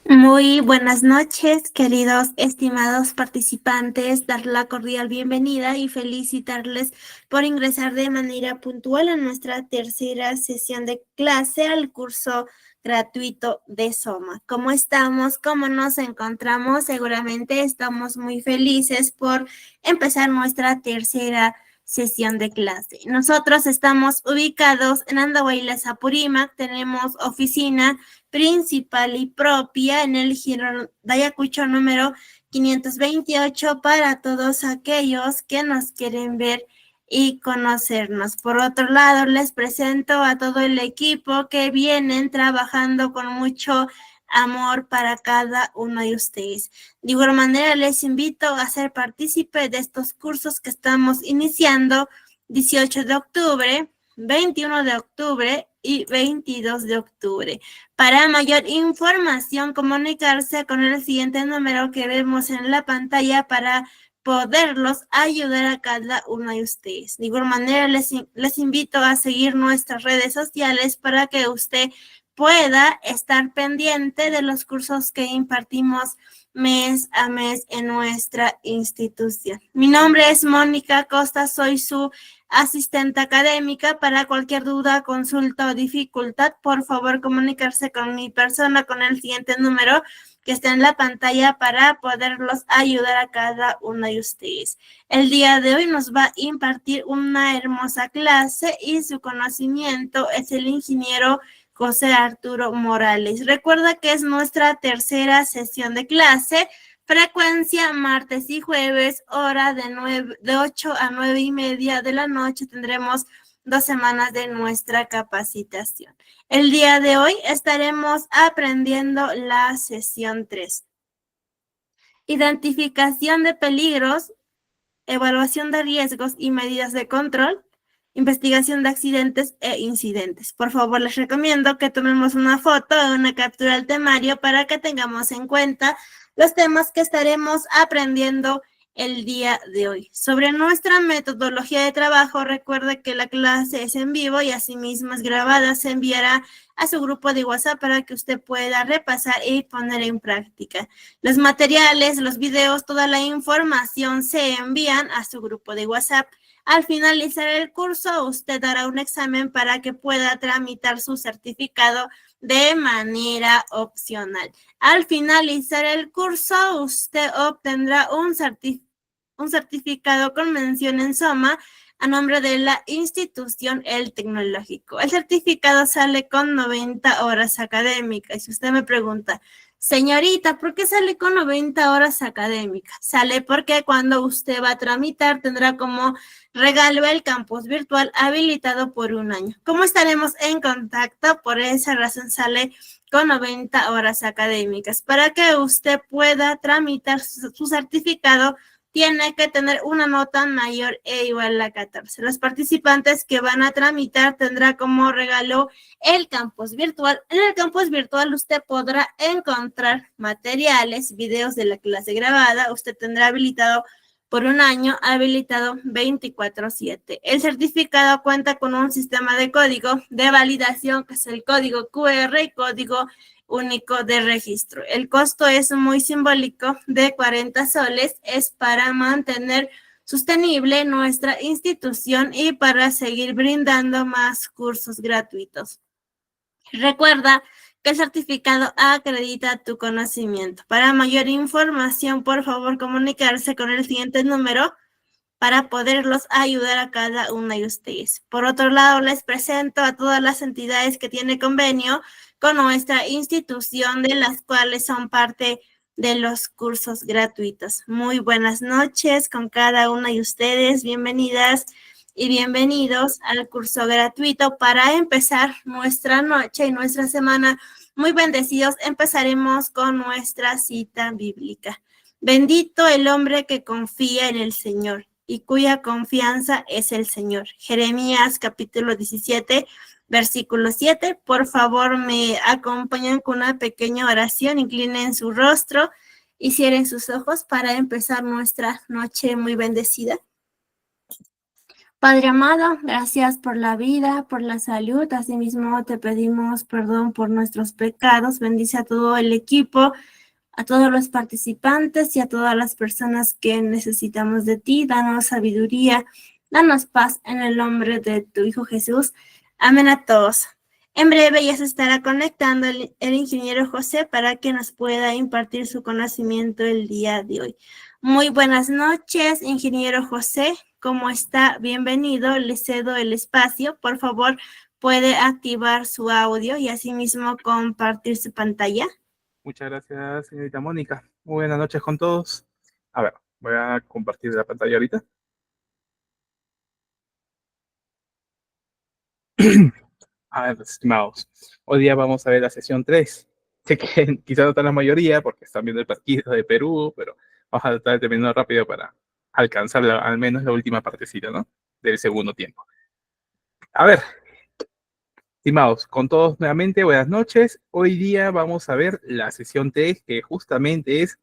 Muy buenas noches, queridos estimados participantes, dar la cordial bienvenida y felicitarles por ingresar de manera puntual a nuestra tercera sesión de clase al curso gratuito de Soma. ¿Cómo estamos? ¿Cómo nos encontramos? Seguramente estamos muy felices por empezar nuestra tercera sesión de clase. Nosotros estamos ubicados en Andahuaylas, Apurímac, tenemos oficina principal y propia en el Giro de Ayacucho número 528 para todos aquellos que nos quieren ver y conocernos. Por otro lado, les presento a todo el equipo que vienen trabajando con mucho amor para cada uno de ustedes. De igual manera, les invito a ser partícipe de estos cursos que estamos iniciando 18 de octubre, 21 de octubre y 22 de octubre. Para mayor información, comunicarse con el siguiente número que vemos en la pantalla para poderlos ayudar a cada uno de ustedes. De igual manera, les invito a seguir nuestras redes sociales para que usted pueda estar pendiente de los cursos que impartimos mes a mes en nuestra institución. Mi nombre es Mónica Costa, soy su asistente académica. Para cualquier duda, consulta o dificultad, por favor comunicarse con mi persona con el siguiente número que está en la pantalla para poderlos ayudar a cada uno de ustedes. El día de hoy nos va a impartir una hermosa clase y su conocimiento es el ingeniero José Arturo Morales. Recuerda que es nuestra tercera sesión de clase. Frecuencia martes y jueves, hora de 8 a 9:30 de la noche. Tendremos 2 semanas de nuestra capacitación. El día de hoy estaremos aprendiendo la sesión 3. Identificación de peligros, evaluación de riesgos y medidas de control, investigación de accidentes e incidentes. Por favor, les recomiendo que tomemos una foto o una captura del temario para que tengamos en cuenta los temas que estaremos aprendiendo el día de hoy. Sobre nuestra metodología de trabajo, recuerde que la clase es en vivo y asimismo es grabada. Se enviará a su grupo de WhatsApp para que usted pueda repasar y poner en práctica. Los materiales, los videos, toda la información se envían a su grupo de WhatsApp. Al finalizar el curso, usted hará un examen para que pueda tramitar su certificado de manera opcional. Al finalizar el curso, usted obtendrá un certificado con mención en Soma a nombre de la institución El Tecnológico. El certificado sale con 90 horas académicas. Y si usted me pregunta, señorita, ¿por qué sale con 90 horas académicas? Sale porque cuando usted va a tramitar tendrá como regalo el campus virtual habilitado por 1 año. ¿Cómo estaremos en contacto? Por esa razón sale con 90 horas académicas. Para que usted pueda tramitar su certificado, tiene que tener una nota mayor e igual a 14. Los participantes que van a tramitar tendrá como regalo el campus virtual. En el campus virtual usted podrá encontrar materiales, videos de la clase grabada. Usted tendrá habilitado por 1 año, habilitado 24/7. El certificado cuenta con un sistema de código de validación, que es el código QR y código único de registro. El costo es muy simbólico, de 40 soles, es para mantener sostenible nuestra institución y para seguir brindando más cursos gratuitos. Recuerda que el certificado acredita tu conocimiento. Para mayor información, por favor, comunicarse con el siguiente número para poderlos ayudar a cada uno de ustedes. Por otro lado, les presento a todas las entidades que tienen convenio con nuestra institución, de las cuales son parte de los cursos gratuitos. Muy buenas noches con cada una de ustedes. Bienvenidas y bienvenidos al curso gratuito. Para empezar nuestra noche y nuestra semana muy bendecidos, empezaremos con nuestra cita bíblica. Bendito el hombre que confía en el Señor y cuya confianza es el Señor. Jeremías capítulo 17, versículo 7. Por favor, me acompañan con una pequeña oración. Inclinen su rostro y cierren sus ojos para empezar nuestra noche muy bendecida. Padre amado, gracias por la vida, por la salud. Asimismo, te pedimos perdón por nuestros pecados. Bendice a todo el equipo, a todos los participantes y a todas las personas que necesitamos de ti. Danos sabiduría, danos paz en el nombre de tu Hijo Jesús. Amén a todos. En breve ya se estará conectando el ingeniero José para que nos pueda impartir su conocimiento el día de hoy. Muy buenas noches, ingeniero José. ¿Cómo está? Bienvenido. Le cedo el espacio. Por favor, puede activar su audio y asimismo compartir su pantalla. Muchas gracias, señorita Mónica. Muy buenas noches con todos. A ver, voy a compartir la pantalla ahorita. A ver, estimados, hoy día vamos a ver la sesión 3. Sé que quizás no está la mayoría porque están viendo el partido de Perú, pero vamos a tratar de terminar rápido para alcanzar al menos la última partecita, ¿no? Del segundo tiempo. A ver, estimados, con todos nuevamente, buenas noches. Hoy día vamos a ver la sesión 3, que justamente es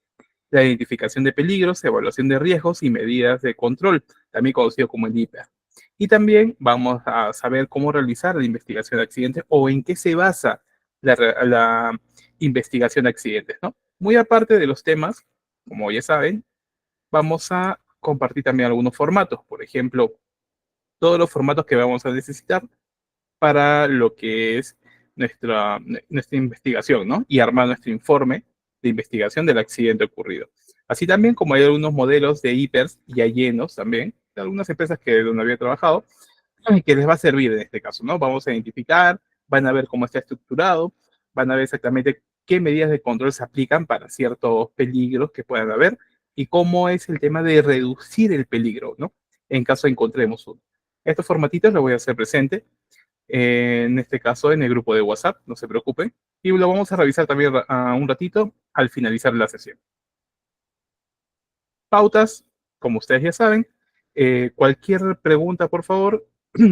la identificación de peligros, evaluación de riesgos y medidas de control, también conocido como el IPER. Y también vamos a saber cómo realizar la investigación de accidentes o en qué se basa la investigación de accidentes, ¿no? Muy aparte de los temas, como ya saben, vamos a compartir también algunos formatos, por ejemplo, todos los formatos que vamos a necesitar para lo que es nuestra investigación, ¿no? Y armar nuestro informe de investigación del accidente ocurrido. Así también como hay algunos modelos de HIPERS ya llenos también, de algunas empresas que donde había trabajado, que les va a servir en este caso, ¿no? Vamos a identificar, van a ver cómo está estructurado, van a ver exactamente qué medidas de control se aplican para ciertos peligros que puedan haber y cómo es el tema de reducir el peligro, ¿no? En caso encontremos uno. Estos formatitos los voy a hacer presente en este caso en el grupo de WhatsApp, no se preocupen, y lo vamos a revisar también un ratito al finalizar la sesión. Pautas, como ustedes ya saben, cualquier pregunta, por favor,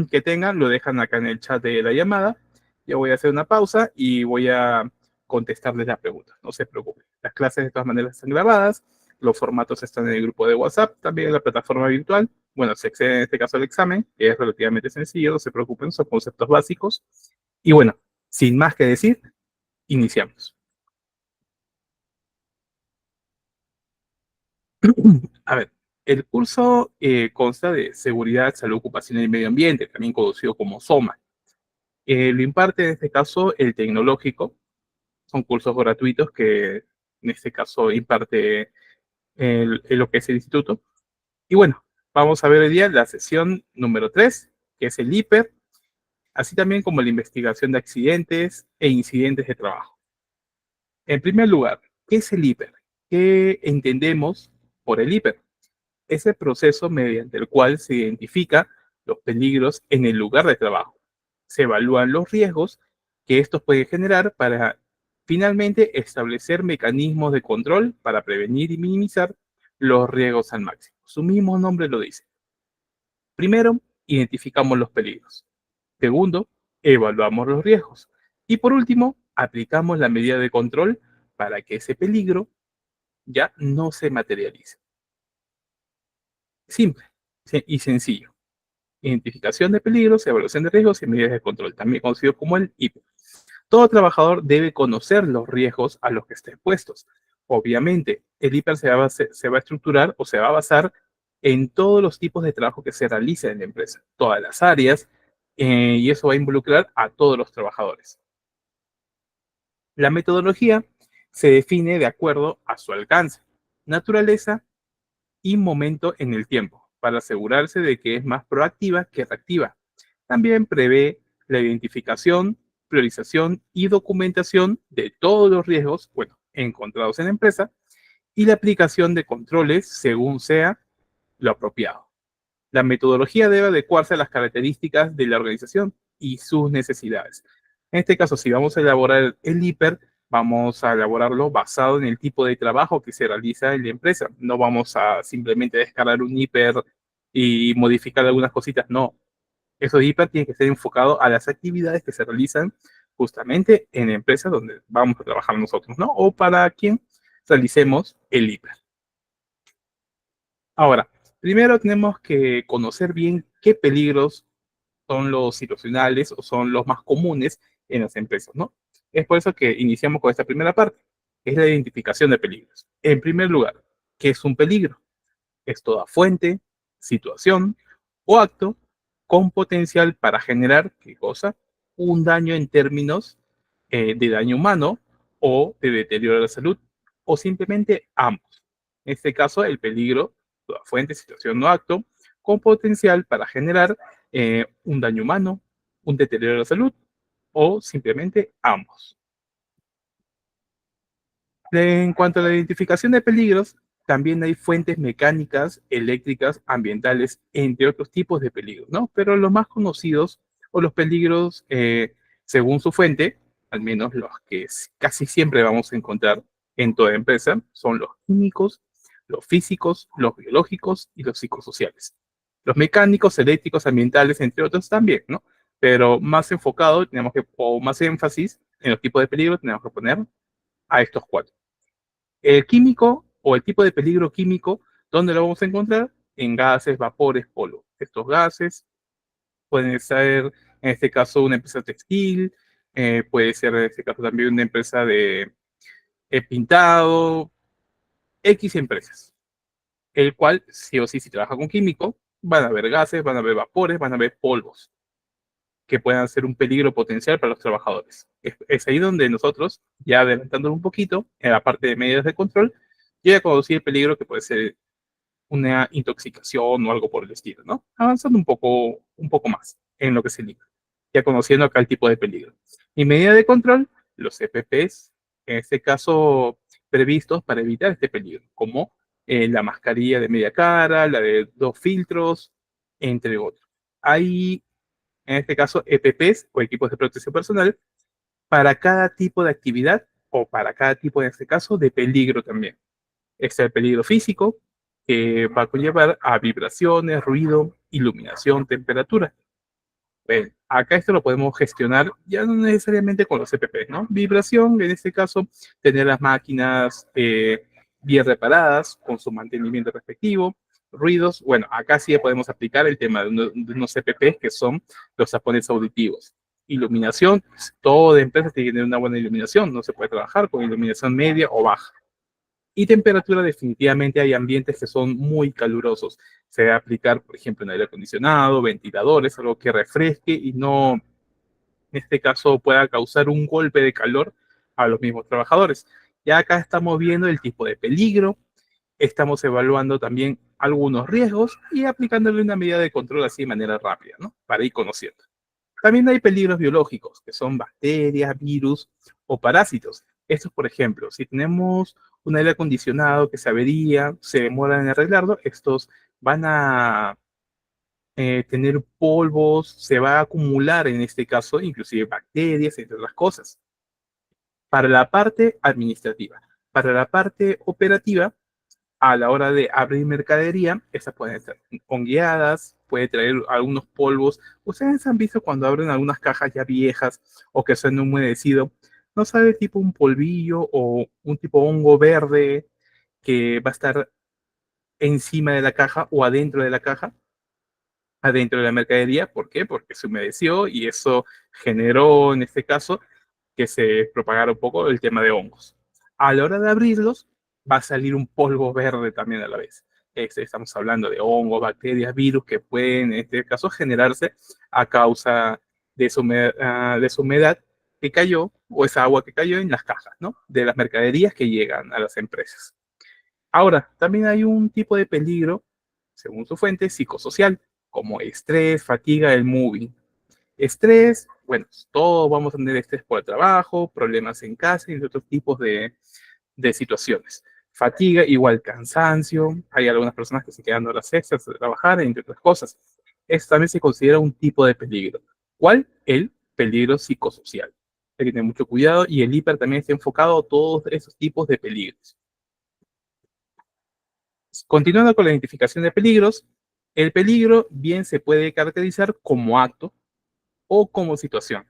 que tengan, lo dejan acá en el chat de la llamada. Yo voy a hacer una pausa y voy a contestarles la pregunta, no se preocupen. Las clases de todas maneras están grabadas, los formatos están en el grupo de WhatsApp, también en la plataforma virtual. Bueno, se excede en este caso el examen, que es relativamente sencillo, no se preocupen, son conceptos básicos. Y bueno, sin más que decir, iniciamos. A ver, el curso consta de Seguridad, Salud Ocupacional y Medio Ambiente, también conocido como SOMA. Lo imparte en este caso el Tecnológico. Son cursos gratuitos que en este caso imparte lo que es el instituto. Y bueno, vamos a ver hoy día la sesión número 3, que es el IPER, así también como la investigación de accidentes e incidentes de trabajo. En primer lugar, ¿qué es el IPER? ¿Qué entendemos por el IPER? Es el proceso mediante el cual se identifica los peligros en el lugar de trabajo. Se evalúan los riesgos que estos pueden generar para finalmente establecer mecanismos de control para prevenir y minimizar los riesgos al máximo. Su mismo nombre lo dice. Primero, identificamos los peligros. Segundo, evaluamos los riesgos. Y por último, aplicamos la medida de control para que ese peligro ya no se materialice. Simple y sencillo. Identificación de peligros, evaluación de riesgos y medidas de control, también conocido como el IPER. Todo trabajador debe conocer los riesgos a los que esté expuestos. Obviamente, el IPER se va a estructurar o se va a basar en todos los tipos de trabajo que se realiza en la empresa, todas las áreas, y eso va a involucrar a todos los trabajadores. La metodología se define de acuerdo a su alcance, naturaleza y momento en el tiempo, para asegurarse de que es más proactiva que reactiva. También prevé la identificación, priorización y documentación de todos los riesgos, bueno, encontrados en la empresa, y la aplicación de controles según sea lo apropiado. La metodología debe adecuarse a las características de la organización y sus necesidades. En este caso, si vamos a elaborar el IPER, vamos a elaborarlo basado en el tipo de trabajo que se realiza en la empresa. No vamos a simplemente descargar un IPER y modificar algunas cositas, no. Eso de IPER tiene que ser enfocado a las actividades que se realizan justamente en la empresa donde vamos a trabajar nosotros, ¿no? O para quien realicemos el IPER. Ahora, primero tenemos que conocer bien qué peligros son los situacionales o son los más comunes en las empresas, ¿no? Es por eso que iniciamos con esta primera parte, que es la identificación de peligros. En primer lugar, ¿qué es un peligro? Es toda fuente, situación o acto con potencial para generar, ¿qué cosa? Un daño en términos de daño humano o de deterioro de la salud, o simplemente ambos. En este caso, el peligro, toda fuente, situación o acto, con potencial para generar un daño humano, un deterioro de la salud, o simplemente ambos. En cuanto a la identificación de peligros, también hay fuentes mecánicas, eléctricas, ambientales, entre otros tipos de peligros, ¿no? Pero los más conocidos o los peligros, según su fuente, al menos los que casi siempre vamos a encontrar en toda empresa, son los químicos, los físicos, los biológicos y los psicosociales. Los mecánicos, eléctricos, ambientales, entre otros también, ¿no? Pero más enfocado, tenemos que, o más énfasis en los tipos de peligros, tenemos que poner a estos cuatro. El químico o el tipo de peligro químico, ¿dónde lo vamos a encontrar? En gases, vapores, polvo. Estos gases pueden ser, en este caso, una empresa textil, puede ser, en este caso, también una empresa de pintado, X empresas, el cual, sí o sí, si trabaja con químico, van a haber gases, van a haber vapores, van a haber polvos, que puedan ser un peligro potencial para los trabajadores. Es ahí donde nosotros, ya adelantándolo un poquito, en la parte de medidas de control, llega a conocer el peligro que puede ser una intoxicación o algo por el estilo, ¿no? Avanzando un poco más en lo que se liga, ya conociendo acá el tipo de peligro. Y medida de control, los EPPs, en este caso previstos para evitar este peligro, como la mascarilla de media cara, la de 2 filtros, entre otros. Hay, en este caso, EPPs o equipos de protección personal para cada tipo de actividad o para cada tipo, en este caso, de peligro también. Está el peligro físico, que va a conllevar a vibraciones, ruido, iluminación, temperatura. Bueno, acá esto lo podemos gestionar ya no necesariamente con los CPP, ¿no? Vibración, en este caso, tener las máquinas bien reparadas, con su mantenimiento respectivo. Ruidos, bueno, acá sí podemos aplicar el tema de unos CPP que son los tapones auditivos. Iluminación, pues, toda empresa tiene que tener una buena iluminación, no se puede trabajar con iluminación media o baja. Y temperatura, definitivamente hay ambientes que son muy calurosos. Se debe aplicar, por ejemplo, en aire acondicionado, ventiladores, algo que refresque y no, en este caso, pueda causar un golpe de calor a los mismos trabajadores. Ya acá estamos viendo el tipo de peligro, estamos evaluando también algunos riesgos y aplicándole una medida de control así de manera rápida, ¿no? Para ir conociendo. También hay peligros biológicos, que son bacterias, virus o parásitos. Estos, por ejemplo, si tenemos un aire acondicionado que se avería, se demora en arreglarlo, estos van a tener polvos, se va a acumular en este caso, inclusive bacterias, entre otras cosas. Para la parte administrativa, para la parte operativa, a la hora de abrir mercadería, estas pueden estar hongueadas, puede traer algunos polvos. Ustedes han visto cuando abren algunas cajas ya viejas o que se han humedecido, no sabe tipo un polvillo o un tipo hongo verde que va a estar encima de la caja o adentro de la caja, adentro de la mercadería. ¿Por qué? Porque se humedeció y eso generó, en este caso, que se propagara un poco el tema de hongos. A la hora de abrirlos, va a salir un polvo verde también a la vez. Estamos hablando de hongos, bacterias, virus que pueden, en este caso, generarse a causa de su humedad que cayó o esa agua que cayó en las cajas, ¿no? De las mercaderías que llegan a las empresas. Ahora, también hay un tipo de peligro, según su fuente, psicosocial, como estrés, fatiga, el moving. Estrés, bueno, todos vamos a tener estrés por el trabajo, problemas en casa y otros tipos de situaciones. Fatiga, igual cansancio, hay algunas personas que se quedan horas extras de trabajar, entre otras cosas. Esto también se considera un tipo de peligro. ¿Cuál? El peligro psicosocial. Hay que tener mucho cuidado y el hiper también está enfocado a todos esos tipos de peligros. Continuando con la identificación de peligros, el peligro bien se puede caracterizar como acto o como situación.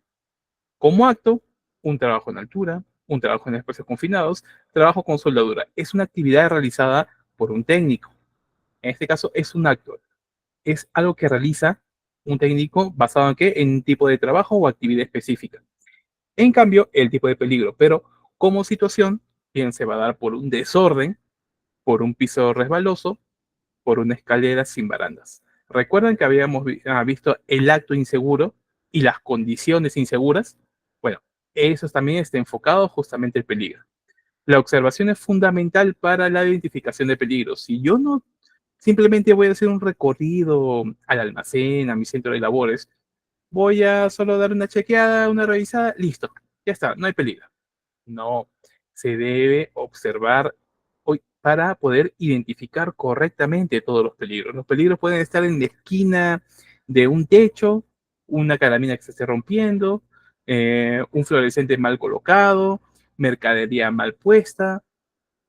Como acto, un trabajo en altura, un trabajo en espacios confinados, trabajo con soldadura. Es una actividad realizada por un técnico. En este caso es un acto. es algo que realiza un técnico basado en qué, en un tipo de trabajo o actividad específica. En cambio, el tipo de peligro, pero como situación, bien se va a dar por un desorden, por un piso resbaloso, por una escalera sin barandas. ¿Recuerdan que habíamos visto el acto inseguro y las condiciones inseguras? Bueno, eso también está enfocado justamente el peligro. La observación es fundamental para la identificación de peligros. Si yo no simplemente voy a hacer un recorrido al almacén, a mi centro de labores, voy a solo dar una chequeada, una revisada, listo, ya está, no hay peligro. No, se debe observar hoy para poder identificar correctamente todos los peligros. Los peligros pueden estar en la esquina de un techo, una calamina que se esté rompiendo, un fluorescente mal colocado, mercadería mal puesta,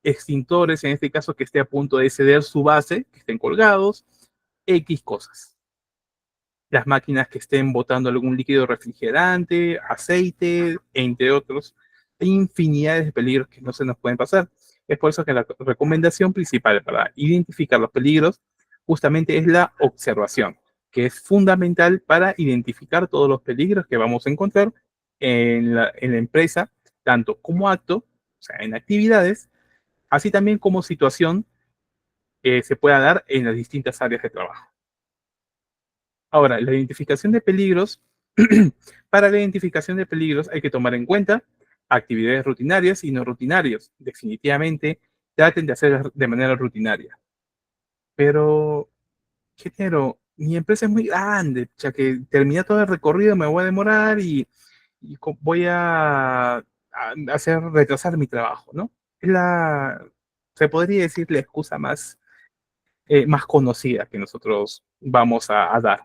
extintores, en este caso que esté a punto de ceder su base, que estén colgados, X cosas. Las máquinas que estén botando algún líquido refrigerante, aceite, entre otros. Hay infinidades de peligros que no se nos pueden pasar. Es por eso que la recomendación principal para identificar los peligros justamente es la observación, que es fundamental para identificar todos los peligros que vamos a encontrar en la empresa, tanto como acto, o sea, en actividades, así también como situación que se pueda dar en las distintas áreas de trabajo. Ahora, la identificación de peligros, para la identificación de peligros hay que tomar en cuenta actividades rutinarias y no rutinarias. Definitivamente, traten de hacerlas de manera rutinaria. Pero, ingeniero, mi empresa es muy grande, ya que termina todo el recorrido, me voy a demorar y voy a hacer retrasar mi trabajo, ¿no? Es se podría decir la excusa más conocida que nosotros vamos a dar.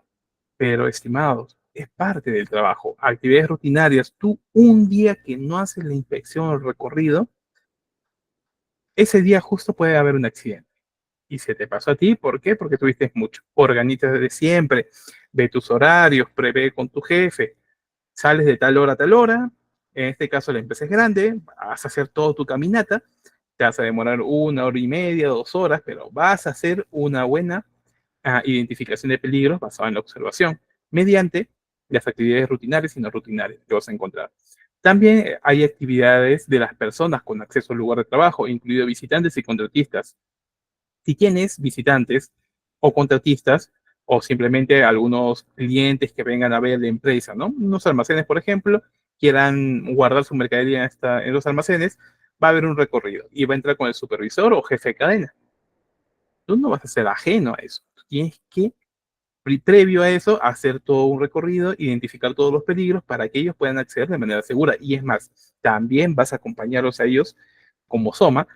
Pero, estimados, es parte del trabajo. Actividades rutinarias. Tú un día que no haces la inspección o el recorrido, ese día justo puede haber un accidente. Y se te pasó a ti, ¿por qué? Porque tuviste mucho. Organiza desde siempre, ve tus horarios, prevé con tu jefe, sales de tal hora a tal hora. En este caso la empresa es grande, vas a hacer toda tu caminata, te vas a demorar 1 hora y media, 2 horas, pero vas a hacer una buena identificación de peligros basada en la observación, mediante las actividades rutinarias y no rutinarias que vas a encontrar. También hay actividades de las personas con acceso al lugar de trabajo, incluidos visitantes y contratistas. Si tienes visitantes o contratistas, o simplemente algunos clientes que vengan a ver la empresa, ¿no? Unos almacenes, por ejemplo, quieran guardar su mercadería en los almacenes, va a haber un recorrido y va a entrar con el supervisor o jefe de cadena. Tú no vas a ser ajeno a eso. Tú tienes que previo a eso, hacer todo un recorrido, identificar todos los peligros para que ellos puedan acceder de manera segura. Y es más, también vas a acompañarlos a ellos como SOMA,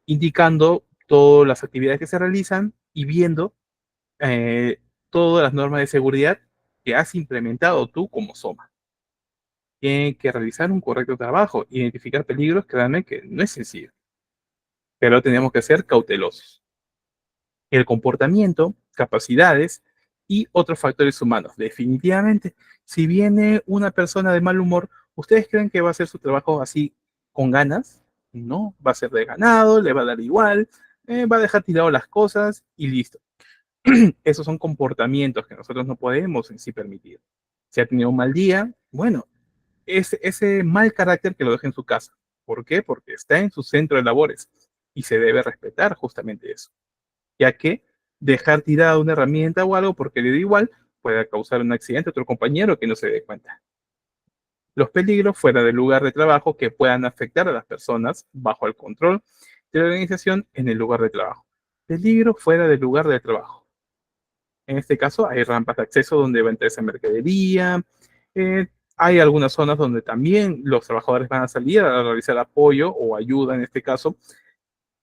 indicando todas las actividades que se realizan y viendo eh, todas las normas de seguridad que has implementado tú como SOMA. Tienen que realizar un correcto trabajo, identificar peligros, créanme que no es sencillo, pero tenemos que ser cautelosos. El comportamiento, capacidades y otros factores humanos. Definitivamente, si viene una persona de mal humor, ¿ustedes creen que va a hacer su trabajo así con ganas? No, va a ser de ganado, le va a dar igual, va a dejar tirado las cosas y listo. Esos son comportamientos que nosotros no podemos en sí permitir. Si ha tenido un mal día, bueno, ese mal carácter que lo deje en su casa. ¿Por qué? Porque está en su centro de labores y se debe respetar justamente eso, ya que dejar tirada una herramienta o algo porque le da igual puede causar un accidente a otro compañero que no se dé cuenta. Los peligros fuera del lugar de trabajo que puedan afectar a las personas bajo el control de la organización en el lugar de trabajo. Peligro fuera del lugar de trabajo. En este caso hay rampas de acceso donde va a entrar esa mercadería. eh, Hay algunas zonas donde también los trabajadores van a salir a realizar apoyo o ayuda en este caso.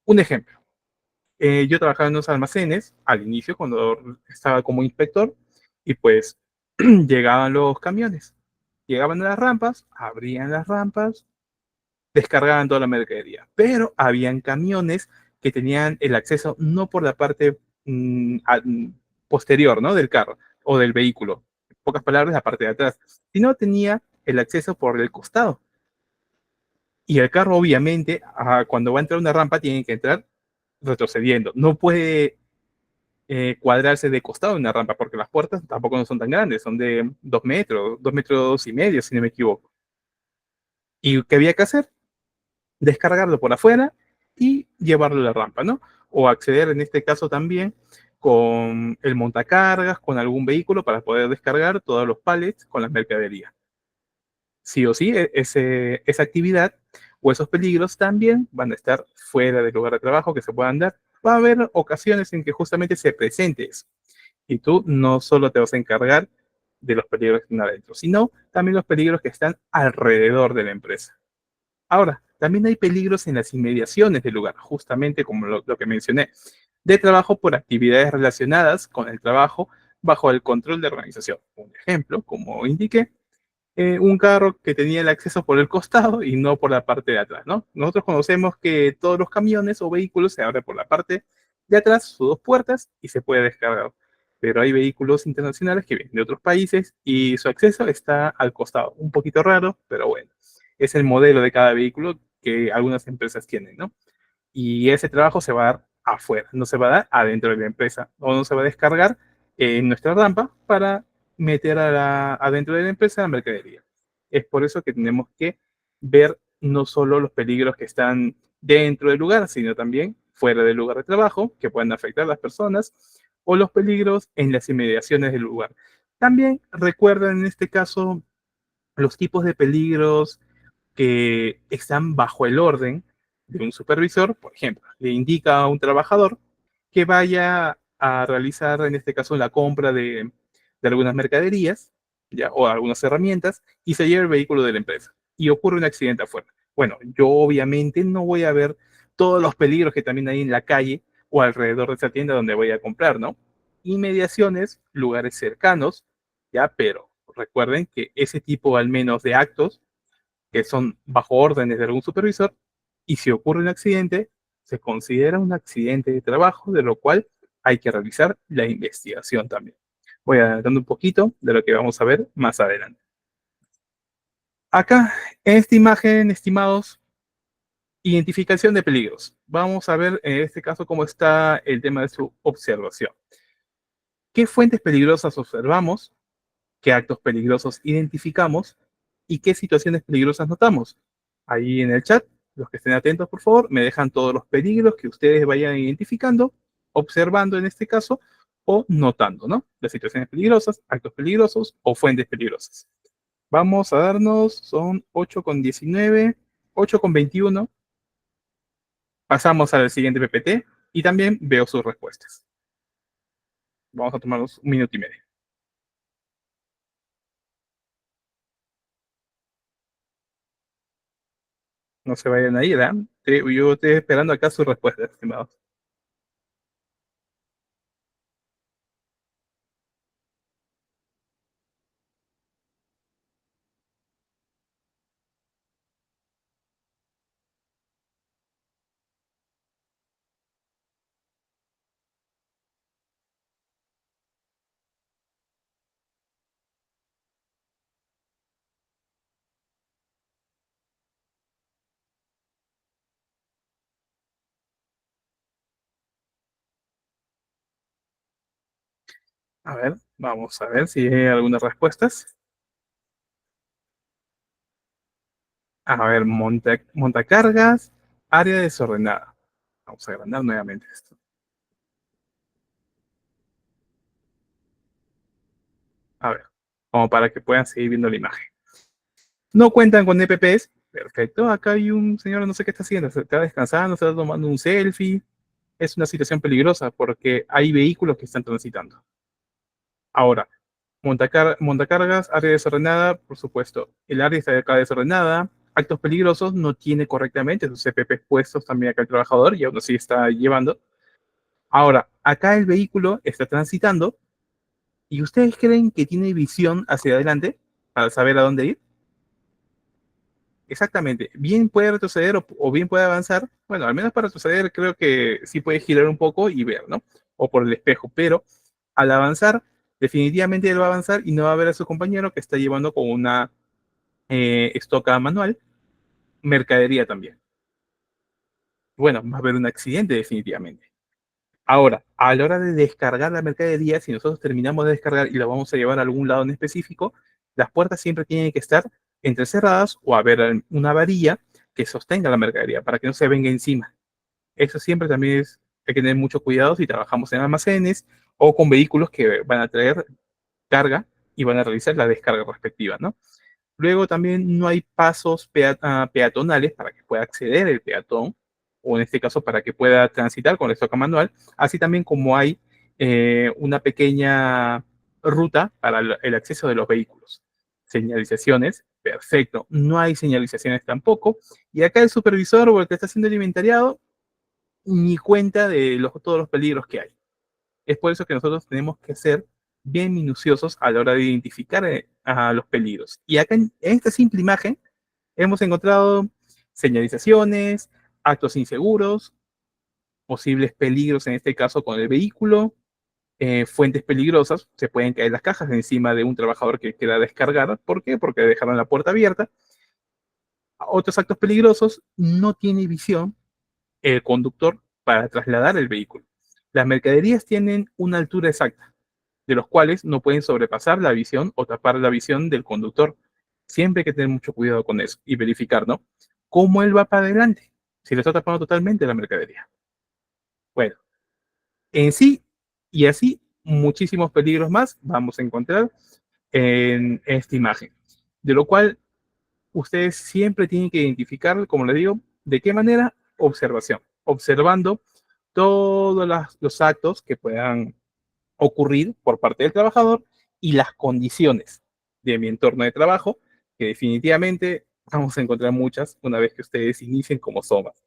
Un ejemplo. Yo trabajaba en unos almacenes al inicio cuando estaba como inspector y pues llegaban los camiones, llegaban a las rampas, abrían las rampas, descargaban toda la mercadería, pero habían camiones que tenían el acceso no por la parte posterior, ¿no? Del carro o del vehículo, en pocas palabras, la parte de atrás, sino tenía el acceso por el costado. Y el carro, obviamente, cuando va a entrar a una rampa, tiene que entrar retrocediendo. No puede cuadrarse de costado en una rampa, porque las puertas tampoco no son tan grandes, son de 2 metros, 2 metros y medio, si no me equivoco. ¿Y qué había que hacer? Descargarlo por afuera y llevarlo a la rampa, ¿no? O acceder en este caso también con el montacargas, con algún vehículo para poder descargar todos los pallets con la mercadería. Sí o sí, esa actividad o esos peligros también van a estar fuera del lugar de trabajo que se puedan dar. Va a haber ocasiones en que justamente se presente eso. Y tú no solo te vas a encargar de los peligros que están adentro, sino también los peligros que están alrededor de la empresa. Ahora, también hay peligros en las inmediaciones del lugar, justamente como lo que mencioné, de trabajo por actividades relacionadas con el trabajo bajo el control de organización. Un ejemplo, como indiqué, un carro que tenía el acceso por el costado y no por la parte de atrás, ¿no? Nosotros conocemos que todos los camiones o vehículos se abren por la parte de atrás, sus dos puertas, y se puede descargar. Pero hay vehículos internacionales que vienen de otros países y su acceso está al costado. Un poquito raro, pero bueno. Es el modelo de cada vehículo que algunas empresas tienen, ¿no? Y ese trabajo se va a dar afuera, no se va a dar adentro de la empresa o no se va a descargar en nuestra rampa para meter adentro de la empresa la mercadería. Es por eso que tenemos que ver no solo los peligros que están dentro del lugar, sino también fuera del lugar de trabajo, que pueden afectar a las personas, o los peligros en las inmediaciones del lugar. También recuerden en este caso los tipos de peligros que están bajo el orden de un supervisor. Por ejemplo, le indica a un trabajador que vaya a realizar, en este caso, la compra de algunas mercaderías, ¿ya? O algunas herramientas, y se lleva el vehículo de la empresa y ocurre un accidente afuera. Bueno, yo obviamente no voy a ver todos los peligros que también hay en la calle o alrededor de esa tienda donde voy a comprar, ¿no? Inmediaciones, lugares cercanos, ya, pero recuerden que ese tipo al menos de actos que son bajo órdenes de algún supervisor, y si ocurre un accidente, se considera un accidente de trabajo, de lo cual hay que realizar la investigación también. Voy adelantando un poquito de lo que vamos a ver más adelante. Acá, en esta imagen, estimados, identificación de peligros. Vamos a ver en este caso cómo está el tema de su observación. ¿Qué fuentes peligrosas observamos? ¿Qué actos peligrosos identificamos y qué situaciones peligrosas notamos? Ahí en el chat, los que estén atentos, por favor, me dejan todos los peligros que ustedes vayan identificando, observando en este caso, o notando, ¿no? Las situaciones peligrosas, actos peligrosos o fuentes peligrosas. Vamos a darnos, son 8:19, 8:21. Pasamos al siguiente PPT y también veo sus respuestas. Vamos a tomarnos 1 minuto y medio. No se vayan a ir, ¿eh? Yo estoy esperando acá sus respuestas, estimados. A ver, vamos a ver si hay algunas respuestas. A ver, montacargas, área desordenada. Vamos a agrandar nuevamente esto. A ver, como para que puedan seguir viendo la imagen. No cuentan con EPPs. Perfecto, acá hay un señor, no sé qué está haciendo, se está descansando, se está tomando un selfie. Es una situación peligrosa porque hay vehículos que están transitando. Ahora, montacargas, área desordenada, por supuesto. El área está acá desordenada. Actos peligrosos, no tiene correctamente sus CPP puestos también acá el trabajador y aún así está llevando. Ahora, acá el vehículo está transitando y ustedes creen que tiene visión hacia adelante para saber a dónde ir. Exactamente, bien puede retroceder o bien puede avanzar. Bueno, al menos para retroceder creo que sí puede girar un poco y ver, ¿no? O por el espejo, pero al avanzar, definitivamente él va a avanzar y no va a ver a su compañero que está llevando con una estoca manual, mercadería también. Bueno, va a haber un accidente definitivamente. Ahora, a la hora de descargar la mercadería, si nosotros terminamos de descargar y la vamos a llevar a algún lado en específico, las puertas siempre tienen que estar entrecerradas o haber una varilla que sostenga la mercadería para que no se venga encima. Eso siempre también hay que tener mucho cuidado si trabajamos en almacenes o con vehículos que van a traer carga y van a realizar la descarga respectiva, ¿no? Luego también no hay pasos peatonales para que pueda acceder el peatón, o en este caso para que pueda transitar con el estoca manual, así también como hay una pequeña ruta para el acceso de los vehículos. Señalizaciones, perfecto. No hay señalizaciones tampoco. Y acá el supervisor o el que está haciendo el inventariado ni cuenta de todos los peligros que hay. Es por eso que nosotros tenemos que ser bien minuciosos a la hora de identificar a los peligros. Y acá en esta simple imagen hemos encontrado señalizaciones, actos inseguros, posibles peligros en este caso con el vehículo, fuentes peligrosas, se pueden caer las cajas encima de un trabajador que queda descargada. ¿Por qué? Porque dejaron la puerta abierta. Otros actos peligrosos, no tiene visión el conductor para trasladar el vehículo. Las mercaderías tienen una altura exacta, de los cuales no pueden sobrepasar la visión o tapar la visión del conductor. Siempre hay que tener mucho cuidado con eso y verificar, ¿no? Cómo él va para adelante, si le está tapando totalmente la mercadería. Bueno, en sí y así, muchísimos peligros más vamos a encontrar en esta imagen, de lo cual ustedes siempre tienen que identificar, como les digo, de qué manera observación, observando todos los actos que puedan ocurrir por parte del trabajador y las condiciones de mi entorno de trabajo, que definitivamente vamos a encontrar muchas una vez que ustedes inicien como SOMAS.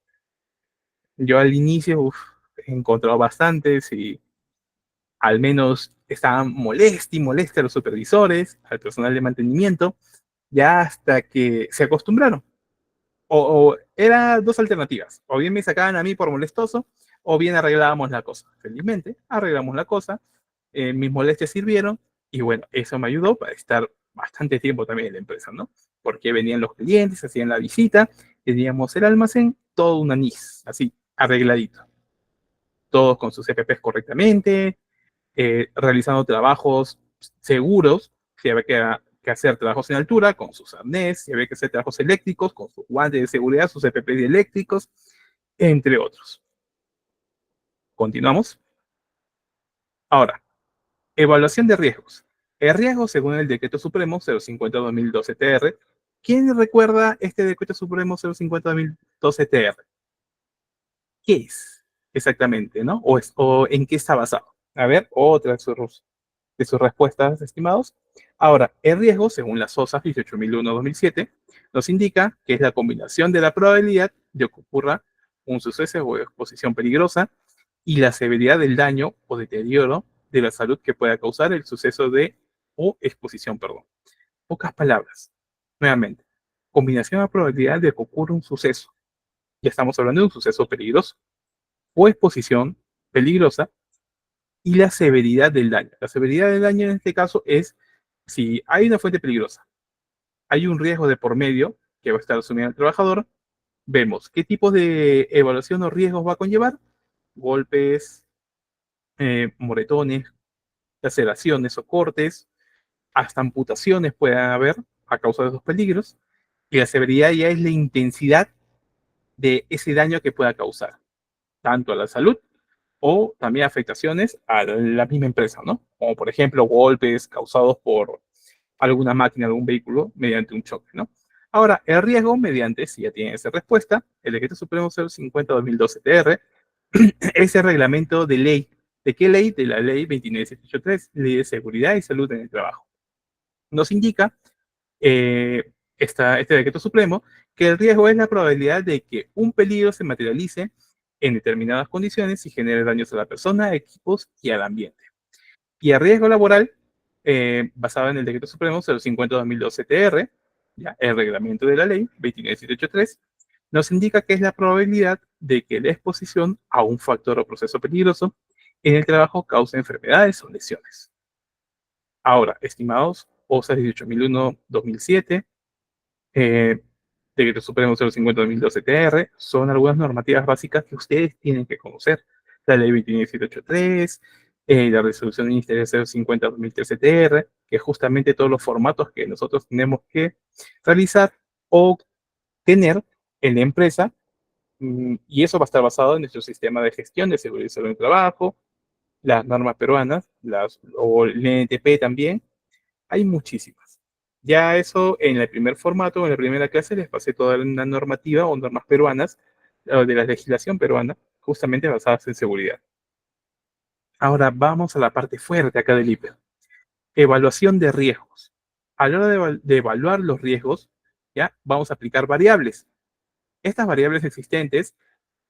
Yo al inicio he encontrado bastantes y al menos estaban molestos y molestos a los supervisores, al personal de mantenimiento, ya hasta que se acostumbraron. O eran dos alternativas, o bien me sacaban a mí por molestoso, o bien arreglábamos la cosa. Felizmente, arreglamos la cosa, mis molestias sirvieron, y bueno, eso me ayudó para estar bastante tiempo también en la empresa, ¿no? Porque venían los clientes, hacían la visita, teníamos el almacén, todo un anís, así, arregladito. Todos con sus EPPs correctamente, realizando trabajos seguros, si había que hacer trabajos en altura, con sus arnés, si había que hacer trabajos eléctricos, con sus guantes de seguridad, sus EPPs eléctricos, entre otros. Continuamos. Ahora, evaluación de riesgos. El riesgo, según el Decreto Supremo 050-2012-TR, ¿quién recuerda este Decreto Supremo 050-2012-TR? ¿Qué es exactamente, no? O en qué está basado. A ver, otra de sus respuestas, estimados. Ahora, el riesgo, según la SOSA 18001-2007, nos indica que es la combinación de la probabilidad de que ocurra un suceso o exposición peligrosa y la severidad del daño o deterioro de la salud que pueda causar el suceso de o exposición, perdón. Pocas palabras. Nuevamente, combinación de probabilidad de que ocurra un suceso. Ya estamos hablando de un suceso peligroso o exposición peligrosa y la severidad del daño. La severidad del daño en este caso es si hay una fuente peligrosa, hay un riesgo de por medio que va a estar asumiendo el trabajador, vemos qué tipo de evaluación o riesgos va a conllevar, golpes, moretones, laceraciones o cortes, hasta amputaciones pueden haber a causa de esos peligros, y la severidad ya es la intensidad de ese daño que pueda causar, tanto a la salud o también afectaciones a la misma empresa, ¿no? Como por ejemplo golpes causados por alguna máquina, algún vehículo mediante un choque, ¿no? Ahora, el riesgo mediante, si ya tiene esa respuesta, el Decreto Supremo 050-2012-TR es el reglamento de ley. ¿De qué ley? De la ley 29783, Ley de Seguridad y Salud en el Trabajo. Nos indica este decreto supremo que el riesgo es la probabilidad de que un peligro se materialice en determinadas condiciones y genere daños a la persona, equipos y al ambiente. Y el riesgo laboral, basado en el decreto supremo 050-2012-TR, ya, el reglamento de la ley 29783, nos indica que es la probabilidad de que la exposición a un factor o proceso peligroso en el trabajo cause enfermedades o lesiones. Ahora, estimados, OSA 18001-2007, Decreto Supremo 050-2012-TR, son algunas normativas básicas que ustedes tienen que conocer la ley 29783, la resolución ministerial 050-2013-TR, que es justamente todos los formatos que nosotros tenemos que realizar o tener en la empresa, y eso va a estar basado en nuestro sistema de gestión de seguridad y salud en el trabajo, las normas peruanas, o el NTP también. Hay muchísimas. Ya eso en el primer formato, en la primera clase, les pasé toda una normativa o normas peruanas, de la legislación peruana, justamente basadas en seguridad. Ahora vamos a la parte fuerte acá del IPER. Evaluación de riesgos. A la hora de evaluar los riesgos, ya vamos a aplicar variables. Estas variables existentes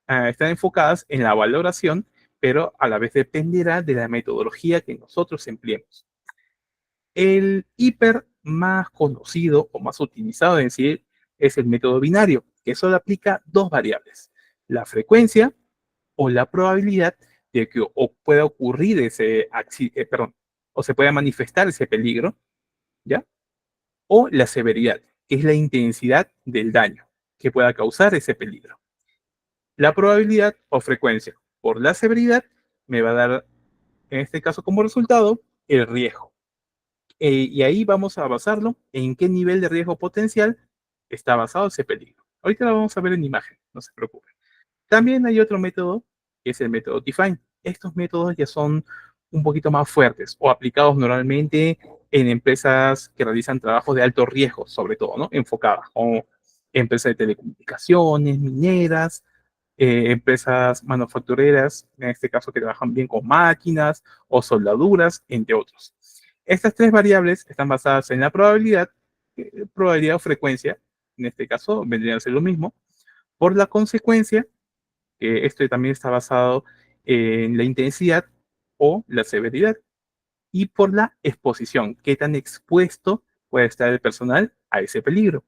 están enfocadas en la valoración, pero a la vez dependerá de la metodología que nosotros empleemos. El hiper más conocido o más utilizado en sí es el método binario, que solo aplica dos variables: la frecuencia o la probabilidad de que o pueda ocurrir o se pueda manifestar ese peligro, ¿ya? O la severidad, que es la intensidad del daño que pueda causar ese peligro. La probabilidad o frecuencia por la severidad me va a dar, en este caso como resultado, el riesgo. Y ahí vamos a basarlo en qué nivel de riesgo potencial está basado ese peligro. Ahorita lo vamos a ver en imagen, no se preocupen. También hay otro método, que es el método Define. Estos métodos ya son un poquito más fuertes o aplicados normalmente en empresas que realizan trabajos de alto riesgo, sobre todo, ¿no? Enfocadas como empresas de telecomunicaciones, mineras, empresas manufactureras, en este caso que trabajan bien con máquinas o soldaduras, entre otros. Estas tres variables están basadas en la probabilidad o frecuencia, en este caso vendrían a ser lo mismo, por la consecuencia, que esto también está basado en la intensidad o la severidad, y por la exposición, qué tan expuesto puede estar el personal a ese peligro.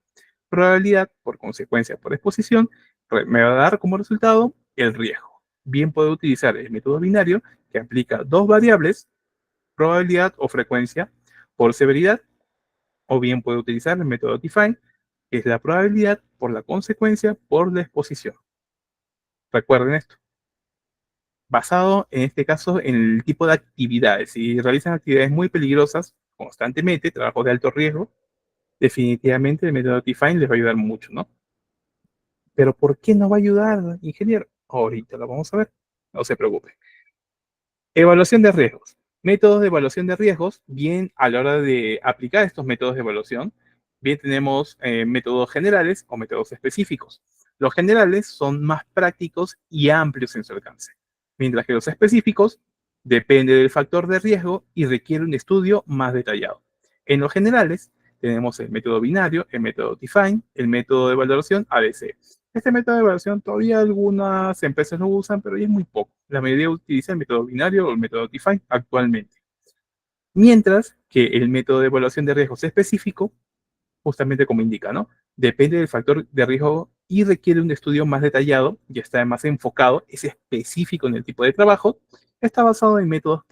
Probabilidad por consecuencia por exposición me va a dar como resultado el riesgo. Bien puedo utilizar el método binario, que aplica dos variables, probabilidad o frecuencia por severidad, o bien puedo utilizar el método Define, que es la probabilidad por la consecuencia por la exposición. Recuerden esto. Basado en este caso en el tipo de actividades. Si realizan actividades muy peligrosas constantemente, trabajos de alto riesgo, definitivamente el método Define les va a ayudar mucho, ¿no? Pero ¿por qué no va a ayudar, ingeniero? Ahorita lo vamos a ver. No se preocupe. Evaluación de riesgos. Métodos de evaluación de riesgos. Bien, a la hora de aplicar estos métodos de evaluación, bien tenemos métodos generales o métodos específicos. Los generales son más prácticos y amplios en su alcance, mientras que los específicos depende del factor de riesgo y requiere un estudio más detallado. En los generales tenemos el método binario, el método Define, el método de evaluación ABC. Este método de evaluación todavía algunas empresas lo usan, pero ya es muy poco. La mayoría utiliza el método binario o el método Define actualmente. Mientras que el método de evaluación de riesgos específico, justamente como indica, ¿no? Depende del factor de riesgo y requiere un estudio más detallado, ya está más enfocado, es específico en el tipo de trabajo, está basado en métodos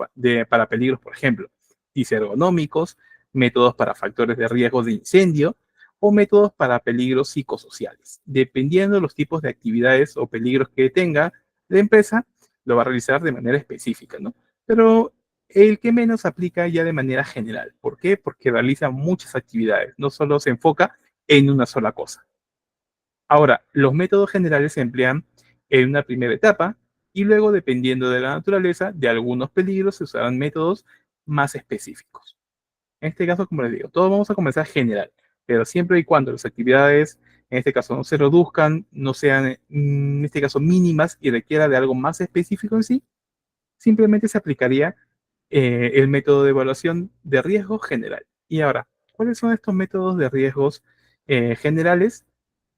para peligros, por ejemplo, ergonómicos, métodos para factores de riesgo de incendio o métodos para peligros psicosociales. Dependiendo de los tipos de actividades o peligros que tenga la empresa, lo va a realizar de manera específica, ¿no? Pero el que menos aplica ya de manera general. ¿Por qué? Porque realiza muchas actividades, no solo se enfoca en una sola cosa. Ahora, los métodos generales se emplean en una primera etapa y luego, dependiendo de la naturaleza de algunos peligros, se usarán métodos más específicos. En este caso, como les digo, todos vamos a comenzar general, pero siempre y cuando las actividades, en este caso, no se reduzcan, no sean, en este caso, mínimas y requiera de algo más específico en sí, simplemente se aplicaría el método de evaluación de riesgo general. Y ahora, ¿cuáles son estos métodos de riesgos generales?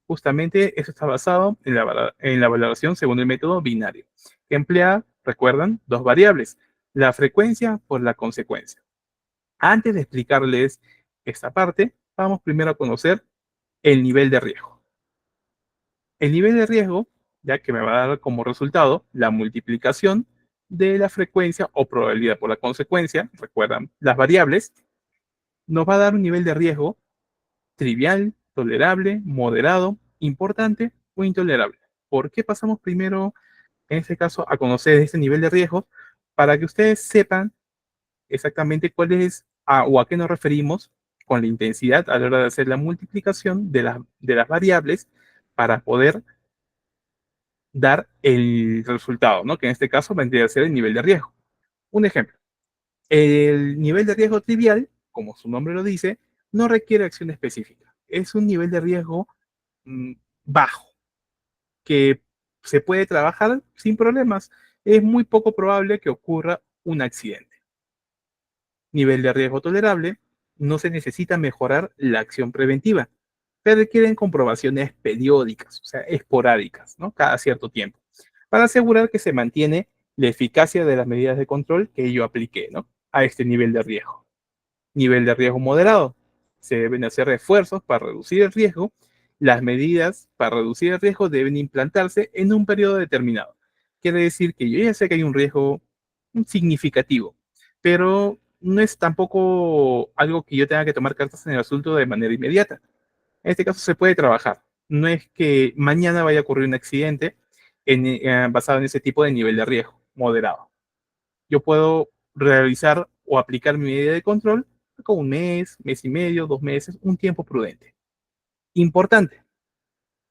Justamente eso está basado en la valoración según el método binario, que emplea, recuerdan, dos variables, la frecuencia por la consecuencia. Antes de explicarles esta parte, vamos primero a conocer el nivel de riesgo. El nivel de riesgo, ya que me va a dar como resultado la multiplicación de la frecuencia o probabilidad por la consecuencia, recuerdan, las variables, nos va a dar un nivel de riesgo trivial, tolerable, moderado, importante o intolerable. ¿Por qué pasamos primero en este caso, a conocer este nivel de riesgo para que ustedes sepan exactamente cuál es o a qué nos referimos con la intensidad a la hora de hacer la multiplicación de las variables para poder dar el resultado, ¿no? Que en este caso vendría a ser el nivel de riesgo. Un ejemplo, el nivel de riesgo trivial, como su nombre lo dice, no requiere acción específica. Es un nivel de riesgo bajo, que se puede trabajar sin problemas. Es muy poco probable que ocurra un accidente. Nivel de riesgo tolerable, no se necesita mejorar la acción preventiva, pero requieren comprobaciones periódicas, o sea, esporádicas, ¿no? Cada cierto tiempo, para asegurar que se mantiene la eficacia de las medidas de control que yo apliqué, ¿no? A este nivel de riesgo. Nivel de riesgo moderado. Se deben hacer esfuerzos para reducir el riesgo. Las medidas para reducir el riesgo deben implantarse en un periodo determinado. Quiere decir que yo ya sé que hay un riesgo significativo, pero no es tampoco algo que yo tenga que tomar cartas en el asunto de manera inmediata. En este caso se puede trabajar. No es que mañana vaya a ocurrir un accidente basado en ese tipo de nivel de riesgo moderado. Yo puedo realizar o aplicar mi medida de control con un mes, mes y medio, 2 meses, un tiempo prudente. Importante.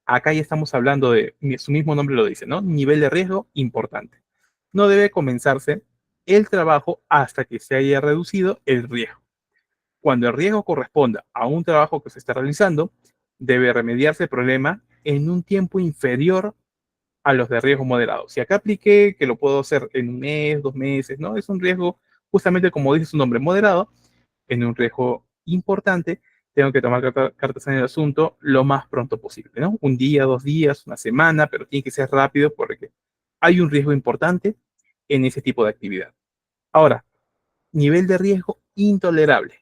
Acá ya estamos hablando de, su mismo nombre lo dice, ¿no? Nivel de riesgo importante. No debe comenzarse el trabajo hasta que se haya reducido el riesgo. Cuando el riesgo corresponda a un trabajo que se está realizando, debe remediarse el problema en un tiempo inferior a los de riesgo moderado. Si acá apliqué que lo puedo hacer en un mes, 2 meses, ¿no? Es un riesgo, justamente como dice su nombre, moderado, en un riesgo importante, tengo que tomar cartas en el asunto lo más pronto posible, ¿no? Un día, 2 días, una semana, pero tiene que ser rápido porque hay un riesgo importante en ese tipo de actividad. Ahora, nivel de riesgo intolerable.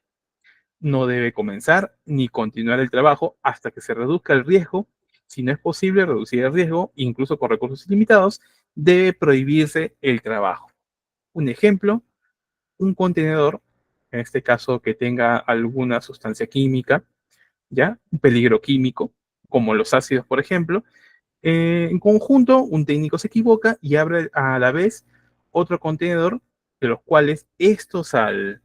No debe comenzar ni continuar el trabajo hasta que se reduzca el riesgo. Si no es posible reducir el riesgo, incluso con recursos ilimitados, debe prohibirse el trabajo. Un ejemplo, un contenedor, en este caso que tenga alguna sustancia química, ¿ya? Un peligro químico, como los ácidos, por ejemplo. En conjunto, un técnico se equivoca y abre a la vez otro contenedor, de los cuales estos al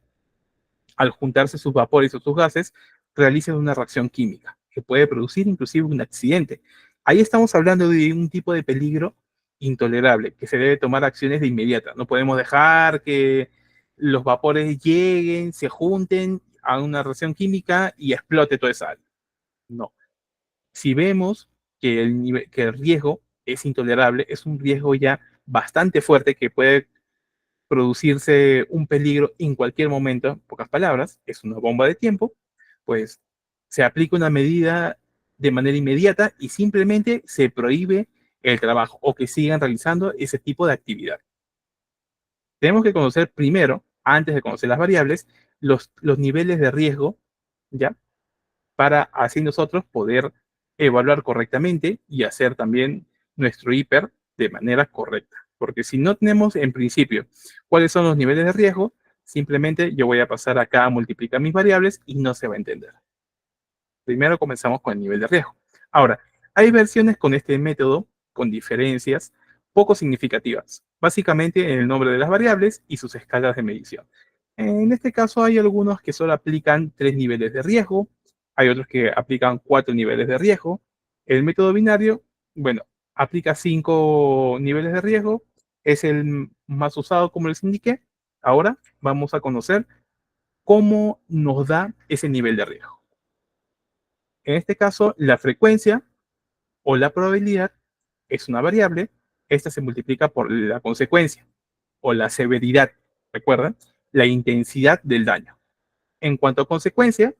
juntarse sus vapores o sus gases, realizan una reacción química que puede producir inclusive un accidente. Ahí estamos hablando de un tipo de peligro intolerable, que se debe tomar acciones de inmediata. No podemos dejar que los vapores lleguen, se junten a una reacción química y explote toda esa área. No. Si vemos que el riesgo es intolerable, es un riesgo ya bastante fuerte que puede producirse un peligro en cualquier momento, en pocas palabras, es una bomba de tiempo, pues se aplica una medida de manera inmediata y simplemente se prohíbe el trabajo o que sigan realizando ese tipo de actividad. Tenemos que conocer primero, antes de conocer las variables, los niveles de riesgo, ¿ya? Para así nosotros poder evaluar correctamente y hacer también nuestro hiper de manera correcta. Porque si no tenemos en principio cuáles son los niveles de riesgo, simplemente yo voy a pasar acá a multiplicar mis variables y no se va a entender. Primero comenzamos con el nivel de riesgo. Ahora, hay versiones con este método con diferencias poco significativas, básicamente en el nombre de las variables y sus escalas de medición. En este caso hay algunos que solo aplican 3 niveles de riesgo, hay otros que aplican 4 niveles de riesgo. El método binario, bueno, aplica 5 niveles de riesgo, es el más usado como les indiqué. Ahora vamos a conocer cómo nos da ese nivel de riesgo. En este caso, la frecuencia o la probabilidad es una variable. Esta se multiplica por la consecuencia o la severidad, ¿recuerdan? La intensidad del daño. En cuanto a consecuencia,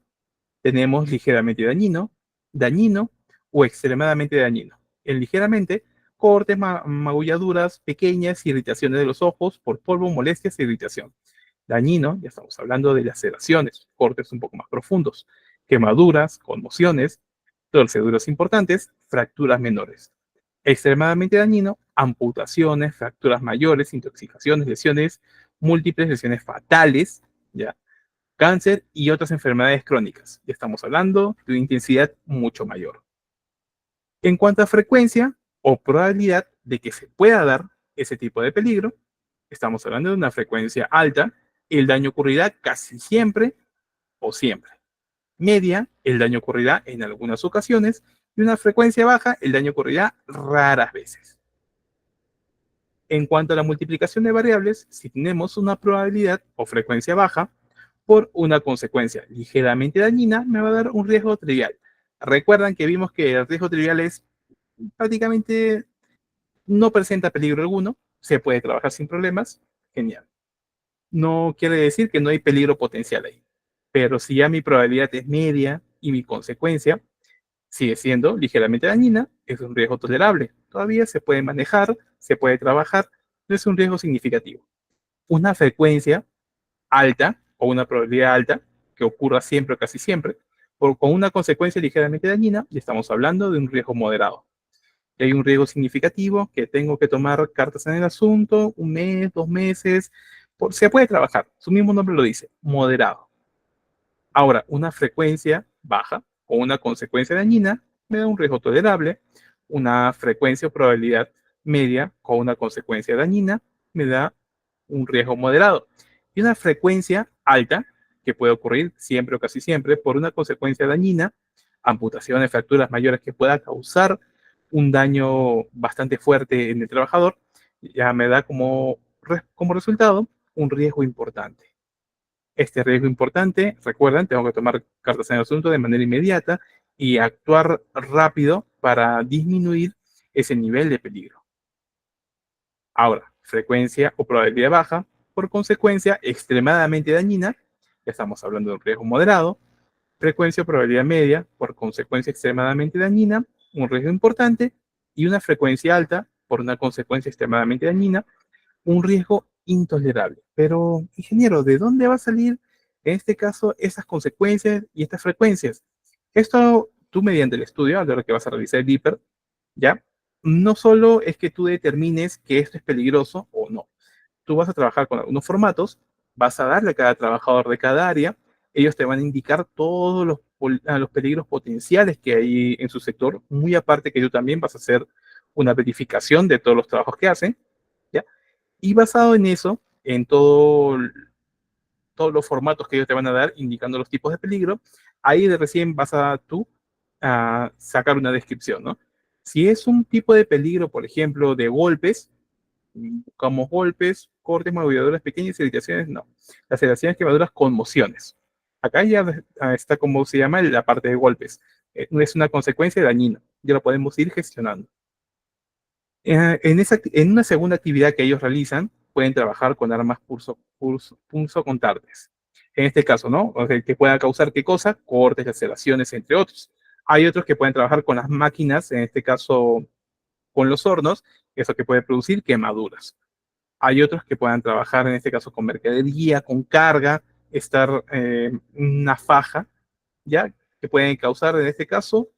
tenemos ligeramente dañino, dañino o extremadamente dañino. En ligeramente, cortes, magulladuras pequeñas, irritaciones de los ojos por polvo, molestias e irritación. Dañino, ya estamos hablando de laceraciones, cortes un poco más profundos, quemaduras, conmociones, torceduras importantes, fracturas menores. Extremadamente dañino, amputaciones, fracturas mayores, intoxicaciones, lesiones múltiples, lesiones fatales, ¿ya? Cáncer y otras enfermedades crónicas. Ya estamos hablando de una intensidad mucho mayor. En cuanto a frecuencia o probabilidad de que se pueda dar, ese tipo de peligro, estamos hablando de una frecuencia alta, el daño ocurrirá casi siempre o siempre. Media, el daño ocurrirá en algunas ocasiones, y una frecuencia baja, el daño ocurrirá raras veces. En cuanto a la multiplicación de variables, si tenemos una probabilidad o frecuencia baja por una consecuencia ligeramente dañina, me va a dar un riesgo trivial. Recuerdan que vimos que el riesgo trivial es prácticamente no presenta peligro alguno, se puede trabajar sin problemas, genial. No quiere decir que no hay peligro potencial ahí, pero si ya mi probabilidad es media y mi consecuencia sigue siendo ligeramente dañina, es un riesgo tolerable. Todavía se puede manejar, se puede trabajar, no es un riesgo significativo. Una frecuencia alta o una probabilidad alta, que ocurra siempre o casi siempre, con una consecuencia ligeramente dañina, y estamos hablando de un riesgo moderado. Y hay un riesgo significativo que tengo que tomar cartas en el asunto, un mes, 2 meses, se puede trabajar, su mismo nombre lo dice, moderado. Ahora, una frecuencia baja o una consecuencia dañina me da un riesgo tolerable, una frecuencia o probabilidad media con una consecuencia dañina me da un riesgo moderado. Y una frecuencia alta, que puede ocurrir siempre o casi siempre, por una consecuencia dañina, amputaciones, fracturas mayores que pueda causar un daño bastante fuerte en el trabajador, ya me da como resultado un riesgo importante. Este riesgo importante, recuerden, tengo que tomar cartas en el asunto de manera inmediata y actuar rápido para disminuir ese nivel de peligro. Ahora, frecuencia o probabilidad baja, por consecuencia extremadamente dañina, ya estamos hablando de un riesgo moderado. Frecuencia o probabilidad media, por consecuencia extremadamente dañina, un riesgo importante. Y una frecuencia alta, por una consecuencia extremadamente dañina, un riesgo intolerable. Pero, ingeniero, ¿de dónde va a salir en este caso esas consecuencias y estas frecuencias? Esto tú mediante el estudio, a lo que vas a realizar el IPER, ¿ya? No solo es que tú determines que esto es peligroso o no. Tú vas a trabajar con algunos formatos, vas a darle a cada trabajador de cada área, ellos te van a indicar todos los peligros potenciales que hay en su sector, muy aparte que tú también vas a hacer una verificación de todos los trabajos que hacen, ¿ya? Y basado en eso, en todos los formatos que ellos te van a dar, indicando los tipos de peligro, ahí de recién vas a tú a sacar una descripción, ¿no? Si es un tipo de peligro, por ejemplo, de golpes, buscamos golpes, cortes, magulladuras pequeñas, irritaciones, no. Las irritaciones, quemaduras, conmociones. Acá ya está como se llama la parte de golpes. Es una consecuencia dañina. Ya lo podemos ir gestionando. En una segunda actividad que ellos realizan, pueden trabajar con armas punzocortantes. En este caso, ¿no? O sea, que pueda causar qué cosa, cortes, laceraciones, entre otros. Hay otros que pueden trabajar con las máquinas, en este caso con los hornos, eso que puede producir quemaduras. Hay otros que puedan trabajar, en este caso, con mercadería, con carga, estar una faja, ¿ya? Que pueden causar, en este caso,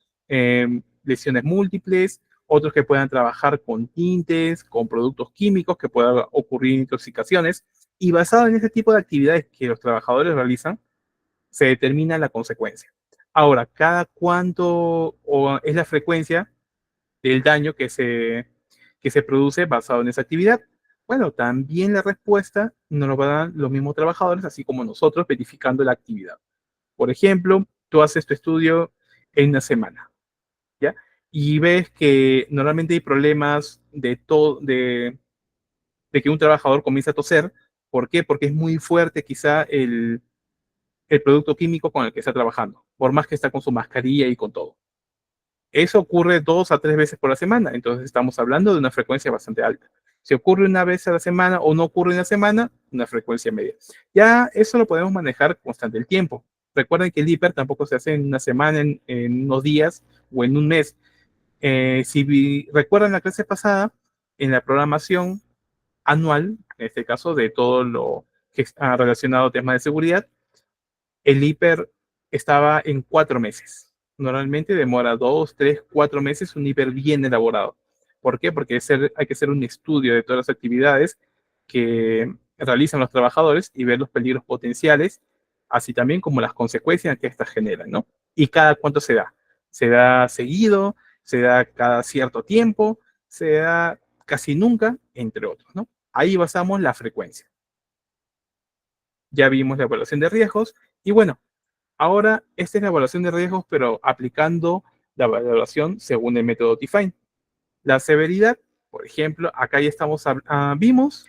lesiones múltiples, otros que puedan trabajar con tintes, con productos químicos, que puedan ocurrir intoxicaciones, y basado en ese tipo de actividades que los trabajadores realizan, se determina la consecuencia. Ahora, cada cuánto es la frecuencia del daño que se produce basado en esa actividad. Bueno, también la respuesta nos lo van a dar los mismos trabajadores, así como nosotros verificando la actividad. Por ejemplo, tú haces tu estudio en una semana, ¿ya? Y ves que normalmente hay problemas de que un trabajador comienza a toser. ¿Por qué? Porque es muy fuerte quizá el producto químico con el que está trabajando, por más que está con su mascarilla y con todo. Eso ocurre 2 a 3 veces por la semana, entonces estamos hablando de una frecuencia bastante alta. Si ocurre una vez a la semana o no ocurre en la semana, una frecuencia media. Ya eso lo podemos manejar constante el tiempo. Recuerden que el hiper tampoco se hace en una semana, en unos días o en un mes. Si recuerdan la clase pasada, en la programación anual, en este caso de todo lo que está relacionado a temas de seguridad, el hiper estaba en 4 meses. Normalmente demora 2, 3, 4 meses un hiper bien elaborado. ¿Por qué? Porque hay que hacer un estudio de todas las actividades que realizan los trabajadores y ver los peligros potenciales, así también como las consecuencias que estas generan, ¿no? Y cada cuánto se da. Se da seguido, se da cada cierto tiempo, se da casi nunca. entre otros, ¿no? Ahí basamos la frecuencia. Ya vimos la evaluación de riesgos y bueno, ahora esta es la evaluación de riesgos, pero aplicando la evaluación según el método Define. La severidad, por ejemplo, acá ya vimos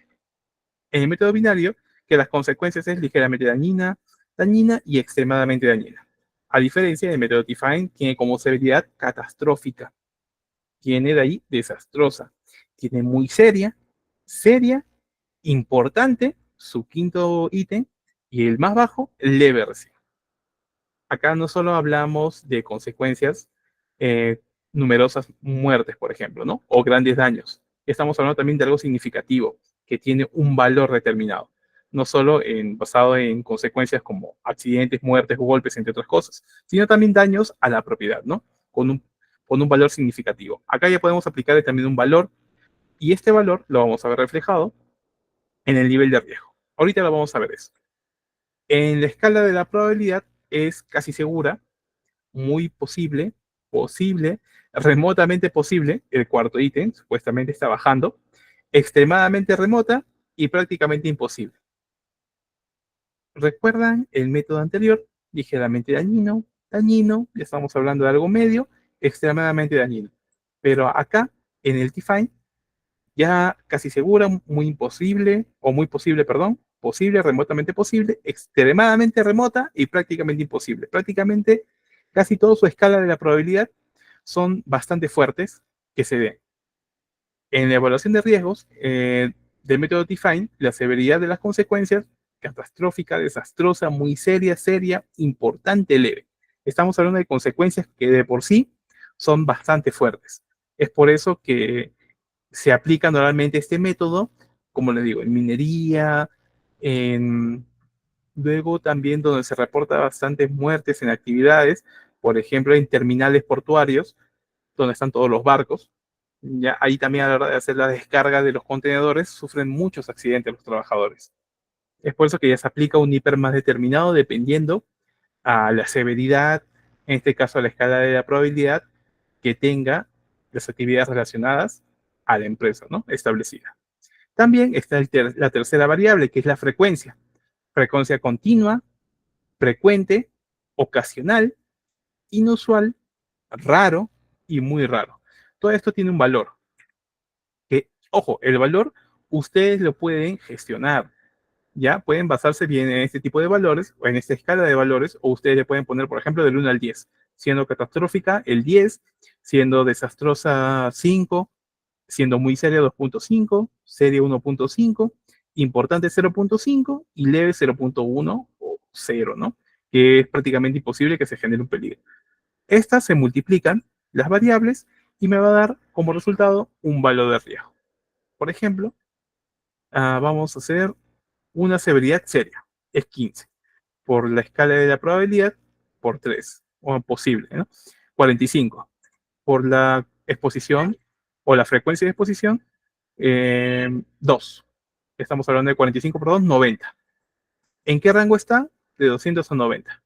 en el método binario que las consecuencias es ligeramente dañina, dañina y extremadamente dañina. A diferencia del método Define, tiene como severidad catastrófica, tiene de ahí desastrosa, tiene muy seria, seria, importante, su quinto ítem, y el más bajo, leve recién. Acá no solo hablamos de consecuencias, numerosas muertes, por ejemplo, ¿no? O grandes daños. Estamos hablando también de algo significativo, que tiene un valor determinado. No solo basado en consecuencias como accidentes, muertes, golpes, entre otras cosas, sino también daños a la propiedad, ¿no? Con un valor significativo. Acá ya podemos aplicarle también un valor, y este valor lo vamos a ver reflejado en el nivel de riesgo. Ahorita lo vamos a ver eso. En la escala de la probabilidad es casi segura, muy posible, posible, remotamente posible, el cuarto ítem, supuestamente está bajando, extremadamente remota y prácticamente imposible. ¿Recuerdan el método anterior? Ligeramente dañino, dañino, ya estamos hablando de algo medio, extremadamente dañino. Pero acá, en el Define, ya casi segura, muy imposible, o muy posible, perdón, posible, remotamente posible, extremadamente remota y prácticamente imposible. Prácticamente casi toda su escala de la probabilidad son bastante fuertes que se den. En la evaluación de riesgos del método Define, la severidad de las consecuencias, catastrófica, desastrosa, muy seria, seria, importante, leve. Estamos hablando de consecuencias que de por sí son bastante fuertes. Es por eso que se aplica normalmente este método, como les digo, en minería, luego también donde se reporta bastantes muertes en actividades, por ejemplo, en terminales portuarios, donde están todos los barcos. Ya ahí también a la hora de hacer la descarga de los contenedores sufren muchos accidentes los trabajadores. Es por eso que ya se aplica un hiper más determinado dependiendo a la severidad, en este caso a la escala de la probabilidad que tenga las actividades relacionadas a la empresa, ¿no? Establecida. También está la tercera variable, que es la frecuencia. Frecuencia continua, frecuente, ocasional, inusual, raro y muy raro. Todo esto tiene un valor. Que, ojo, el valor ustedes lo pueden gestionar. Ya pueden basarse bien en este tipo de valores o en esta escala de valores, o ustedes le pueden poner, por ejemplo, del 1 al 10, siendo catastrófica el 10, siendo desastrosa 5, siendo muy seria 2.5, seria 1.5, importante 0.5 y leve 0.1 o 0, ¿no? Que es prácticamente imposible que se genere un peligro. Estas se multiplican las variables y me va a dar como resultado un valor de riesgo. Por ejemplo, vamos a hacer una severidad seria, es 15. Por la escala de la probabilidad, por 3, o posible, ¿no? 45. Por la exposición o la frecuencia de exposición, 2. Estamos hablando de 45 por 2, 90. ¿En qué rango está? De 200 a 90.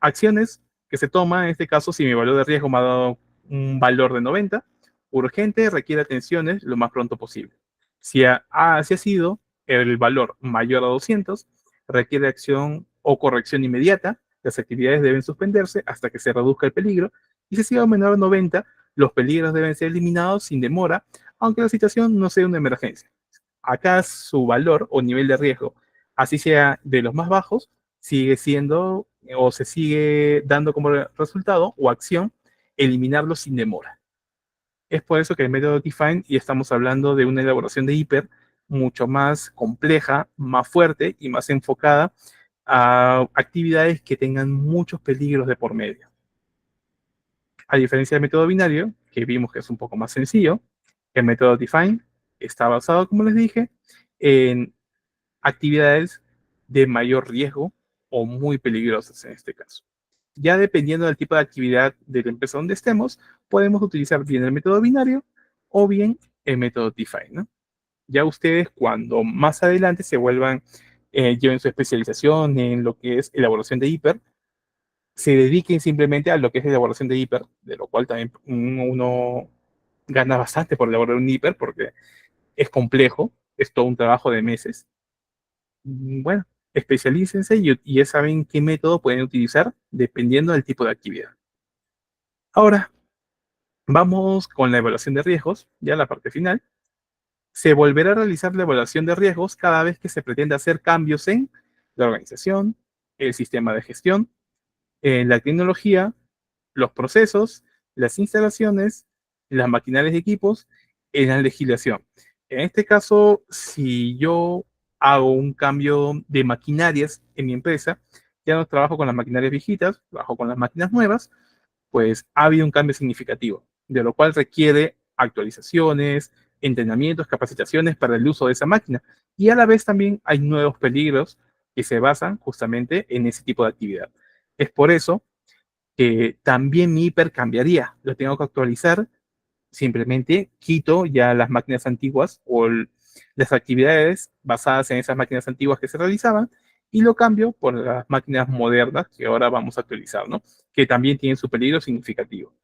Acciones que se toman, en este caso, si mi valor de riesgo me ha dado un valor de 90, urgente, requiere atenciones lo más pronto posible. Si ha sido el valor mayor a 200, requiere acción o corrección inmediata, las actividades deben suspenderse hasta que se reduzca el peligro, y si sigue menor a 90, los peligros deben ser eliminados sin demora, aunque la situación no sea una emergencia. Acá su valor o nivel de riesgo, así sea de los más bajos, sigue siendo o se sigue dando como resultado o acción eliminarlo sin demora. Es por eso que el método Define, y estamos hablando de una elaboración de hiper mucho más compleja, más fuerte y más enfocada a actividades que tengan muchos peligros de por medio. A diferencia del método binario, que vimos que es un poco más sencillo, el método Define está basado, como les dije, en actividades de mayor riesgo o muy peligrosas en este caso. Ya dependiendo del tipo de actividad de la empresa donde estemos, podemos utilizar bien el método binario o bien el método Define, ¿no? Ya ustedes cuando más adelante se vuelvan, lleven su especialización en lo que es elaboración de hiper, se dediquen simplemente a lo que es elaboración de hiper, de lo cual también uno gana bastante por elaborar un hiper, porque es complejo, es todo un trabajo de meses. Bueno, especialícense y ya saben qué método pueden utilizar dependiendo del tipo de actividad. Ahora, vamos con la evaluación de riesgos, ya la parte final. Se volverá a realizar la evaluación de riesgos cada vez que se pretenda hacer cambios en la organización, el sistema de gestión, en la tecnología, los procesos, las instalaciones, las maquinarias y equipos, en la legislación. En este caso, si yo hago un cambio de maquinarias en mi empresa, ya no trabajo con las maquinarias viejitas, trabajo con las máquinas nuevas, pues ha habido un cambio significativo, de lo cual requiere actualizaciones, entrenamientos, capacitaciones para el uso de esa máquina. Y a la vez también hay nuevos peligros que se basan justamente en ese tipo de actividad. Es por eso que también mi hiper cambiaría, lo tengo que actualizar, simplemente quito ya las máquinas antiguas o las actividades basadas en esas máquinas antiguas que se realizaban y lo cambio por las máquinas modernas que ahora vamos a actualizar, ¿no? Que también tienen su peligro significativo.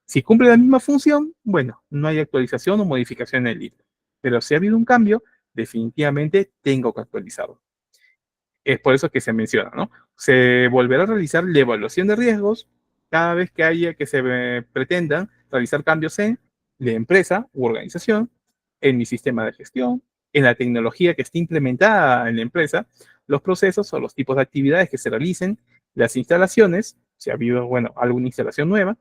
Si cumple la misma función, bueno, no hay actualización o modificación en el ITER. Pero si ha habido un cambio, definitivamente tengo que actualizarlo. Es por eso que se menciona, ¿no? Se volverá a realizar la evaluación de riesgos cada vez que haya que se pretendan realizar cambios en la empresa u organización, en mi sistema de gestión, en la tecnología que esté implementada en la empresa, los procesos o los tipos de actividades que se realicen, las instalaciones, si ha habido, bueno, alguna instalación nueva,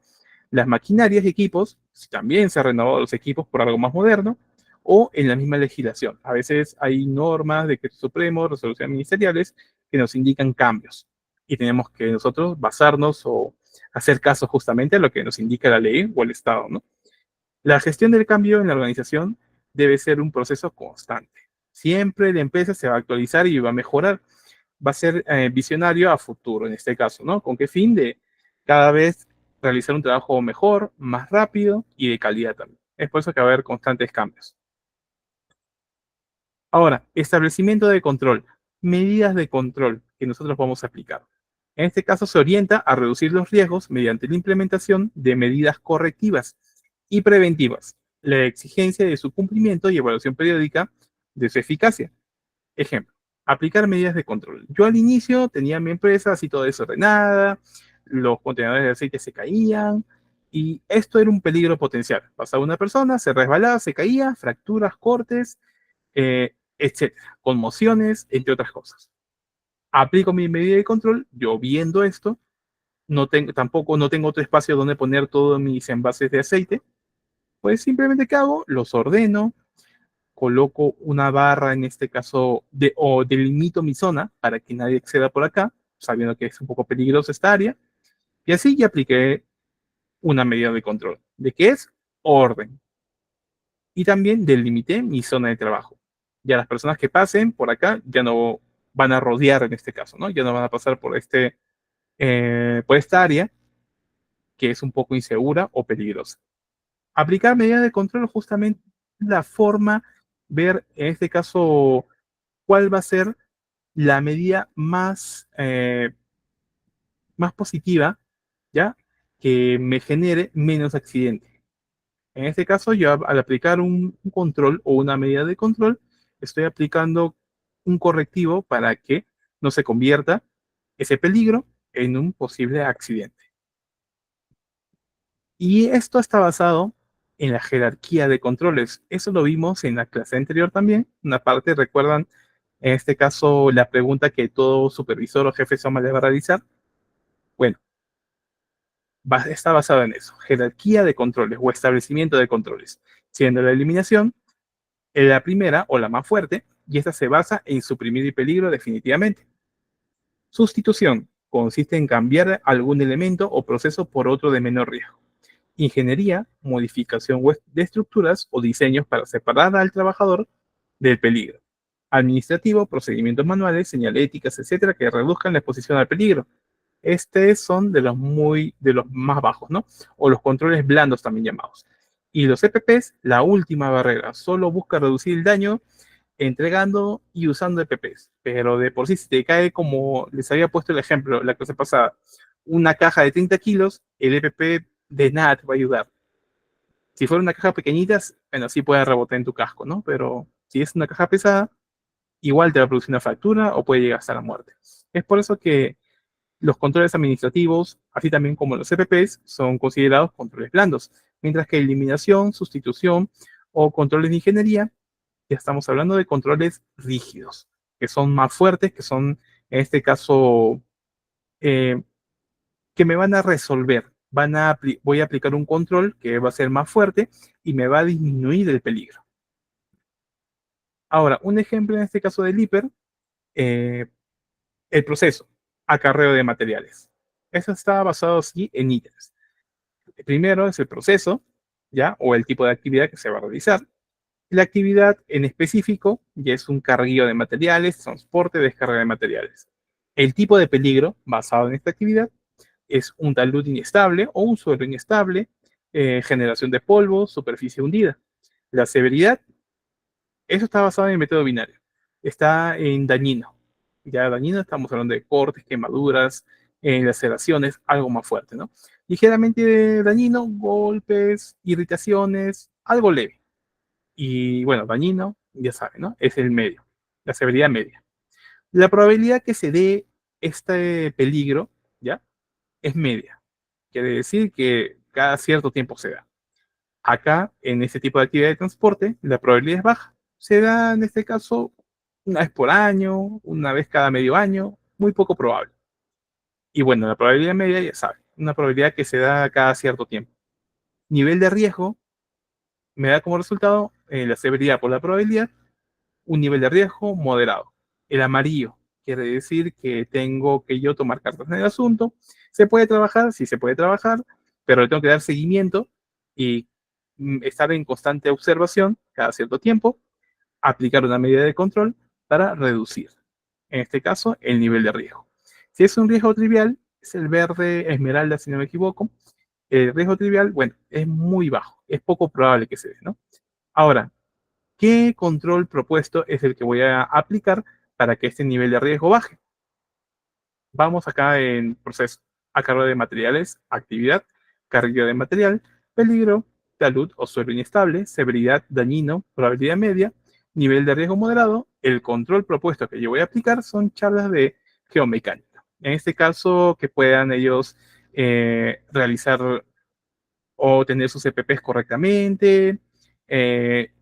las maquinarias y equipos, si también se han renovado los equipos por algo más moderno, o en la misma legislación. A veces hay normas, decretos supremos, resoluciones ministeriales que nos indican cambios y tenemos que nosotros basarnos o hacer caso justamente a lo que nos indica la ley o el Estado, ¿no? La gestión del cambio en la organización debe ser un proceso constante. Siempre la empresa se va a actualizar y va a mejorar. Va a ser visionario a futuro en este caso, ¿no? ¿Con qué fin? De cada vez realizar un trabajo mejor, más rápido y de calidad también. Es por eso que va a haber constantes cambios. Ahora, establecimiento de control, medidas de control que nosotros vamos a aplicar. En este caso se orienta a reducir los riesgos mediante la implementación de medidas correctivas y preventivas, la exigencia de su cumplimiento y evaluación periódica de su eficacia. Ejemplo, aplicar medidas de control. Yo al inicio tenía mi empresa así toda desordenada, los contenedores de aceite se caían y esto era un peligro potencial. Pasaba una persona, se resbalaba, se caía, fracturas, cortes, etcétera, conmociones, entre otras cosas. Aplico mi medida de control, yo viendo esto, tampoco no tengo otro espacio donde poner todos mis envases de aceite, pues simplemente ¿qué hago? Los ordeno, coloco una barra en este caso o delimito mi zona para que nadie acceda por acá, sabiendo que es un poco peligrosa esta área, y así ya apliqué una medida de control. ¿De qué es? Orden. Y también delimité mi zona de trabajo. Ya las personas que pasen por acá ya no van a rodear en este caso, ¿no? Ya no van a pasar por esta área que es un poco insegura o peligrosa. Aplicar medidas de control justamente la forma, ver en este caso cuál va a ser la medida más positiva, ¿ya? Que me genere menos accidente. En este caso, yo al aplicar un control o una medida de control, estoy aplicando un correctivo para que no se convierta ese peligro en un posible accidente. Y esto está basado en la jerarquía de controles. Eso lo vimos en la clase anterior también. Una parte, recuerdan, en este caso, la pregunta que todo supervisor o jefe SOMA le va a realizar. Bueno, está basado en eso, jerarquía de controles o establecimiento de controles, siendo la eliminación la primera o la más fuerte, y esta se basa en suprimir el peligro definitivamente. Sustitución consiste en cambiar algún elemento o proceso por otro de menor riesgo. Ingeniería, modificación de estructuras o diseños para separar al trabajador del peligro. Administrativo, procedimientos manuales, señaléticas, etcétera, que reduzcan la exposición al peligro. Son de los más bajos, ¿no? O los controles blandos también llamados. Y los EPPs, la última barrera, solo busca reducir el daño entregando y usando EPPs. Pero de por sí, si te cae, como les había puesto el ejemplo la clase pasada, una caja de 30 kilos, el EPP de nada te va a ayudar. Si fuera una caja pequeñita, bueno, sí puede rebotar en tu casco, ¿no? Pero si es una caja pesada, igual te va a producir una fractura o puede llegar hasta la muerte. Es por eso que los controles administrativos, así también como los CPPs, son considerados controles blandos, mientras que eliminación, sustitución o controles de ingeniería, ya estamos hablando de controles rígidos, que son más fuertes, que son, en este caso, eh, que me van a resolver. Voy a aplicar un control que va a ser más fuerte y me va a disminuir el peligro. Ahora, un ejemplo en este caso del hiper, eh, el proceso, acarreo de materiales. Eso está basado sí en ítems. El primero es el proceso, ¿ya? O el tipo de actividad que se va a realizar. La actividad en específico ya es un carguillo de materiales, transporte, descarga de materiales. El tipo de peligro basado en esta actividad es un talud inestable o un suelo inestable, generación de polvo, superficie hundida. La severidad, eso está basado en el método binario. Está en dañino. Ya dañino estamos hablando de cortes, quemaduras, laceraciones, algo más fuerte, ¿no? Ligeramente dañino, golpes, irritaciones, algo leve. Y bueno, dañino, ya saben, ¿no? Es el medio, la severidad media. La probabilidad que se dé este peligro, ¿ya? Es media. Quiere decir que cada cierto tiempo se da. Acá, en este tipo de actividad de transporte, la probabilidad es baja. Se da, en este caso, una vez por año, una vez cada medio año, muy poco probable. Y bueno, la probabilidad media, ya saben, una probabilidad que se da cada cierto tiempo. Nivel de riesgo me da como resultado la severidad por la probabilidad, un nivel de riesgo moderado. El amarillo quiere decir que tengo que yo tomar cartas en el asunto. ¿Se puede trabajar? Sí, se puede trabajar, pero le tengo que dar seguimiento y estar en constante observación cada cierto tiempo, aplicar una medida de control para reducir, en este caso, el nivel de riesgo. Si es un riesgo trivial, es el verde esmeralda, si no me equivoco. El riesgo trivial, bueno, es muy bajo, es poco probable que se dé, ¿no? Ahora, ¿qué control propuesto es el que voy a aplicar para que este nivel de riesgo baje? Vamos acá en proceso. Acarreo de materiales, actividad, carga de material, peligro, salud o suelo inestable, severidad, dañino, probabilidad media, nivel de riesgo moderado. El control propuesto que yo voy a aplicar son charlas de geomecánica. En este caso, que puedan ellos realizar o tener sus EPPs correctamente,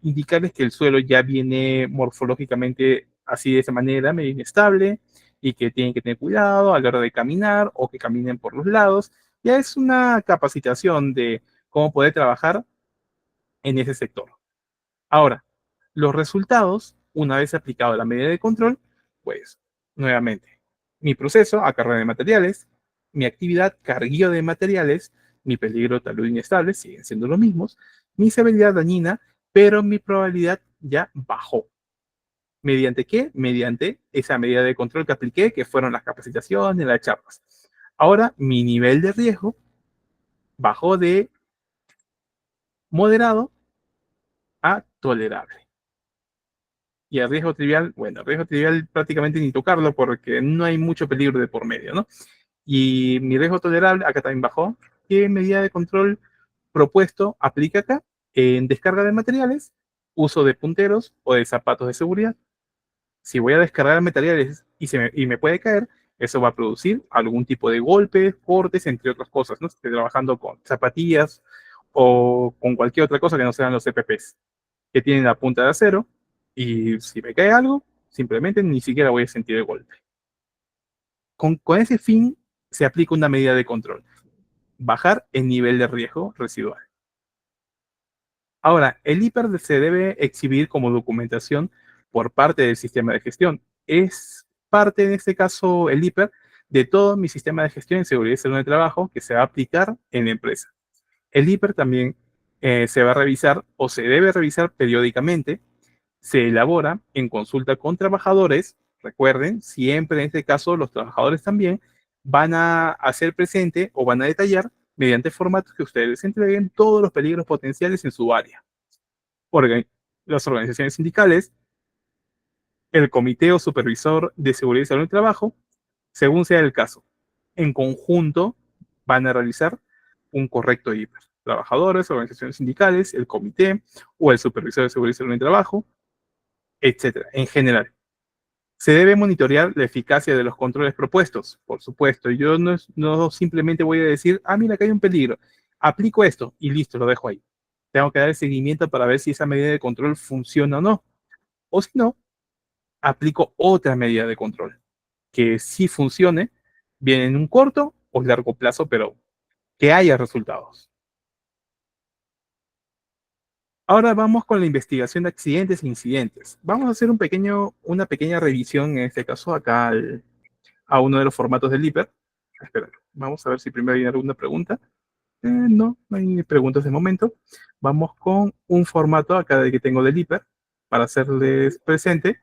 indicarles que el suelo ya viene morfológicamente así de esa manera, medio inestable, y que tienen que tener cuidado a la hora de caminar o que caminen por los lados. Ya es una capacitación de cómo poder trabajar en ese sector. Ahora, los resultados, una vez aplicado la medida de control, pues nuevamente, mi proceso, acarreo de materiales, mi actividad, carguillo de materiales, mi peligro, talud inestable, siguen siendo los mismos, mi severidad dañina, pero mi probabilidad ya bajó. ¿Mediante qué? Mediante esa medida de control que apliqué, que fueron las capacitaciones, las charlas. Ahora, mi nivel de riesgo bajó de moderado a tolerable. Y el riesgo trivial, bueno, el riesgo trivial prácticamente ni tocarlo porque no hay mucho peligro de por medio, ¿no? Y mi riesgo tolerable, acá también bajó. ¿Qué medida de control propuesto aplica acá? En descarga de materiales, uso de punteros o de zapatos de seguridad. Si voy a descargar materiales y me puede caer, eso va a producir algún tipo de golpes, cortes, entre otras cosas, ¿no? Estoy trabajando con zapatillas o con cualquier otra cosa que no sean los CPPs, que tienen la punta de acero, y si me cae algo, simplemente ni siquiera voy a sentir el golpe. Con ese fin se aplica una medida de control, bajar el nivel de riesgo residual. Ahora, el hiper se debe exhibir como documentación por parte del sistema de gestión. Es parte, en este caso, el hiper, de todo mi sistema de gestión en seguridad y salud de trabajo que se va a aplicar en la empresa. El hiper también se va a revisar o se debe revisar periódicamente. Se elabora en consulta con trabajadores. Recuerden, siempre en este caso los trabajadores también van a hacer presente o van a detallar mediante formatos que ustedes les entreguen todos los peligros potenciales en su área. Organ las organizaciones sindicales, el comité o supervisor de seguridad y salud del trabajo, según sea el caso. En conjunto van a realizar un correcto hiper. trabajadores, organizaciones sindicales, el comité o el supervisor de seguridad y salud en el trabajo, etcétera, en general. Se debe monitorear la eficacia de los controles propuestos, por supuesto. Yo no simplemente voy a decir, mira, que hay un peligro, aplico esto y listo, lo dejo ahí. Tengo que dar el seguimiento para ver si esa medida de control funciona o no. O si no, aplico otra medida de control que sí funcione, bien en un corto o largo plazo, pero que haya resultados. Ahora vamos con la investigación de accidentes e incidentes. Vamos a hacer una pequeña revisión, en este caso, acá a uno de los formatos del IPER. Espera, vamos a ver si primero hay alguna pregunta. No hay preguntas de momento. Vamos con un formato acá que tengo del IPER para hacerles presente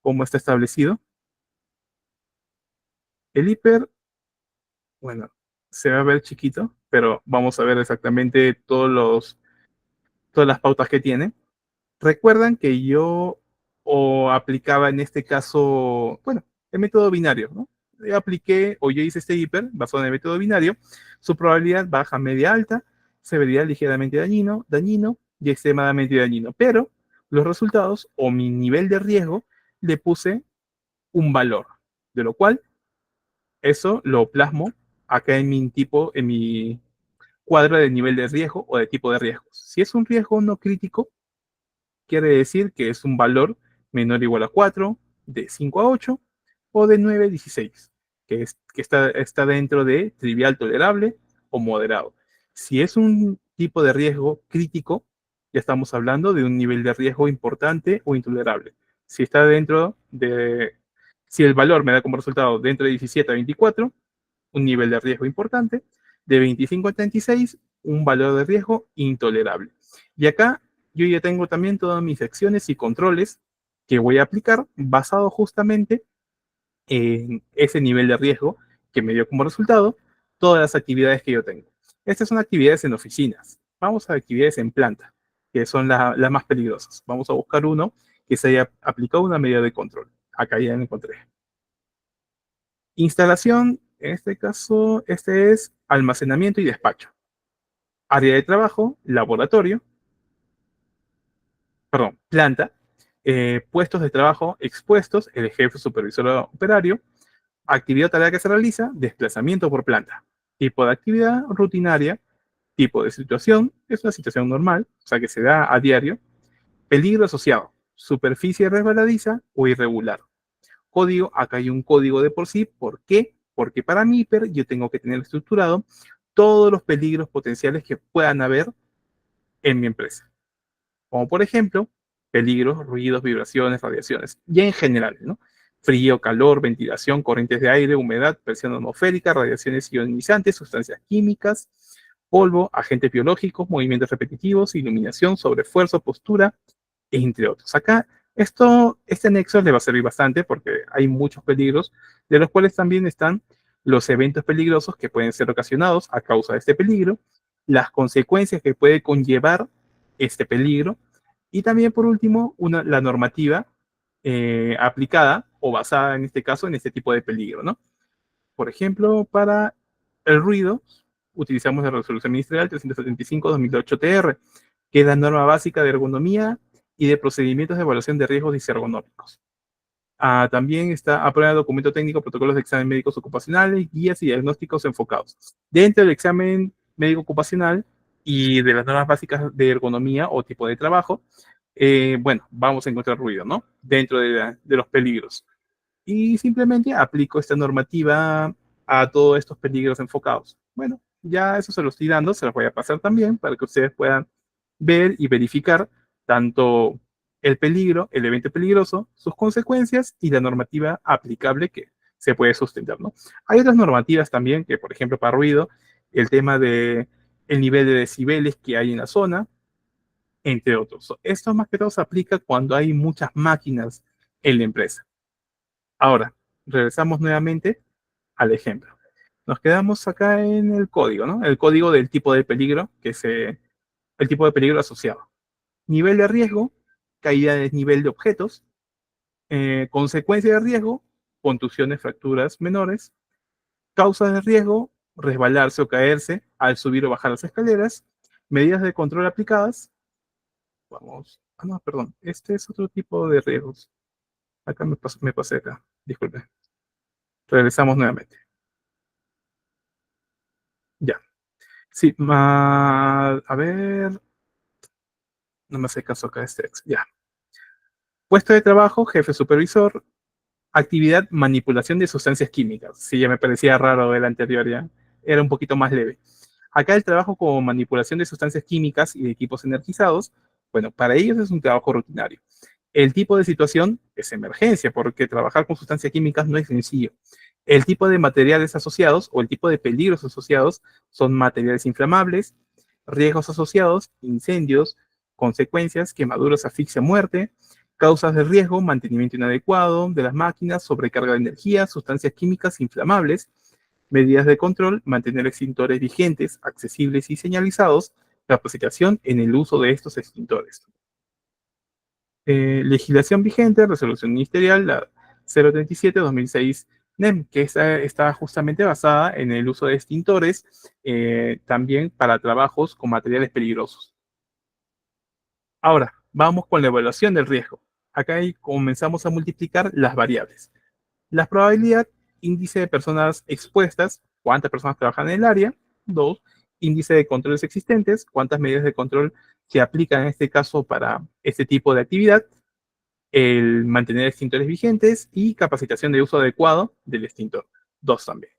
cómo está establecido. El IPER, bueno, se va a ver chiquito, pero vamos a ver exactamente todas las pautas que tiene. Recuerdan que yo aplicaba en este caso, bueno, el método binario, ¿no? Yo apliqué o yo hice este hiper basado en el método binario, su probabilidad baja, media, alta, severidad ligeramente dañino y extremadamente dañino. Pero los resultados o mi nivel de riesgo le puse un valor, de lo cual eso lo plasmo acá en mi cuadro de nivel de riesgo o de tipo de riesgos. Si es un riesgo no crítico, quiere decir que es un valor menor o igual a 4, de 5 a 8 o de 9 a 16, que está dentro de trivial tolerable o moderado. Si es un tipo de riesgo crítico, ya estamos hablando de un nivel de riesgo importante o intolerable. Si está si el valor me da como resultado dentro de 17 a 24, un nivel de riesgo importante, de 25 a 36, un valor de riesgo intolerable. Y acá yo ya tengo también todas mis acciones y controles que voy a aplicar basado justamente en ese nivel de riesgo que me dio como resultado todas las actividades que yo tengo. Estas son actividades en oficinas. Vamos a actividades en planta, que son las más peligrosas. Vamos a buscar uno que se haya aplicado una medida de control. Acá ya lo encontré. Instalación, en este caso, este es almacenamiento y despacho. Área de trabajo, laboratorio, perdón, planta, puestos de trabajo expuestos, el jefe supervisor operario, actividad o tarea que se realiza, desplazamiento por planta. Tipo de actividad rutinaria, tipo de situación, es una situación normal, o sea que se da a diario. Peligro asociado, superficie resbaladiza o irregular. Código, acá hay un código de por sí. ¿Por qué? Porque para mi hiper yo tengo que tener estructurado todos los peligros potenciales que puedan haber en mi empresa. Como por ejemplo, peligros, ruidos, vibraciones, radiaciones, y en general, ¿no? Frío, calor, ventilación, corrientes de aire, humedad, presión atmosférica, radiaciones ionizantes, sustancias químicas, polvo, agentes biológicos, movimientos repetitivos, iluminación, sobreesfuerzo, postura, entre otros. Acá, este anexo le va a servir bastante porque hay muchos peligros, de los cuales también están los eventos peligrosos que pueden ser ocasionados a causa de este peligro, las consecuencias que puede conllevar este peligro, y también, por último, la normativa aplicada o basada, en este caso, en este tipo de peligro, ¿no? Por ejemplo, para el ruido, utilizamos la resolución ministerial 375-2008-TR, que es la norma básica de ergonomía y de procedimientos de evaluación de riesgos disergonómicos. También está aprobado documento técnico, protocolos de examen médicos ocupacionales, guías y diagnósticos enfocados. Dentro del examen médico ocupacional y de las normas básicas de ergonomía o tipo de trabajo, bueno, vamos a encontrar ruido, ¿no? Dentro de los peligros. Y simplemente aplico esta normativa a todos estos peligros enfocados. Bueno, ya eso se lo estoy dando, se los voy a pasar también para que ustedes puedan ver y verificar tanto el peligro, el evento peligroso, sus consecuencias y la normativa aplicable que se puede sustentar, ¿no? Hay otras normativas también que, por ejemplo, para ruido, el tema de el nivel de decibeles que hay en la zona, entre otros. Esto más que todo se aplica cuando hay muchas máquinas en la empresa. Ahora, regresamos nuevamente al ejemplo. Nos quedamos acá en el código, ¿no? El código del tipo de peligro, el tipo de peligro asociado. Nivel de riesgo, caída de nivel de objetos, consecuencia de riesgo, contusiones, fracturas menores, causas de riesgo, resbalarse o caerse al subir o bajar las escaleras, medidas de control aplicadas. Vamos, no, perdón, este es otro tipo de riesgos. Acá me pasé acá, disculpe. Regresamos nuevamente. Ya. Sí, a ver, no me hace caso acá este ex. Ya. Puesto de trabajo, jefe supervisor, actividad, manipulación de sustancias químicas. Sí, ya me parecía raro el anterior, ya. Era un poquito más leve. Acá el trabajo como manipulación de sustancias químicas y de equipos energizados, bueno, para ellos es un trabajo rutinario. El tipo de situación es emergencia, porque trabajar con sustancias químicas no es sencillo. El tipo de materiales asociados o el tipo de peligros asociados son materiales inflamables, riesgos asociados, incendios, consecuencias, quemaduras, asfixia, muerte, causas de riesgo, mantenimiento inadecuado de las máquinas, sobrecarga de energía, sustancias químicas inflamables, medidas de control, mantener extintores vigentes, accesibles y señalizados, capacitación en el uso de estos extintores. Legislación vigente, resolución ministerial, la 037-2006 NEM, que está justamente basada en el uso de extintores, también para trabajos con materiales peligrosos. Ahora, vamos con la evaluación del riesgo. Acá comenzamos a multiplicar las variables. La probabilidad, índice de personas expuestas, cuántas personas trabajan en el área. 2, índice de controles existentes, cuántas medidas de control se aplican en este caso para este tipo de actividad. El mantener extintores vigentes y capacitación de uso adecuado del extintor. 2 también.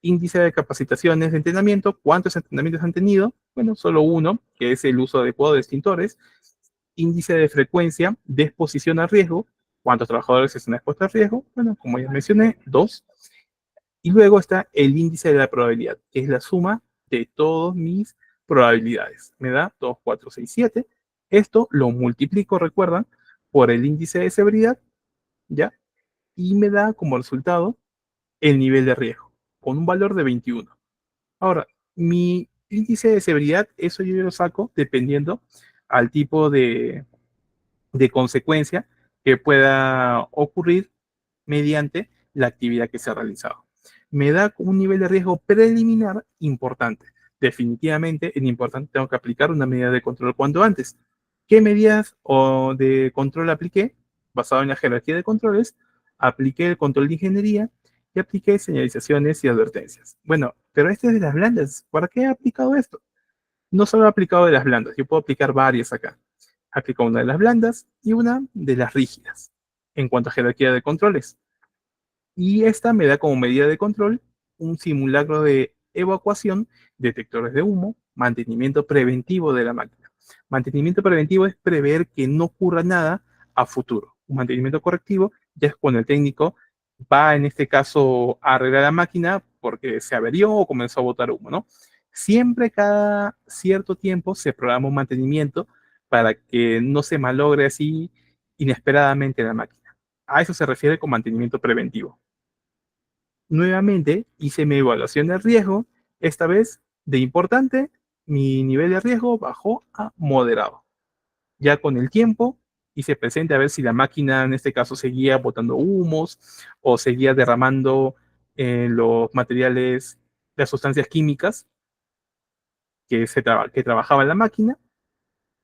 Índice de capacitaciones de entrenamiento, ¿cuántos entrenamientos han tenido? Bueno, solo uno, que es el uso adecuado de extintores. Índice de frecuencia de exposición a riesgo, ¿cuántos trabajadores están expuestos a riesgo? Bueno, como ya mencioné, 2. Y luego está el índice de la probabilidad, que es la suma de todas mis probabilidades. Me da 2, 4, 6, 7. Esto lo multiplico, recuerdan, por el índice de severidad, ¿ya? Y me da como resultado el nivel de riesgo, con un valor de 21. Ahora, mi índice de severidad, eso yo lo saco dependiendo al tipo de consecuencia que pueda ocurrir mediante la actividad que se ha realizado. Me da un nivel de riesgo preliminar importante. Definitivamente, en importante tengo que aplicar una medida de control cuanto antes. ¿Qué medidas de control apliqué? Basado en la jerarquía de controles, apliqué el control de ingeniería y apliqué señalizaciones y advertencias. Bueno, pero este es de las blandas. ¿Para qué he aplicado esto? No solo he aplicado de las blandas, yo puedo aplicar varias acá. Aplico una de las blandas y una de las rígidas en cuanto a jerarquía de controles. Y esta me da como medida de control un simulacro de evacuación, detectores de humo, mantenimiento preventivo de la máquina. Mantenimiento preventivo es prever que no ocurra nada a futuro. Un mantenimiento correctivo ya es cuando el técnico va, en este caso, a arreglar la máquina porque se averió o comenzó a botar humo, ¿no? Siempre cada cierto tiempo se programa un mantenimiento para que no se malogre así inesperadamente la máquina. A eso se refiere con mantenimiento preventivo. Nuevamente hice mi evaluación de riesgo, esta vez de importante, mi nivel de riesgo bajó a moderado. Ya con el tiempo hice presente a ver si la máquina en este caso seguía botando humos o seguía derramando los materiales, las sustancias químicas que trabajaba en la máquina,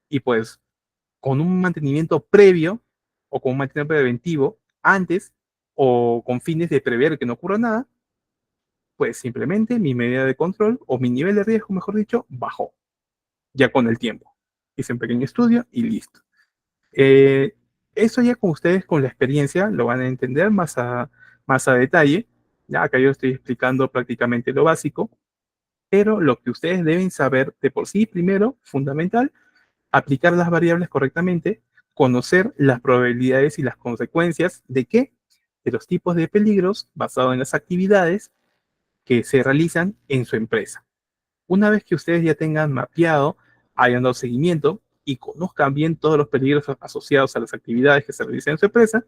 y pues con un mantenimiento previo o con un mantenimiento preventivo antes o con fines de prever que no ocurra nada, pues simplemente mi medida de control o mi nivel de riesgo, mejor dicho, bajó ya con el tiempo. Hice un pequeño estudio y listo. Eh, Eso ya con ustedes, con la experiencia, lo van a entender más a detalle. Ya acá yo estoy explicando prácticamente lo básico, pero lo que ustedes deben saber de por sí, primero, fundamental, aplicar las variables correctamente, conocer las probabilidades y las consecuencias de qué, de los tipos de peligros basados en las actividades que se realizan en su empresa. Una vez que ustedes ya tengan mapeado, hayan dado seguimiento y conozcan bien todos los peligros asociados a las actividades que se realizan en su empresa,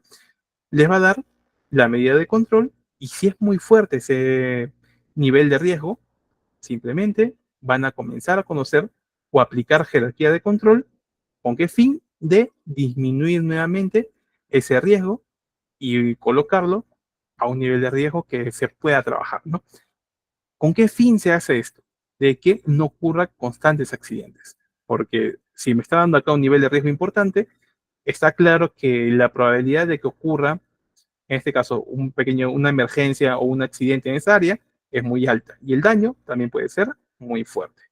les va a dar la medida de control, y si es muy fuerte ese nivel de riesgo, simplemente van a comenzar a conocer o aplicar jerarquía de control. ¿Con qué fin? De disminuir nuevamente ese riesgo y colocarlo a un nivel de riesgo que se pueda trabajar, ¿no? ¿Con qué fin se hace esto? De que no ocurra constantes accidentes. Porque si me está dando acá un nivel de riesgo importante, está claro que la probabilidad de que ocurra, en este caso, una emergencia o un accidente en esa área es muy alta. Y el daño también puede ser muy fuerte.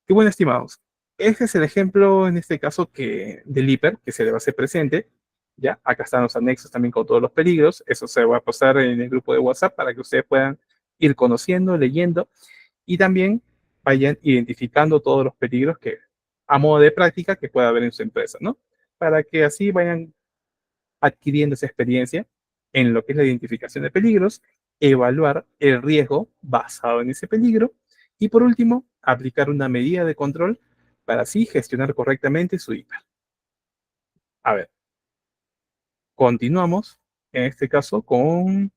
Y bueno, estimados, este es el ejemplo, en este caso, del hiper que se le va a hacer presente. Ya, acá están los anexos también con todos los peligros. Eso se va a pasar en el grupo de WhatsApp para que ustedes puedan ir conociendo, leyendo y también vayan identificando todos los peligros que, a modo de práctica, que pueda haber en su empresa, ¿no? Para que así vayan adquiriendo esa experiencia en lo que es la identificación de peligros, evaluar el riesgo basado en ese peligro y por último, aplicar una medida de control para así gestionar correctamente su hiper. A ver, continuamos en este caso con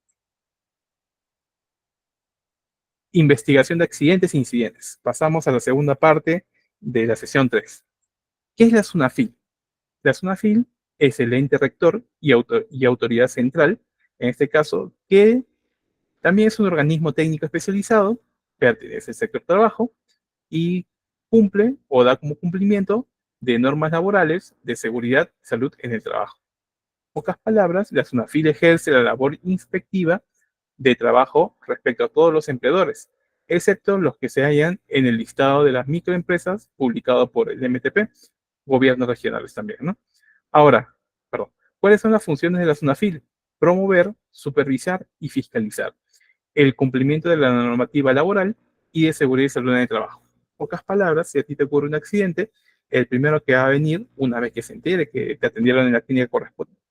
investigación de accidentes e incidentes. Pasamos a la segunda parte de la sesión 3. ¿Qué es la SUNAFIL? La SUNAFIL es el ente rector y autoridad central, en este caso, que también es un organismo técnico especializado, pertenece al sector trabajo y cumple o da como cumplimiento de normas laborales de seguridad y salud en el trabajo. En pocas palabras, la SUNAFIL ejerce la labor inspectiva de trabajo respecto a todos los empleadores, excepto los que se hallan en el listado de las microempresas publicado por el MTP, gobiernos regionales también, ¿no? Ahora, perdón, ¿cuáles son las funciones de la SUNAFIL? Promover, supervisar y fiscalizar el cumplimiento de la normativa laboral y de seguridad y salud en el trabajo. En pocas palabras, si a ti te ocurre un accidente, el primero que va a venir, una vez que se entere que te atendieron en la clínica correspondiente,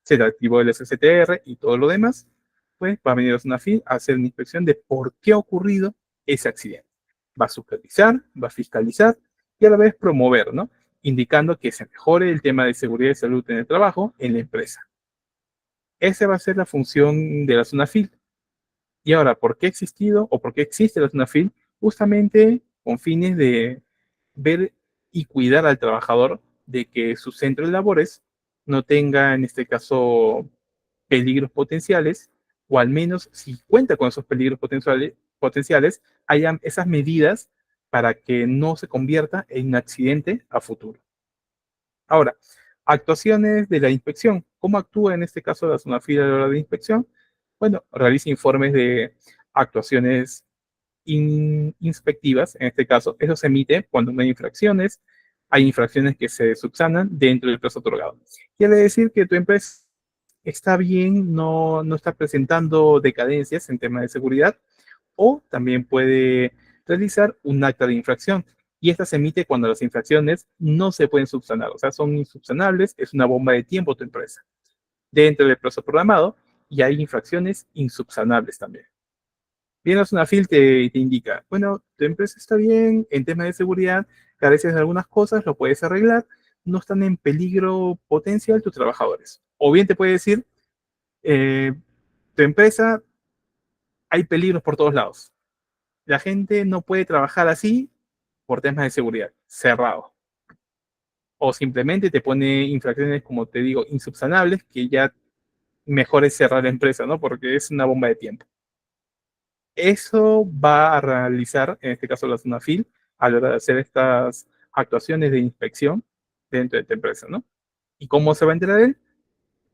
se te activó el SCTR y todo lo demás, pues va a venir a SUNAFIL a hacer una inspección de por qué ha ocurrido ese accidente. Va a supervisar, va a fiscalizar y a la vez promover, ¿no? Indicando que se mejore el tema de seguridad y salud en el trabajo en la empresa. Esa va a ser la función de la SUNAFIL. Y ahora, ¿por qué ha existido o por qué existe la SUNAFIL? Justamente con fines de ver y cuidar al trabajador de que su centro de labores no tenga, en este caso, peligros potenciales, o al menos si cuenta con esos peligros potenciales, hayan esas medidas para que no se convierta en un accidente a futuro. Ahora, actuaciones de la inspección. ¿Cómo actúa en este caso la SUNAFIL a la hora de inspección? Bueno, realiza informes de actuaciones inspectivas, en este caso. Eso se emite cuando no hay infracciones que se subsanan dentro del plazo otorgado. Quiere decir que tu empresa está bien, no está presentando decadencias en temas de seguridad, o también puede realizar un acta de infracción. Y esta se emite cuando las infracciones no se pueden subsanar, o sea, son insubsanables, es una bomba de tiempo tu empresa. Dentro del plazo programado, y hay infracciones insubsanables también. Bien, la SUNAFIL te indica, bueno, tu empresa está bien, en temas de seguridad, careces de algunas cosas, lo puedes arreglar, no están en peligro potencial tus trabajadores. O bien te puede decir, eh, tu empresa, hay peligros por todos lados. La gente no puede trabajar así por temas de seguridad, cerrado. O simplemente te pone infracciones, como te digo, insubsanables, que ya mejor es cerrar la empresa, ¿no? Porque es una bomba de tiempo. Eso va a realizar, en este caso la SUNAFIL, a la hora de hacer estas actuaciones de inspección dentro de tu empresa, ¿no? ¿Y cómo se va a enterar él?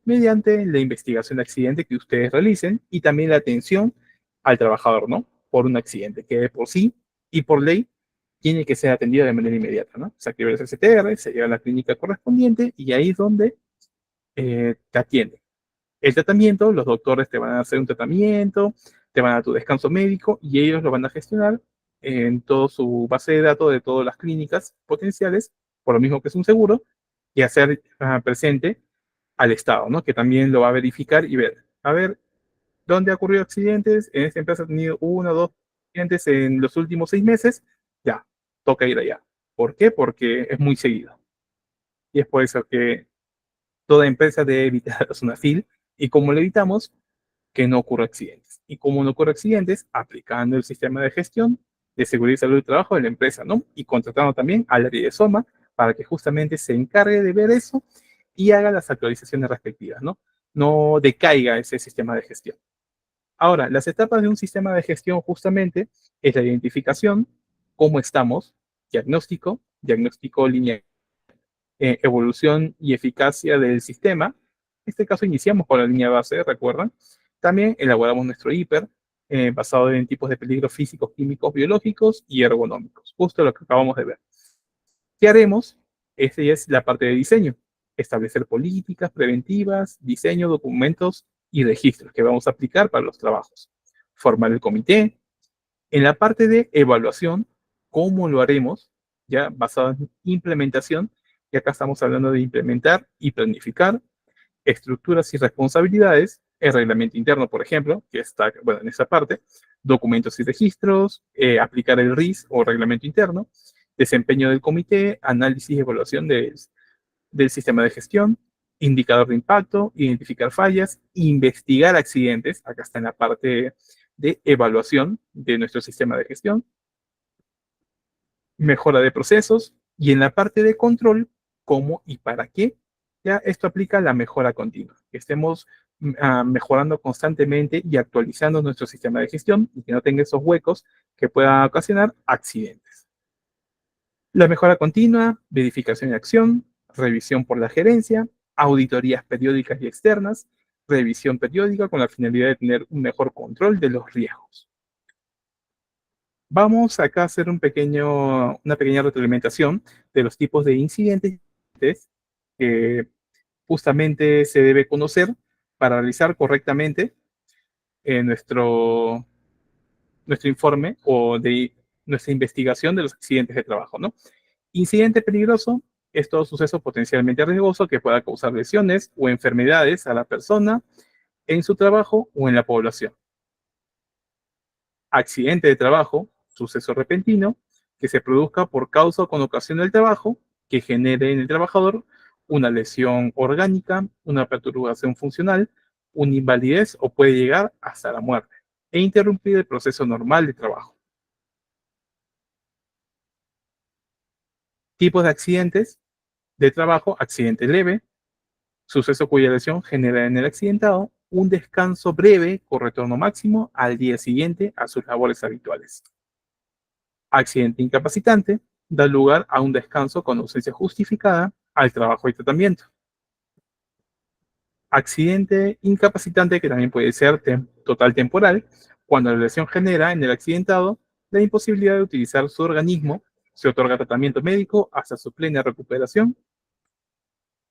Mediante la investigación de accidente que ustedes realicen y también la atención al trabajador, ¿no? Por un accidente que de por sí y por ley tiene que ser atendido de manera inmediata, ¿no? Se activa el CCTR, se lleva a la clínica correspondiente y ahí es donde te atiende. El tratamiento, los doctores te van a hacer un tratamiento, te van a dar tu descanso médico y ellos lo van a gestionar en toda su base de datos de todas las clínicas potenciales, por lo mismo que es un seguro, y hacer presente al Estado, ¿no? Que también lo va a verificar y ver, a ver, ¿dónde ha ocurrido accidentes? En esta empresa ha tenido uno o dos accidentes en los últimos 6 meses, ya, toca ir allá. ¿Por qué? Porque es muy seguido. Y es por eso que toda empresa debe evitar la SUNAFIL y como lo evitamos, que no ocurra accidentes. Y como no ocurra accidentes, aplicando el sistema de gestión de seguridad y salud del trabajo de la empresa, ¿no? Y contratando también al área de SOMA para que justamente se encargue de ver eso y haga las actualizaciones respectivas, ¿no? No decaiga ese sistema de gestión. Ahora, las etapas de un sistema de gestión justamente es la identificación, cómo estamos, diagnóstico lineal, evolución y eficacia del sistema. En este caso iniciamos con la línea base, ¿recuerdan? También elaboramos nuestro hiper, basado en tipos de peligros físicos, químicos, biológicos y ergonómicos, justo lo que acabamos de ver. ¿Qué haremos? Esta ya es la parte de diseño. Establecer políticas preventivas, diseño, documentos y registros que vamos a aplicar para los trabajos. Formar el comité. En la parte de evaluación, ¿cómo lo haremos? Ya basado en implementación, y acá estamos hablando de implementar y planificar estructuras y responsabilidades, el reglamento interno, por ejemplo, que está, bueno, en esa parte, documentos y registros, aplicar el RIS o reglamento interno, desempeño del comité, análisis y evaluación del sistema de gestión, indicador de impacto, identificar fallas, investigar accidentes, acá está en la parte de evaluación de nuestro sistema de gestión, mejora de procesos, y en la parte de control, cómo y para qué. Ya esto aplica a la mejora continua, que estemos mejorando constantemente y actualizando nuestro sistema de gestión y que no tenga esos huecos que puedan ocasionar accidentes. La mejora continua, verificación y acción, revisión por la gerencia, auditorías periódicas y externas, revisión periódica con la finalidad de tener un mejor control de los riesgos. Vamos acá a hacer una pequeña retroalimentación de los tipos de incidentes que justamente se debe conocer para realizar correctamente nuestro informe o de nuestra investigación de los accidentes de trabajo, ¿no? Incidente peligroso es todo suceso potencialmente riesgoso que pueda causar lesiones o enfermedades a la persona en su trabajo o en la población. Accidente de trabajo, suceso repentino, que se produzca por causa o con ocasión del trabajo, que genere en el trabajador una lesión orgánica, una perturbación funcional, una invalidez o puede llegar hasta la muerte, e interrumpir el proceso normal de trabajo. Tipos de accidentes de trabajo: accidente leve, suceso cuya lesión genera en el accidentado un descanso breve con retorno máximo al día siguiente a sus labores habituales. Accidente incapacitante da lugar a un descanso con ausencia justificada al trabajo y tratamiento. Accidente incapacitante, que también puede ser total temporal, cuando la lesión genera en el accidentado la imposibilidad de utilizar su organismo, se otorga tratamiento médico hasta su plena recuperación.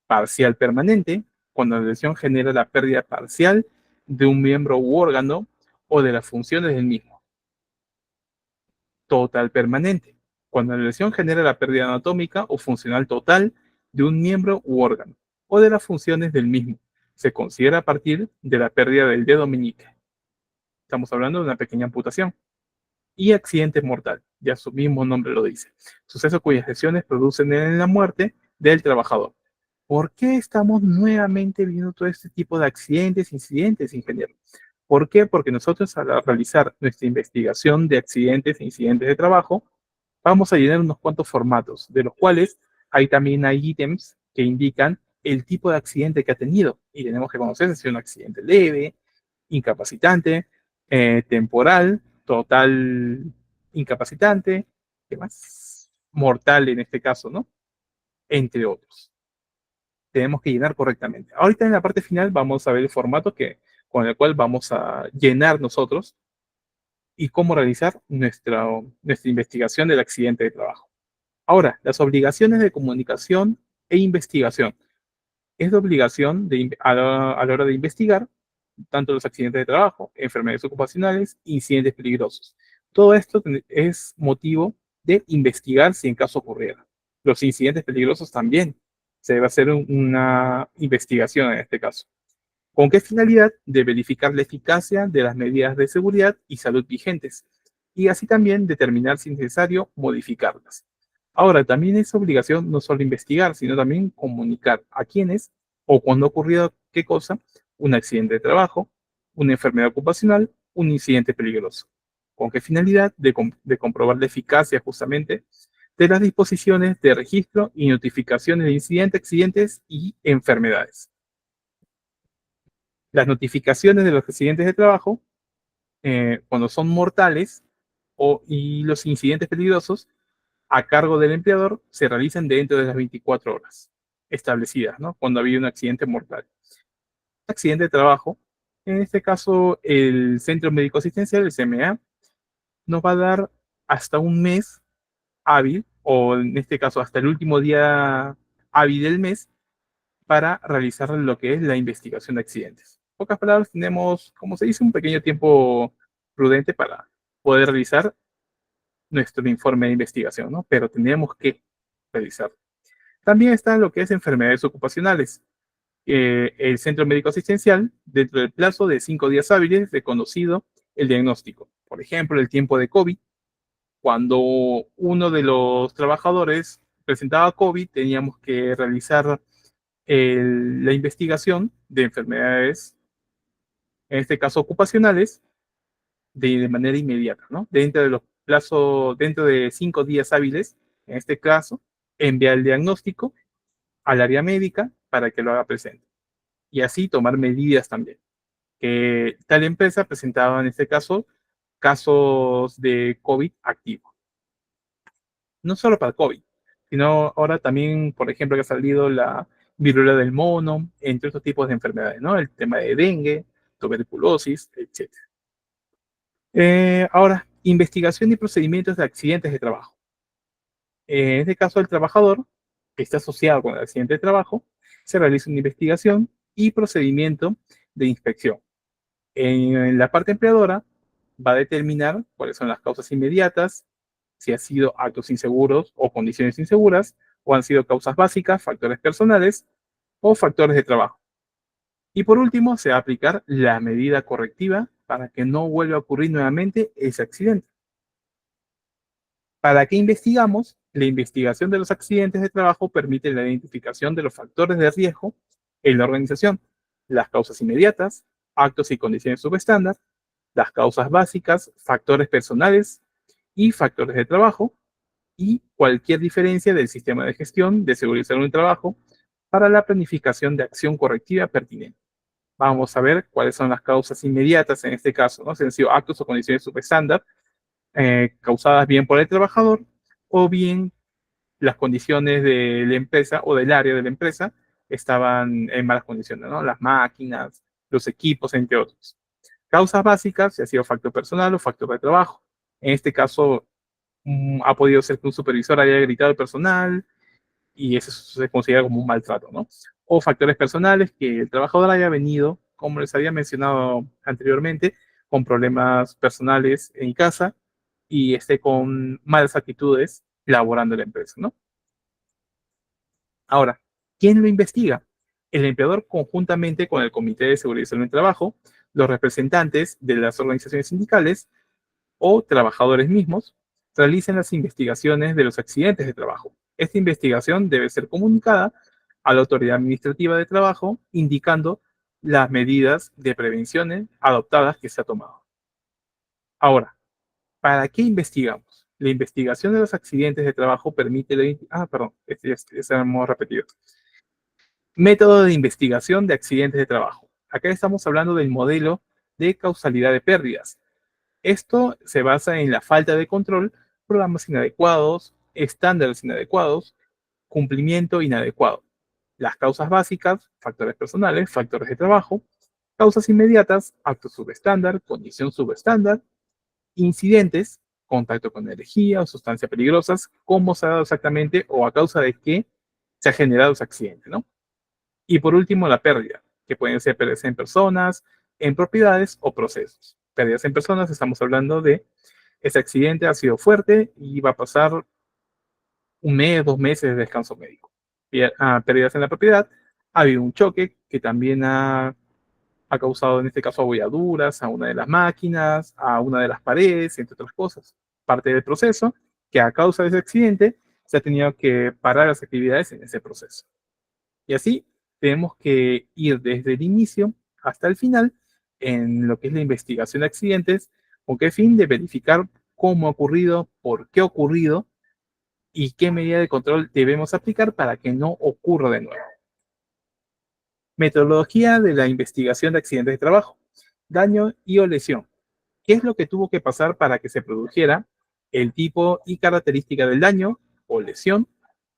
Parcial permanente, cuando la lesión genera la pérdida parcial de un miembro u órgano o de las funciones del mismo. Total permanente, cuando la lesión genera la pérdida anatómica o funcional total de un miembro u órgano o de las funciones del mismo. Se considera a partir de la pérdida del dedo meñique. Estamos hablando de una pequeña amputación. Y accidente mortal, ya su mismo nombre lo dice. Suceso cuyas lesiones producen en la muerte del trabajador. ¿Por qué estamos nuevamente viendo todo este tipo de accidentes, incidentes, ingeniero? ¿Por qué? Porque nosotros, al realizar nuestra investigación de accidentes e incidentes de trabajo, vamos a llenar unos cuantos formatos, de los cuales también hay ítems que indican el tipo de accidente que ha tenido. Y tenemos que conocer si es un accidente leve, incapacitante, temporal, total incapacitante, ¿qué más? Mortal en este caso, ¿no? Entre otros. Tenemos que llenar correctamente. Ahorita en la parte final vamos a ver el formato con el cual vamos a llenar nosotros y cómo realizar nuestra investigación del accidente de trabajo. Ahora, las obligaciones de comunicación e investigación. Es de obligación a la hora de investigar tanto los accidentes de trabajo, enfermedades ocupacionales, incidentes peligrosos. Todo esto es motivo de investigar si en caso ocurriera. Los incidentes peligrosos también se debe hacer una investigación en este caso. ¿Con qué finalidad? De verificar la eficacia de las medidas de seguridad y salud vigentes, y así también determinar si es necesario modificarlas. Ahora, también es obligación no solo investigar, sino también comunicar a quienes o cuando ha ocurrido qué cosa: un accidente de trabajo, una enfermedad ocupacional, un incidente peligroso. ¿Con qué finalidad? De comprobar la eficacia justamente de las disposiciones de registro y notificaciones de incidentes, accidentes y enfermedades. Las notificaciones de los accidentes de trabajo cuando son mortales y los incidentes peligrosos a cargo del empleador se realizan dentro de las 24 horas establecidas, ¿no? Cuando ha habido un accidente mortal. Accidente de trabajo, en este caso el Centro Médico Asistencial, el CMA, nos va a dar hasta un mes hábil, o en este caso hasta el último día hábil del mes, para realizar lo que es la investigación de accidentes. En pocas palabras, tenemos, como se dice, un pequeño tiempo prudente para poder realizar nuestro informe de investigación, ¿no? Pero tendríamos que realizarlo. También está lo que es enfermedades ocupacionales. El centro médico asistencial, dentro del plazo de 5 días hábiles, reconocido el diagnóstico. Por ejemplo, el tiempo de COVID, cuando uno de los trabajadores presentaba COVID, teníamos que realizar la investigación de enfermedades, en este caso ocupacionales, de manera inmediata, ¿no? Dentro de los plazos, dentro de 5 días hábiles, en este caso, enviar el diagnóstico al área médica para que lo haga presente. Y así tomar medidas también. Que tal empresa presentaba en este caso casos de COVID activo. No solo para COVID, sino ahora también, por ejemplo, que ha salido la viruela del mono, entre otros tipos de enfermedades, ¿no? El tema de dengue, tuberculosis, etc. Ahora, investigación y procedimientos de accidentes de trabajo. En este caso, el trabajador que está asociado con el accidente de trabajo, se realiza una investigación y procedimiento de inspección. En la parte empleadora va a determinar cuáles son las causas inmediatas, si han sido actos inseguros o condiciones inseguras, o han sido causas básicas, factores personales o factores de trabajo. Y por último, se va a aplicar la medida correctiva para que no vuelva a ocurrir nuevamente ese accidente. ¿Para qué investigamos? La investigación de los accidentes de trabajo permite la identificación de los factores de riesgo en la organización, las causas inmediatas, actos y condiciones subestándar, las causas básicas, factores personales y factores de trabajo, y cualquier diferencia del sistema de gestión de seguridad y salud en el trabajo para la planificación de acción correctiva pertinente. Vamos a ver cuáles son las causas inmediatas en este caso, ¿no? Si han sido actos o condiciones subestándar causadas bien por el trabajador o bien las condiciones de la empresa o del área de la empresa estaban en malas condiciones, ¿no? Las máquinas, los equipos, entre otros. Causas básicas, si ha sido factor personal o factor de trabajo. En este caso, ha podido ser que un supervisor haya gritado al personal y eso se considera como un maltrato, ¿no? O factores personales, que el trabajador haya venido, como les había mencionado anteriormente, con problemas personales en casa y esté con malas actitudes laborando en la empresa, ¿no? Ahora, ¿quién lo investiga? El empleador conjuntamente con el Comité de Seguridad y Salud en el Trabajo, los representantes de las organizaciones sindicales o trabajadores mismos realizan las investigaciones de los accidentes de trabajo. Esta investigación debe ser comunicada a la autoridad administrativa de trabajo, indicando las medidas de prevención adoptadas que se ha tomado. Ahora, ¿para qué investigamos? La investigación de los accidentes de trabajo permite perdón, este ya hemos repetido. Método de investigación de accidentes de trabajo. Acá estamos hablando del modelo de causalidad de pérdidas. Esto se basa en la falta de control, programas inadecuados, estándares inadecuados, cumplimiento inadecuado. Las causas básicas, factores personales, factores de trabajo, causas inmediatas, actos subestándar, condición subestándar, incidentes, contacto con energía o sustancias peligrosas, cómo se ha dado exactamente o a causa de qué se ha generado ese accidente, ¿no? Y por último, la pérdida, que pueden ser pérdidas en personas, en propiedades o procesos. Pérdidas en personas, estamos hablando de ese accidente ha sido fuerte y va a pasar un mes, 2 meses de descanso médico. Pérdidas en la propiedad, ha habido un choque que también ha causado en este caso abolladuras a una de las máquinas, a una de las paredes, entre otras cosas. Parte del proceso que a causa de ese accidente se ha tenido que parar las actividades en ese proceso. Y así tenemos que ir desde el inicio hasta el final en lo que es la investigación de accidentes, con qué fin de verificar cómo ha ocurrido, por qué ha ocurrido y qué medida de control debemos aplicar para que no ocurra de nuevo. Metodología de la investigación de accidentes de trabajo, daño y o lesión. ¿Qué es lo que tuvo que pasar para que se produjera el tipo y característica del daño o lesión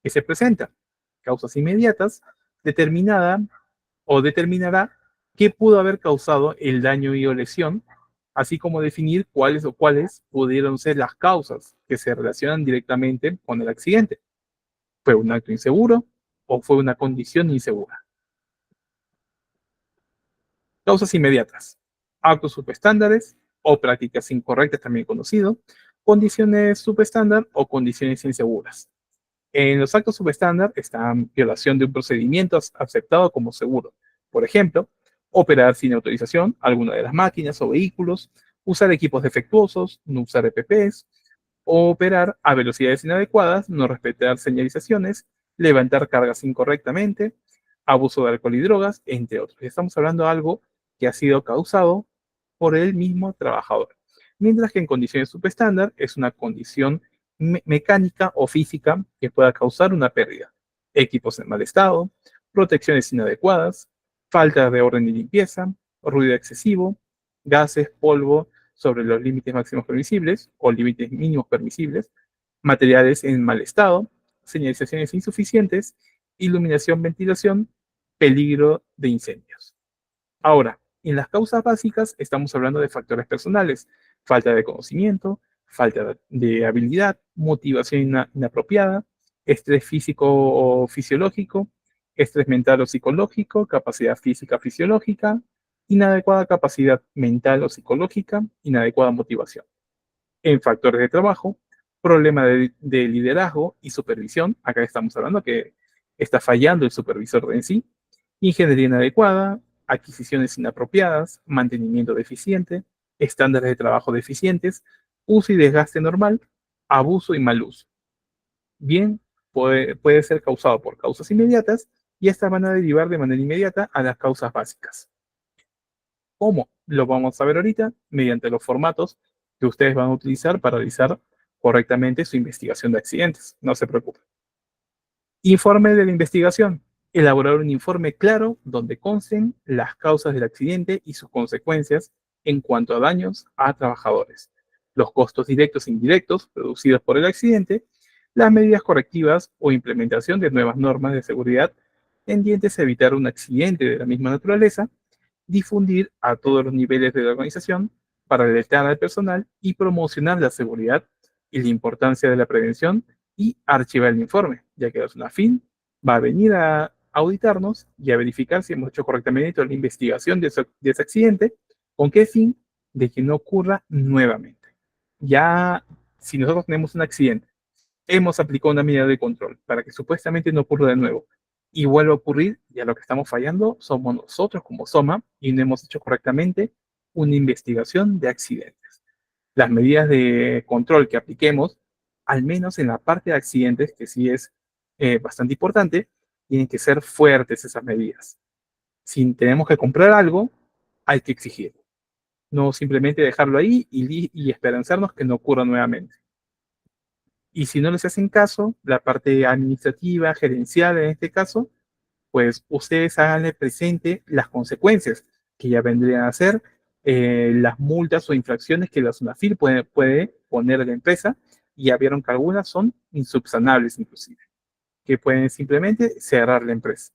que se presenta? Causas inmediatas, determinada o determinará qué pudo haber causado el daño y o lesión, así como definir cuáles pudieron ser las causas que se relacionan directamente con el accidente. ¿Fue un acto inseguro o fue una condición insegura? Causas inmediatas, actos subestándares o prácticas incorrectas también conocido, condiciones subestándar o condiciones inseguras. En los actos subestándar están violación de un procedimiento aceptado como seguro. Por ejemplo, operar sin autorización alguna de las máquinas o vehículos, usar equipos defectuosos, no usar EPPs, operar a velocidades inadecuadas, no respetar señalizaciones, levantar cargas incorrectamente, abuso de alcohol y drogas, entre otros. Estamos hablando de algo que ha sido causado por el mismo trabajador. Mientras que en condiciones subestándar es una condición mecánica o física que pueda causar una pérdida. Equipos en mal estado, protecciones inadecuadas, falta de orden y limpieza, ruido excesivo, gases, polvo sobre los límites máximos permisibles o límites mínimos permisibles, materiales en mal estado, señalizaciones insuficientes, iluminación, ventilación, peligro de incendios. Ahora, en las causas básicas estamos hablando de factores personales, falta de conocimiento, falta de habilidad, motivación inapropiada, estrés físico o fisiológico, estrés mental o psicológico, capacidad física fisiológica, inadecuada capacidad mental o psicológica, inadecuada motivación. En factores de trabajo, problema de liderazgo y supervisión, acá estamos hablando que está fallando el supervisor en sí, ingeniería inadecuada, adquisiciones inapropiadas, mantenimiento deficiente, estándares de trabajo deficientes, uso y desgaste normal, abuso y mal uso. Bien, puede ser causado por causas inmediatas y estas van a derivar de manera inmediata a las causas básicas. ¿Cómo? Lo vamos a ver ahorita mediante los formatos que ustedes van a utilizar para realizar correctamente su investigación de accidentes. No se preocupen. Informe de la investigación. Elaborar un informe claro donde consten las causas del accidente y sus consecuencias en cuanto a daños a trabajadores, los costos directos e indirectos producidos por el accidente, las medidas correctivas o implementación de nuevas normas de seguridad tendientes a evitar un accidente de la misma naturaleza, difundir a todos los niveles de la organización para alertar al personal y promocionar la seguridad y la importancia de la prevención y archivar el informe, ya que la SUNAFIN va a venir a auditarnos y a verificar si hemos hecho correctamente toda la investigación de ese accidente, con qué fin de que no ocurra nuevamente. Ya, si nosotros tenemos un accidente, hemos aplicado una medida de control para que supuestamente no ocurra de nuevo y vuelva a ocurrir, ya lo que estamos fallando somos nosotros como SOMA y no hemos hecho correctamente una investigación de accidentes. Las medidas de control que apliquemos, al menos en la parte de accidentes, que sí es bastante importante, tienen que ser fuertes esas medidas. Si tenemos que comprar algo, hay que exigirlo. No simplemente dejarlo ahí y esperanzarnos que no ocurra nuevamente. Y si no les hacen caso, la parte administrativa, gerencial en este caso, pues ustedes háganle presente las consecuencias que ya vendrían a ser las multas o infracciones que la SUNAFIL puede poner a la empresa, y ya vieron que algunas son insubsanables inclusive, que pueden simplemente cerrar la empresa.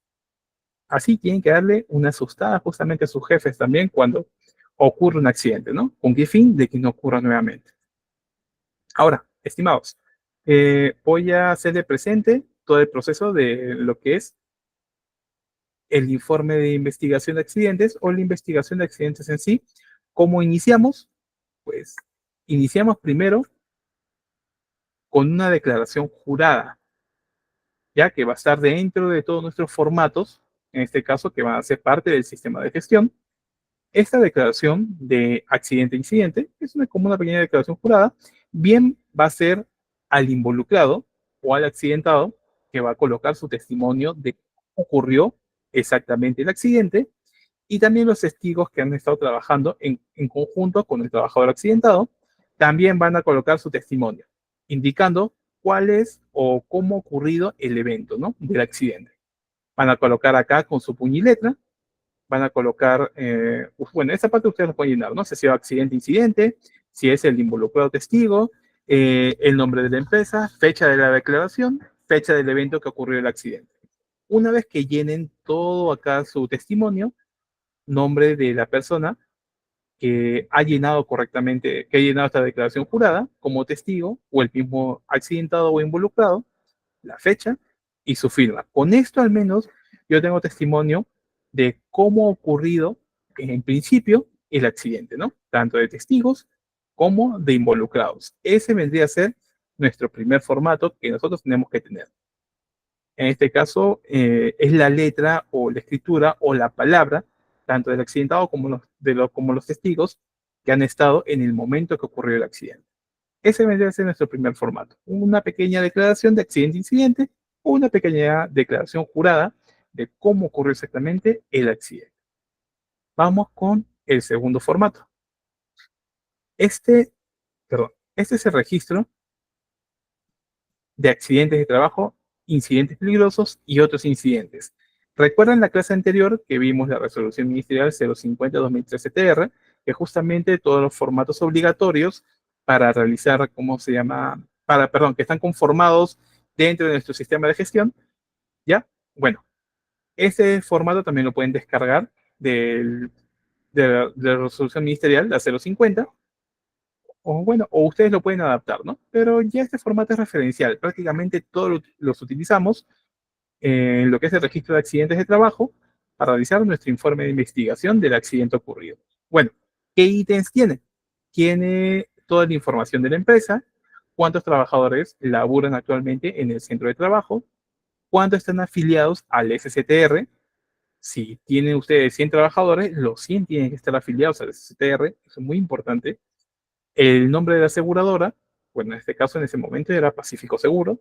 Así tienen que darle una asustada justamente a sus jefes también cuando ocurre un accidente, ¿no? ¿Con qué fin? De que no ocurra nuevamente. Ahora, estimados, voy a hacerle presente todo el proceso de lo que es el informe de investigación de accidentes o la investigación de accidentes en sí. ¿Cómo iniciamos? Pues iniciamos primero con una declaración jurada, ya que va a estar dentro de todos nuestros formatos, en este caso que van a ser parte del sistema de gestión. Esta declaración de accidente-incidente es como una pequeña declaración jurada, bien va a ser al involucrado o al accidentado que va a colocar su testimonio de cómo ocurrió exactamente el accidente, y también los testigos que han estado trabajando en conjunto con el trabajador accidentado también van a colocar su testimonio, indicando cuál es o cómo ha ocurrido el evento, ¿no?, del accidente. Van a colocar acá con su puño y letra van a colocar, bueno, esa parte ustedes lo pueden llenar, ¿no? Si ha sido accidente, incidente, si es el involucrado testigo, el nombre de la empresa, fecha de la declaración, fecha del evento que ocurrió el accidente. Una vez que llenen todo acá su testimonio, nombre de la persona que ha llenado correctamente, que ha llenado esta declaración jurada como testigo, o el mismo accidentado o involucrado, la fecha y su firma. Con esto al menos yo tengo testimonio de cómo ha ocurrido en principio el accidente, ¿no? Tanto de testigos como de involucrados. Ese vendría a ser nuestro primer formato que nosotros tenemos que tener. En este caso, es la letra o la escritura o la palabra, tanto del accidentado como los testigos que han estado en el momento que ocurrió el accidente. Ese vendría a ser nuestro primer formato. Una pequeña declaración de accidente-incidente o una pequeña declaración jurada de cómo ocurrió exactamente el accidente. Vamos con el segundo formato. Este es el registro de accidentes de trabajo, incidentes peligrosos y otros incidentes. ¿Recuerdan la clase anterior que vimos la resolución ministerial 050-2013-TR, que justamente todos los formatos obligatorios para realizar, ¿cómo se llama? Que están conformados dentro de nuestro sistema de gestión, ¿ya? Bueno, ese formato también lo pueden descargar de la resolución ministerial, la 050, o bueno, o ustedes lo pueden adaptar, ¿no? Pero ya este formato es referencial. Prácticamente todos los utilizamos en lo que es el registro de accidentes de trabajo para realizar nuestro informe de investigación del accidente ocurrido. Bueno, ¿qué ítems tiene? Tiene toda la información de la empresa, cuántos trabajadores laburan actualmente en el centro de trabajo, cuántos están afiliados al SCTR. Si tienen ustedes 100 trabajadores, los 100 tienen que estar afiliados al SCTR, eso es muy importante. El nombre de la aseguradora, bueno, en este caso, en ese momento era Pacífico Seguro.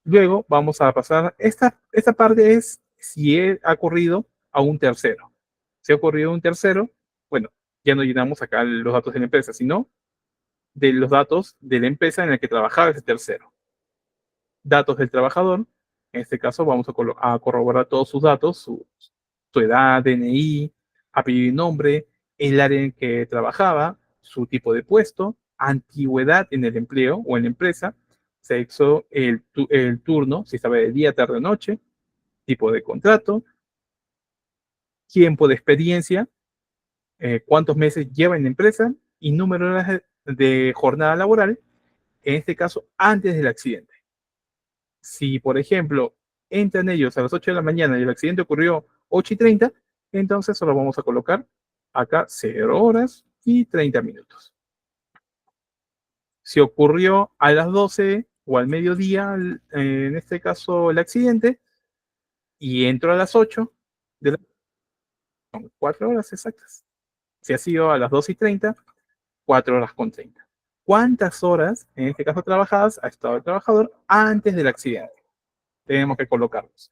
Luego vamos a pasar, esta parte es si ha ocurrido a un tercero. Si ha ocurrido a un tercero, bueno, ya no llenamos acá los datos de la empresa, sino de los datos de la empresa en la que trabajaba ese tercero. Datos del trabajador, en este caso vamos a corroborar todos sus datos, su edad, DNI, apellido y nombre, el área en que trabajaba, su tipo de puesto, antigüedad en el empleo o en la empresa, sexo, el turno, si estaba de día, tarde o noche, tipo de contrato, tiempo de experiencia, cuántos meses lleva en la empresa y número de horas de jornada laboral, en este caso antes del accidente. Si, por ejemplo, entran ellos a las 8 de la mañana y el accidente ocurrió 8:30, entonces solo vamos a colocar acá 0 horas y 30 minutos. Si ocurrió a las 12 o al mediodía, en este caso el accidente, y entró a las 8, son 4 horas exactas. Si ha sido a las 2:30, 4 horas con 30. ¿Cuántas horas, en este caso trabajadas, ha estado el trabajador antes del accidente? Tenemos que colocarlos.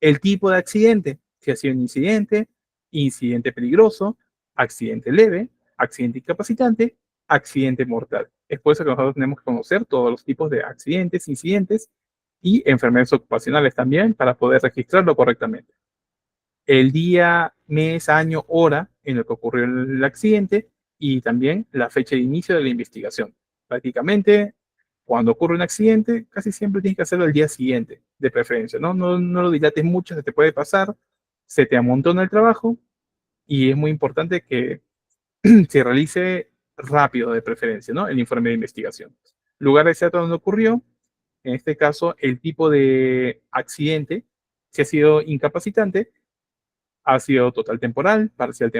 El tipo de accidente, si ha sido un incidente, incidente peligroso, accidente leve, accidente incapacitante, accidente mortal. Es por eso que nosotros tenemos que conocer todos los tipos de accidentes, incidentes y enfermedades ocupacionales también para poder registrarlo correctamente. El día, mes, año, hora en el que ocurrió el accidente y también la fecha de inicio de la investigación. Prácticamente, cuando ocurre un accidente, casi siempre tienes que hacerlo el día siguiente, de preferencia, ¿no? No lo dilates mucho, se te puede pasar, se te amontona el trabajo y es muy importante que se realice rápido, de preferencia, ¿no? El informe de investigación. Lugar exacto donde ocurrió, en este caso, el tipo de accidente, si ha sido incapacitante, ha sido total temporal, parcial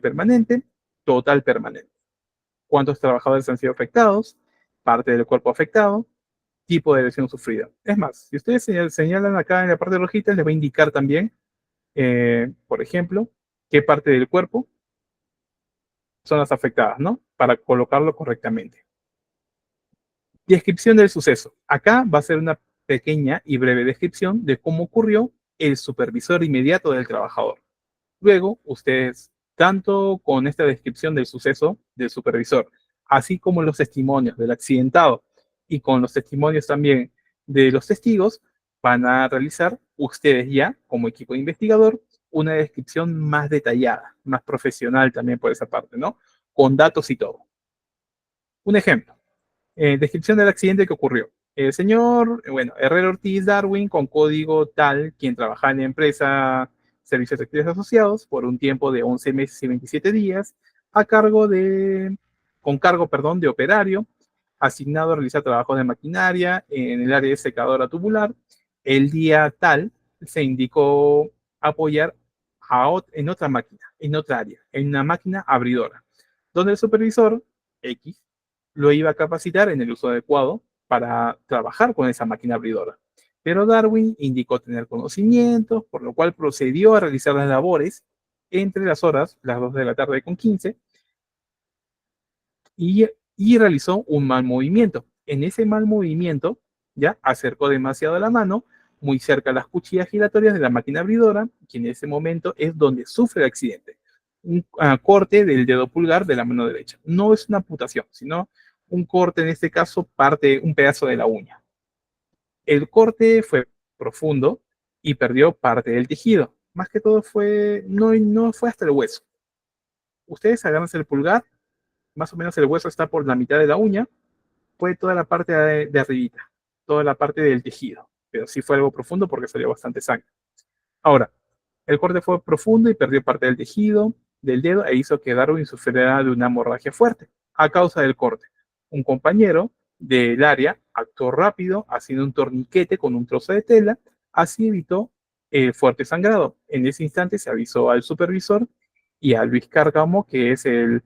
permanente, total permanente. ¿Cuántos trabajadores han sido afectados? Parte del cuerpo afectado, tipo de lesión sufrida. Es más, si ustedes señalan acá en la parte de rojitas, les va a indicar también, por ejemplo, qué parte del cuerpo son las afectadas, ¿no? Para colocarlo correctamente. Descripción del suceso. Acá va a ser una pequeña y breve descripción de cómo ocurrió el supervisor inmediato del trabajador. Luego, ustedes, tanto con esta descripción del suceso del supervisor, así como los testimonios del accidentado y con los testimonios también de los testigos, van a realizar ustedes ya, como equipo de investigador, una descripción más detallada, más profesional también por esa parte, ¿no? Con datos y todo. Un ejemplo, descripción del accidente que ocurrió. El señor, bueno, Herrera Ortiz Darwin, con código tal, quien trabajaba en la empresa Servicios Activos Asociados por un tiempo de 11 meses y 27 días, con cargo, perdón, de operario, asignado a realizar trabajos de maquinaria en el área de secadora tubular. El día tal se indicó apoyar en otra máquina, en otra área, en una máquina abridora, donde el supervisor X lo iba a capacitar en el uso adecuado para trabajar con esa máquina abridora. Pero Darwin indicó tener conocimientos, por lo cual procedió a realizar las labores entre las horas, las 2 de la tarde con 15, y realizó un mal movimiento. En ese mal movimiento, ya acercó demasiado la mano, muy cerca a las cuchillas giratorias de la máquina abridora, que en ese momento es donde sufre el accidente. Un corte del dedo pulgar de la mano derecha. No es una amputación, sino un corte, en este caso, parte, un pedazo de la uña. El corte fue profundo y perdió parte del tejido. Más que todo no fue hasta el hueso. Ustedes agarran el pulgar, más o menos el hueso está por la mitad de la uña, fue toda la parte de arribita, toda la parte del tejido, pero sí fue algo profundo porque salió bastante sangre. Ahora, el corte fue profundo y perdió parte del tejido del dedo e hizo que Darwin sufriera de una hemorragia fuerte a causa del corte. Un compañero del área actuó rápido haciendo un torniquete con un trozo de tela, así evitó el fuerte sangrado. En ese instante se avisó al supervisor y a Luis Cárcamo, que es el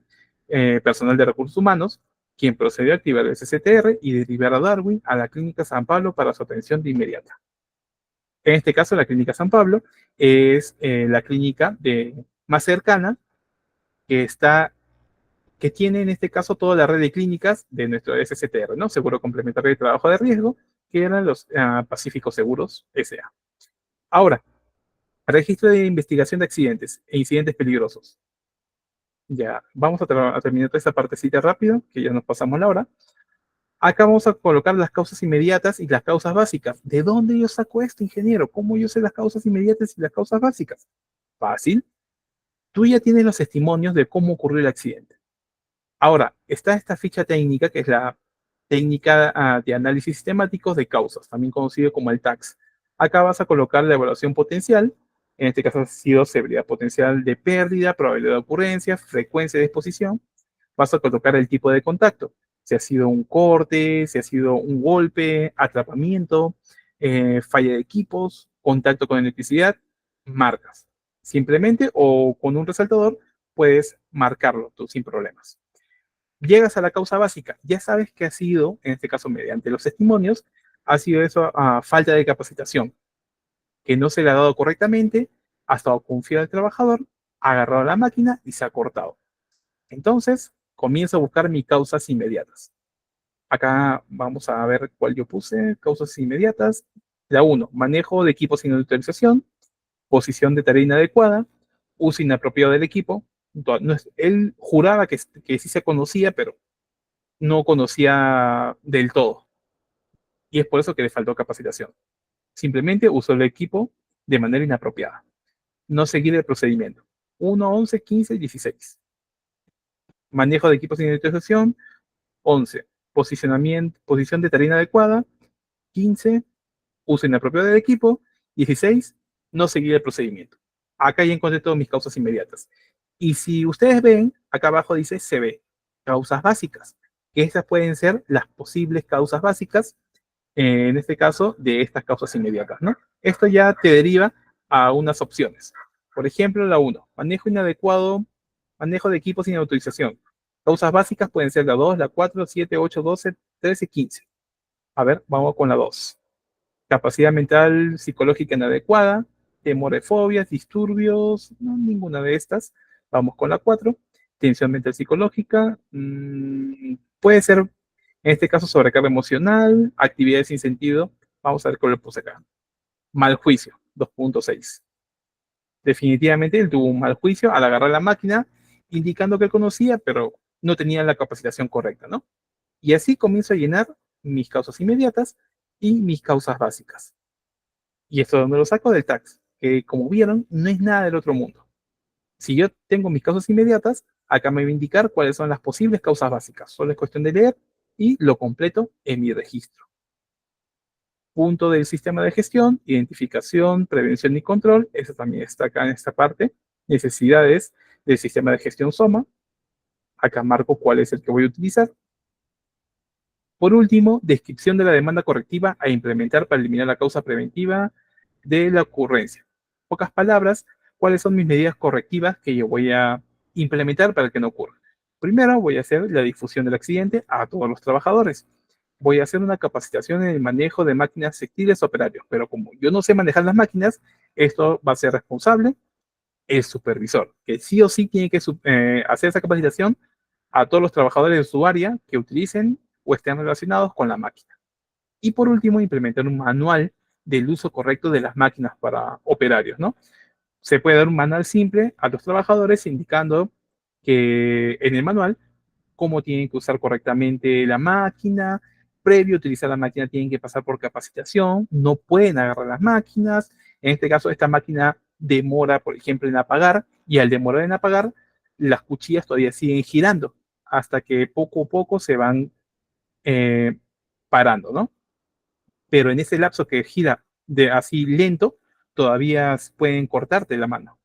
personal de recursos humanos, quien procedió a activar el SCTR y derivar a Darwin a la Clínica San Pablo para su atención de inmediata. En este caso, la Clínica San Pablo es la clínica más cercana que que tiene en este caso toda la red de clínicas de nuestro SCTR, ¿no? Seguro Complementario de Trabajo de Riesgo, que eran los Pacífico Seguros SA. Ahora, registro de investigación de accidentes e incidentes peligrosos. Ya, vamos a terminar toda esta partecita rápido, que ya nos pasamos la hora. Acá vamos a colocar las causas inmediatas y las causas básicas. ¿De dónde yo saco esto, ingeniero? ¿Cómo yo sé las causas inmediatas y las causas básicas? Fácil. Tú ya tienes los testimonios de cómo ocurrió el accidente. Ahora, está esta ficha técnica, que es la técnica de análisis sistemáticos de causas, también conocido como el TAX. Acá vas a colocar la evaluación potencial, en este caso ha sido severidad potencial de pérdida, probabilidad de ocurrencia, frecuencia de exposición. Vas a colocar el tipo de contacto, si ha sido un corte, si ha sido un golpe, atrapamiento, falla de equipos, contacto con electricidad, marcas. Simplemente o con un resaltador puedes marcarlo tú sin problemas. Llegas a la causa básica, ya sabes que ha sido, en este caso mediante los testimonios, ha sido eso a falta de capacitación, que no se le ha dado correctamente, ha estado confiado el trabajador, ha agarrado la máquina y se ha cortado. Entonces, comienzo a buscar mis causas inmediatas. Acá vamos a ver cuál yo puse, causas inmediatas. La 1, manejo de equipos sin autorización, posición de tarea inadecuada, uso inapropiado del equipo. Él juraba que sí se conocía, pero no conocía del todo. Y es por eso que le faltó capacitación. Simplemente usó el equipo de manera inapropiada. No seguir el procedimiento. 1, 11, 15, 16. Manejo de equipos sin autorización. 11. Posición de tarea inadecuada. 15. Uso inapropiado del equipo. 16. No seguir el procedimiento. Acá ya encontré todas mis causas inmediatas. Y si ustedes ven, acá abajo dice CB, causas básicas. Que estas pueden ser las posibles causas básicas, en este caso, de estas causas inmediatas, ¿no? Esto ya te deriva a unas opciones. Por ejemplo, la 1, manejo inadecuado, manejo de equipos sin autorización. Causas básicas pueden ser la 2, la 4, 7, 8, 12, 13, 15. A ver, vamos con la 2. Capacidad mental psicológica inadecuada, temor de fobias, disturbios, no, ninguna de estas. Vamos con la 4. Tensión mental psicológica, puede ser, en este caso, sobrecarga emocional, actividades sin sentido. Vamos a ver cuál lo puse acá. Mal juicio, 2.6. Definitivamente él tuvo un mal juicio al agarrar la máquina, indicando que él conocía, pero no tenía la capacitación correcta, ¿no? Y así comienzo a llenar mis causas inmediatas y mis causas básicas. ¿Y esto dónde lo saco? Del TAX. que como vieron, no es nada del otro mundo. Si yo tengo mis causas inmediatas, acá me va a indicar cuáles son las posibles causas básicas. Solo es cuestión de leer y lo completo en mi registro. Punto del sistema de gestión, identificación, prevención y control. Eso también está acá en esta parte. Necesidades del sistema de gestión SOMA. Acá marco cuál es el que voy a utilizar. Por último, descripción de la demanda correctiva a implementar para eliminar la causa preventiva de la ocurrencia. En pocas palabras, cuáles son mis medidas correctivas que yo voy a implementar para que no ocurra. Primero, voy a hacer la difusión del accidente a todos los trabajadores. Voy a hacer una capacitación en el manejo de máquinas textiles operarios, pero como yo no sé manejar las máquinas, esto va a ser responsable el supervisor, que sí o sí tiene que hacer esa capacitación a todos los trabajadores de su área que utilicen o estén relacionados con la máquina. Y por último, implementar un manual del uso correcto de las máquinas para operarios, ¿no? Se puede dar un manual simple a los trabajadores indicando que en el manual cómo tienen que usar correctamente la máquina. Previo a utilizar la máquina tienen que pasar por capacitación, no pueden agarrar las máquinas. En este caso, esta máquina demora, por ejemplo, en apagar, y al demorar en apagar, las cuchillas todavía siguen girando hasta que poco a poco se van eh, parando, ¿no? Pero en ese lapso que gira de así lento, todavía pueden cortarte la mano.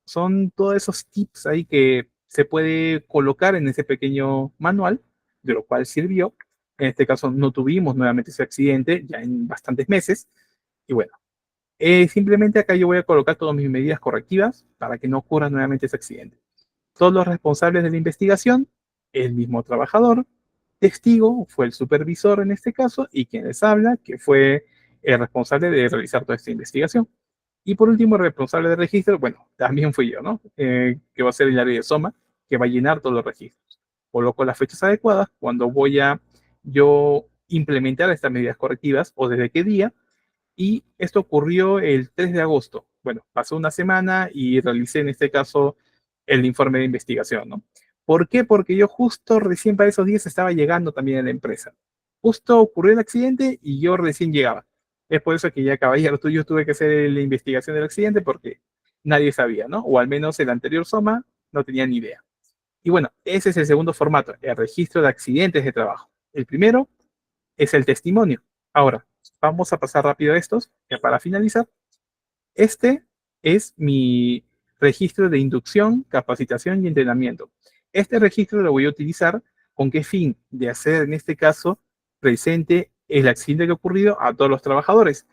Son todos esos tips ahí que se puede colocar en ese pequeño manual, de lo cual sirvió. En este caso no tuvimos nuevamente ese accidente ya en bastantes meses. Y bueno, simplemente acá yo voy a colocar todas mis medidas correctivas para que no ocurra nuevamente ese accidente. Todos los responsables de la investigación, el mismo trabajador, testigo fue el supervisor en este caso, y quien les habla, que fue el responsable de realizar toda esta investigación. Y por último, el responsable de registro, bueno, también fui yo, ¿no? Que va a ser el área de SOMA, que va a llenar todos los registros. Coloco las fechas adecuadas cuando voy a yo implementar estas medidas correctivas o desde qué día. Y esto ocurrió el 3 de agosto. Bueno, pasó una semana y realicé en este caso el informe de investigación, ¿no? ¿Por qué? Porque yo justo recién para esos días estaba llegando también a la empresa. Justo ocurrió el accidente y yo recién llegaba. Es por eso que ya, caballero, yo tuve que hacer la investigación del accidente porque nadie sabía, ¿no? O al menos el anterior SOMA no tenía ni idea. Y bueno, ese es el segundo formato, el registro de accidentes de trabajo. El primero es el testimonio. Ahora, vamos a pasar rápido a estos, ya para finalizar. Este es mi registro de inducción, capacitación y entrenamiento. Este registro lo voy a utilizar con qué fin, de hacer en este caso presente el accidente que ha ocurrido a todos los trabajadores.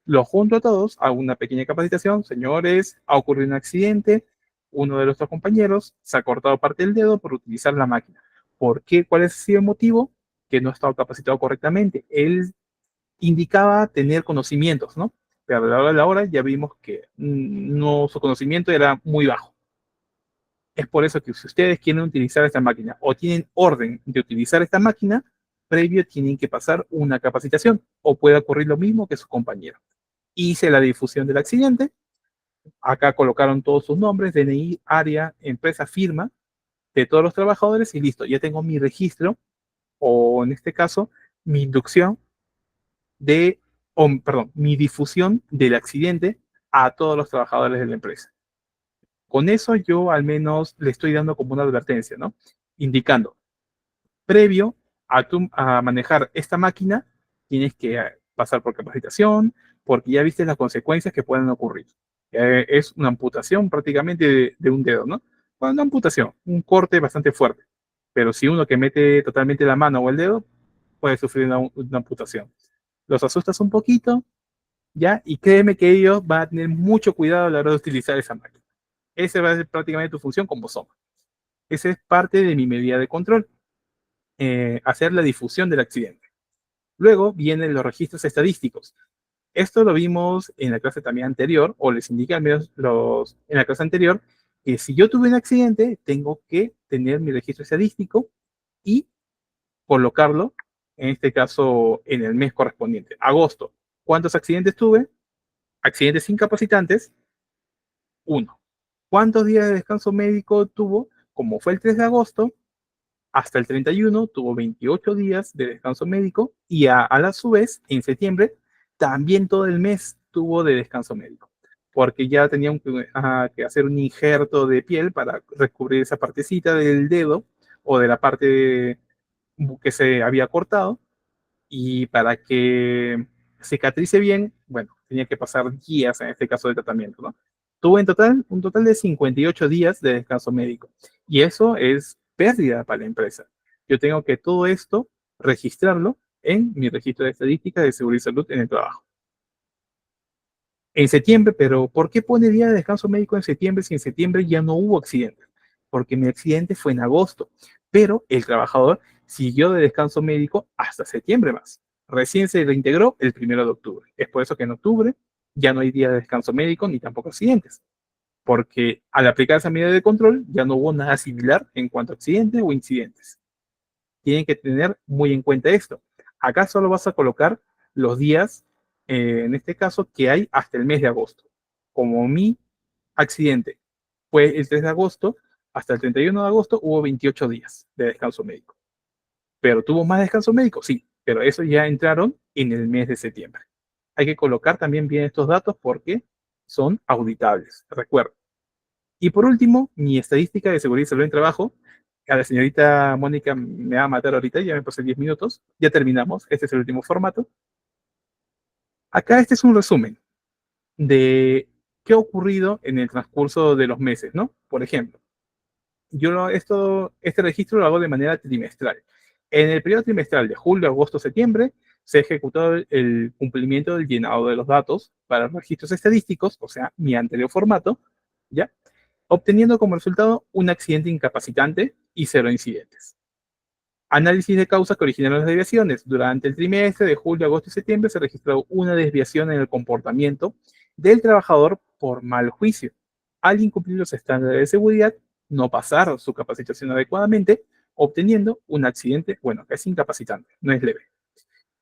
Los junto a todos, hago una pequeña capacitación. Señores, ha ocurrido un accidente, uno de nuestros compañeros se ha cortado parte del dedo por utilizar la máquina. ¿Por qué? ¿Cuál ha sido el motivo? Que no ha estado capacitado correctamente. Él indicaba tener conocimientos, ¿no? Pero a la hora de la hora ya vimos que no, su conocimiento era muy bajo. Es por eso que si ustedes quieren utilizar esta máquina o tienen orden de utilizar esta máquina, previo tienen que pasar una capacitación, o puede ocurrir lo mismo que su compañero. Hice la difusión del accidente, acá colocaron todos sus nombres, DNI, área, empresa, firma de todos los trabajadores y listo, ya tengo mi registro, o en este caso, mi inducción perdón, mi difusión del accidente a todos los trabajadores de la empresa. Con eso yo al menos le estoy dando como una advertencia, ¿no? Indicando, previo a manejar esta máquina, tienes que pasar por capacitación, porque ya viste las consecuencias que pueden ocurrir. Es una amputación prácticamente de un dedo, ¿no? Bueno, una amputación, un corte bastante fuerte. Pero si uno que mete totalmente la mano o el dedo, puede sufrir una amputación. Los asustas un poquito, ¿ya? Y créeme que ellos van a tener mucho cuidado a la hora de utilizar esa máquina. Esa va a ser prácticamente tu función como SOMA. Esa es parte de mi medida de control, hacer la difusión del accidente. Luego vienen los registros estadísticos. Esto lo vimos en la clase también anterior, o les indiqué al menos en la clase anterior, que si yo tuve un accidente, tengo que tener mi registro estadístico y colocarlo, en este caso, en el mes correspondiente. Agosto. ¿Cuántos accidentes tuve? Accidentes incapacitantes, 1. ¿Cuántos días de descanso médico tuvo? Como fue el 3 de agosto, hasta el 31 tuvo 28 días de descanso médico y a la su vez, en septiembre, también todo el mes tuvo de descanso médico. porque ya tenían que hacer un injerto de piel para recubrir esa partecita del dedo o de la parte que se había cortado, y para que cicatrice bien, bueno, tenía que pasar días en este caso de tratamiento, ¿no? Tuve en total un total de 58 días de descanso médico, y eso es pérdida para la empresa. Yo tengo que todo esto registrarlo en mi registro de estadísticas de seguridad y salud en el trabajo. En septiembre, pero ¿por qué pone día de descanso médico en septiembre si en septiembre ya no hubo accidente? Porque mi accidente fue en agosto, pero el trabajador siguió de descanso médico hasta septiembre más. Recién se reintegró el 1 de octubre. Es por eso que en octubre ya no hay día de descanso médico ni tampoco accidentes, porque al aplicar esa medida de control ya no hubo nada similar en cuanto a accidentes o incidentes. Tienen que tener muy en cuenta esto. Acá solo vas a colocar los días, en este caso, que hay hasta el mes de agosto. Como mi accidente fue el 3 de agosto, hasta el 31 de agosto hubo 28 días de descanso médico. ¿Pero tuvo más descanso médico? Sí, pero eso ya entraron en el mes de septiembre. Hay que colocar también bien estos datos porque son auditables, recuerda. Y por último, mi estadística de seguridad y salud en trabajo. A la señorita Mónica me va a matar ahorita, ya me pasé 10 minutos. Ya terminamos. Este es el último formato. Acá este es un resumen de qué ha ocurrido en el transcurso de los meses, ¿no? Por ejemplo, este registro lo hago de manera trimestral. En el periodo trimestral de julio, agosto, septiembre, se ha ejecutado el cumplimiento del llenado de los datos para registros estadísticos, o sea, mi anterior formato, ¿ya? Obteniendo como resultado un accidente incapacitante y 0 incidentes. Análisis de causas que originaron las desviaciones. Durante el trimestre de julio, agosto y septiembre se registró una desviación en el comportamiento del trabajador por mal juicio. Al incumplir los estándares de seguridad, no pasar su capacitación adecuadamente, obteniendo un accidente, bueno, que es incapacitante, no es leve.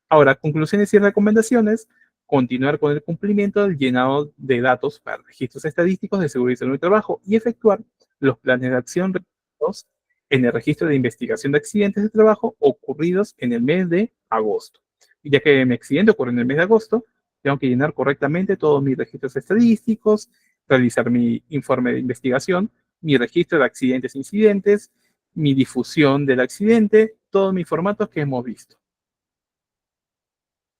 Ahora, conclusiones y recomendaciones. Continuar con el cumplimiento del llenado de datos para registros estadísticos de seguridad y salud del trabajo y efectuar los planes de acción requeridos en el registro de investigación de accidentes de trabajo ocurridos en el mes de agosto. Y ya que mi accidente ocurrió en el mes de agosto, tengo que llenar correctamente todos mis registros estadísticos, realizar mi informe de investigación, mi registro de accidentes e incidentes, mi difusión del accidente, todos mis formatos que hemos visto.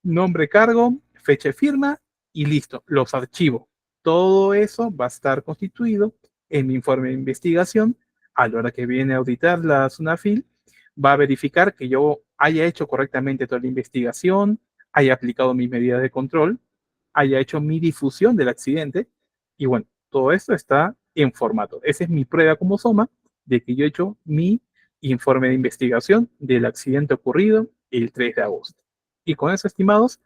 Nombre, cargo, fecha de firma y listo, los archivo. Todo eso va a estar constituido en mi informe de investigación. A la hora que viene a auditar la SUNAFIL, va a verificar que yo haya hecho correctamente toda la investigación, haya aplicado mis medidas de control, haya hecho mi difusión del accidente, y bueno, todo esto está en formato. Esa es mi prueba como SOMA de que yo he hecho mi informe de investigación del accidente ocurrido el 3 de agosto. Y con eso, estimados,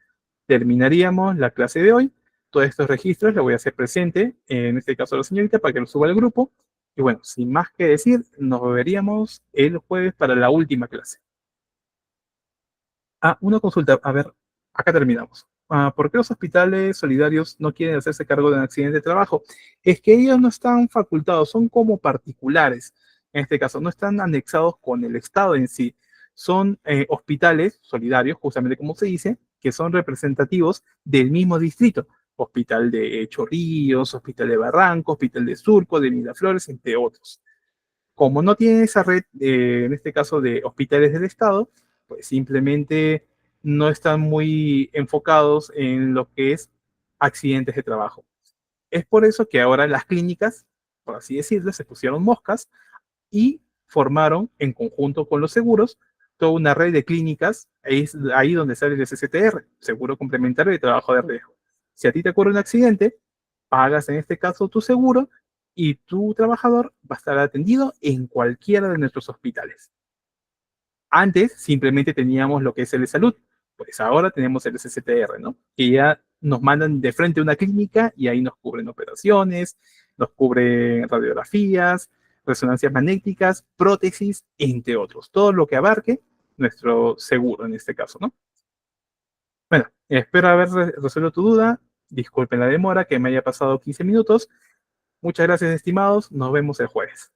terminaríamos la clase de hoy. Todos estos registros los voy a hacer presente, en este caso a la señorita, para que los suba al grupo. Y bueno, sin más que decir, nos veríamos el jueves para la última clase. Una consulta. A ver, acá terminamos. ¿Por qué los hospitales solidarios no quieren hacerse cargo de un accidente de trabajo? Es que ellos no están facultados, son como particulares. En este caso, no están anexados con el Estado en sí. Son hospitales solidarios, justamente como se dice, que son representativos del mismo distrito. Hospital de Chorrillos, Hospital de Barranco, Hospital de Surco, de Miraflores, entre otros. Como no tiene esa red, en este caso de hospitales del Estado, pues simplemente no están muy enfocados en lo que es accidentes de trabajo. Es por eso que ahora las clínicas, por así decirlo, se pusieron moscas y formaron en conjunto con los seguros toda una red de clínicas. Es ahí donde sale el SCTR, Seguro Complementario de Trabajo de Riesgo. Si a ti te ocurre un accidente, pagas en este caso tu seguro y tu trabajador va a estar atendido en cualquiera de nuestros hospitales. Antes simplemente teníamos lo que es el de salud, pues ahora tenemos el SCTR, ¿no? Que ya nos mandan de frente a una clínica y ahí nos cubren operaciones, nos cubren radiografías, resonancias magnéticas, prótesis, entre otros. Todo lo que abarque nuestro seguro en este caso, ¿no? Bueno, espero haber resuelto tu duda. Disculpen la demora, que me haya pasado 15 minutos. Muchas gracias, estimados. Nos vemos el jueves.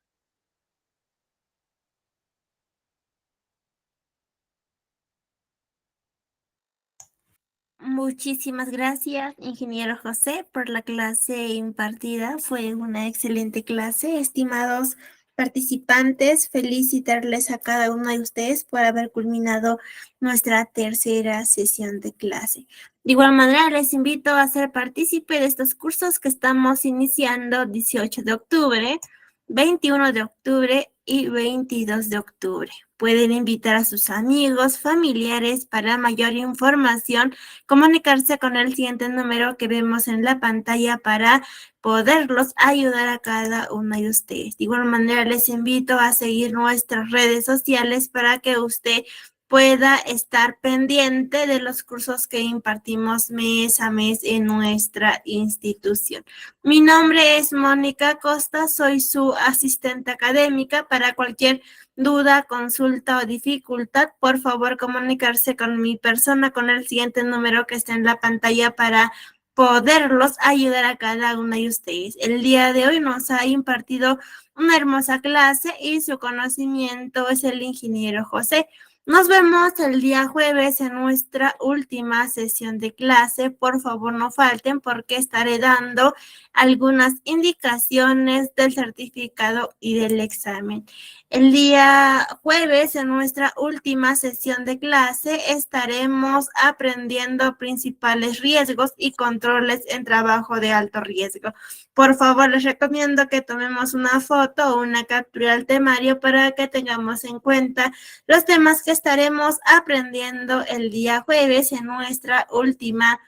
Muchísimas gracias, ingeniero José, por la clase impartida. Fue una excelente clase. Estimados participantes, felicitarles a cada uno de ustedes por haber culminado nuestra tercera sesión de clase. De igual manera, les invito a ser partícipe de estos cursos que estamos iniciando 18 de octubre, 21 de octubre y 22 de octubre. Pueden invitar a sus amigos, familiares para mayor información, comunicarse con el siguiente número que vemos en la pantalla para poderlos ayudar a cada uno de ustedes. De igual manera, les invito a seguir nuestras redes sociales para que usted pueda estar pendiente de los cursos que impartimos mes a mes en nuestra institución. Mi nombre es Mónica Costa, soy su asistente académica. Para cualquier duda, consulta o dificultad, por favor comunicarse con mi persona con el siguiente número que está en la pantalla para poderlos ayudar a cada uno de ustedes. El día de hoy nos ha impartido una hermosa clase y su conocimiento es el ingeniero José. Nos vemos el día jueves en nuestra última sesión de clase. Por favor, no falten porque estaré dando algunas indicaciones del certificado y del examen. El día jueves, en nuestra última sesión de clase, estaremos aprendiendo principales riesgos y controles en trabajo de alto riesgo. Por favor, les recomiendo que tomemos una foto o una captura del temario para que tengamos en cuenta los temas que estaremos aprendiendo el día jueves en nuestra última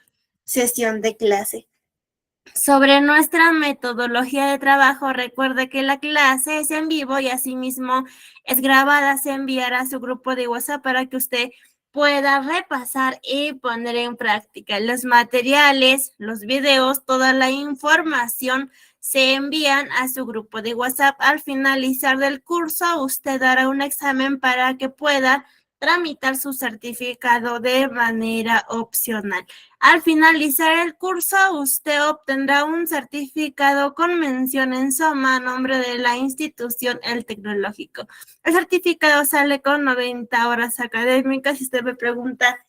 sesión de clase. Sobre nuestra metodología de trabajo, recuerde que la clase es en vivo y asimismo es grabada, se enviará a su grupo de WhatsApp para que usted pueda repasar y poner en práctica. Los materiales, los videos, toda la información se envían a su grupo de WhatsApp. Al finalizar del curso, usted dará un examen para que pueda tramitar su certificado de manera opcional. Al finalizar el curso, usted obtendrá un certificado con mención en soma a nombre de la institución El Tecnológico. El certificado sale con 90 horas académicas. Si usted me pregunta,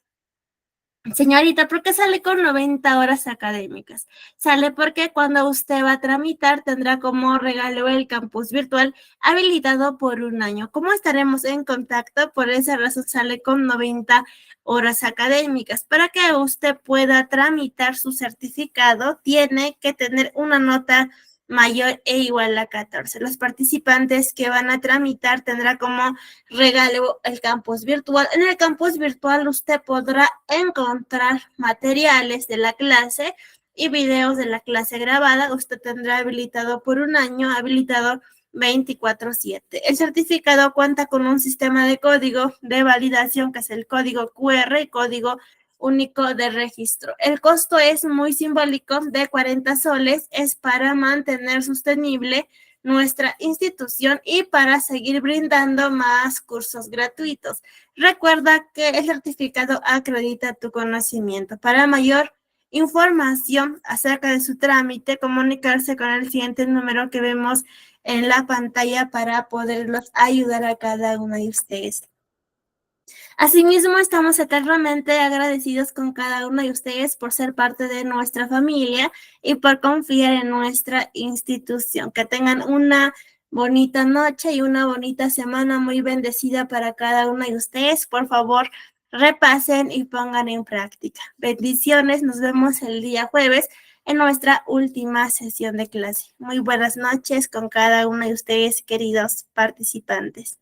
señorita, ¿por qué sale con 90 horas académicas? Sale porque cuando usted va a tramitar tendrá como regalo el campus virtual habilitado por un año. ¿Cómo estaremos en contacto? Por esa razón sale con 90 horas académicas. Para que usted pueda tramitar su certificado, tiene que tener una nota mayor e igual a 14. Los participantes que van a tramitar tendrá como regalo el campus virtual. En el campus virtual usted podrá encontrar materiales de la clase y videos de la clase grabada. Usted tendrá habilitado por un año, habilitado 24/7. El certificado cuenta con un sistema de código de validación que es el código QR y código único de registro. El costo es muy simbólico, de 40 soles, es para mantener sostenible nuestra institución y para seguir brindando más cursos gratuitos. Recuerda que el certificado acredita tu conocimiento. Para mayor información acerca de su trámite, comunicarse con el siguiente número que vemos en la pantalla para poderlos ayudar a cada uno de ustedes. Asimismo, estamos eternamente agradecidos con cada uno de ustedes por ser parte de nuestra familia y por confiar en nuestra institución. Que tengan una bonita noche y una bonita semana muy bendecida para cada uno de ustedes. Por favor, repasen y pongan en práctica. Bendiciones, nos vemos el día jueves en nuestra última sesión de clase. Muy buenas noches con cada uno de ustedes, queridos participantes.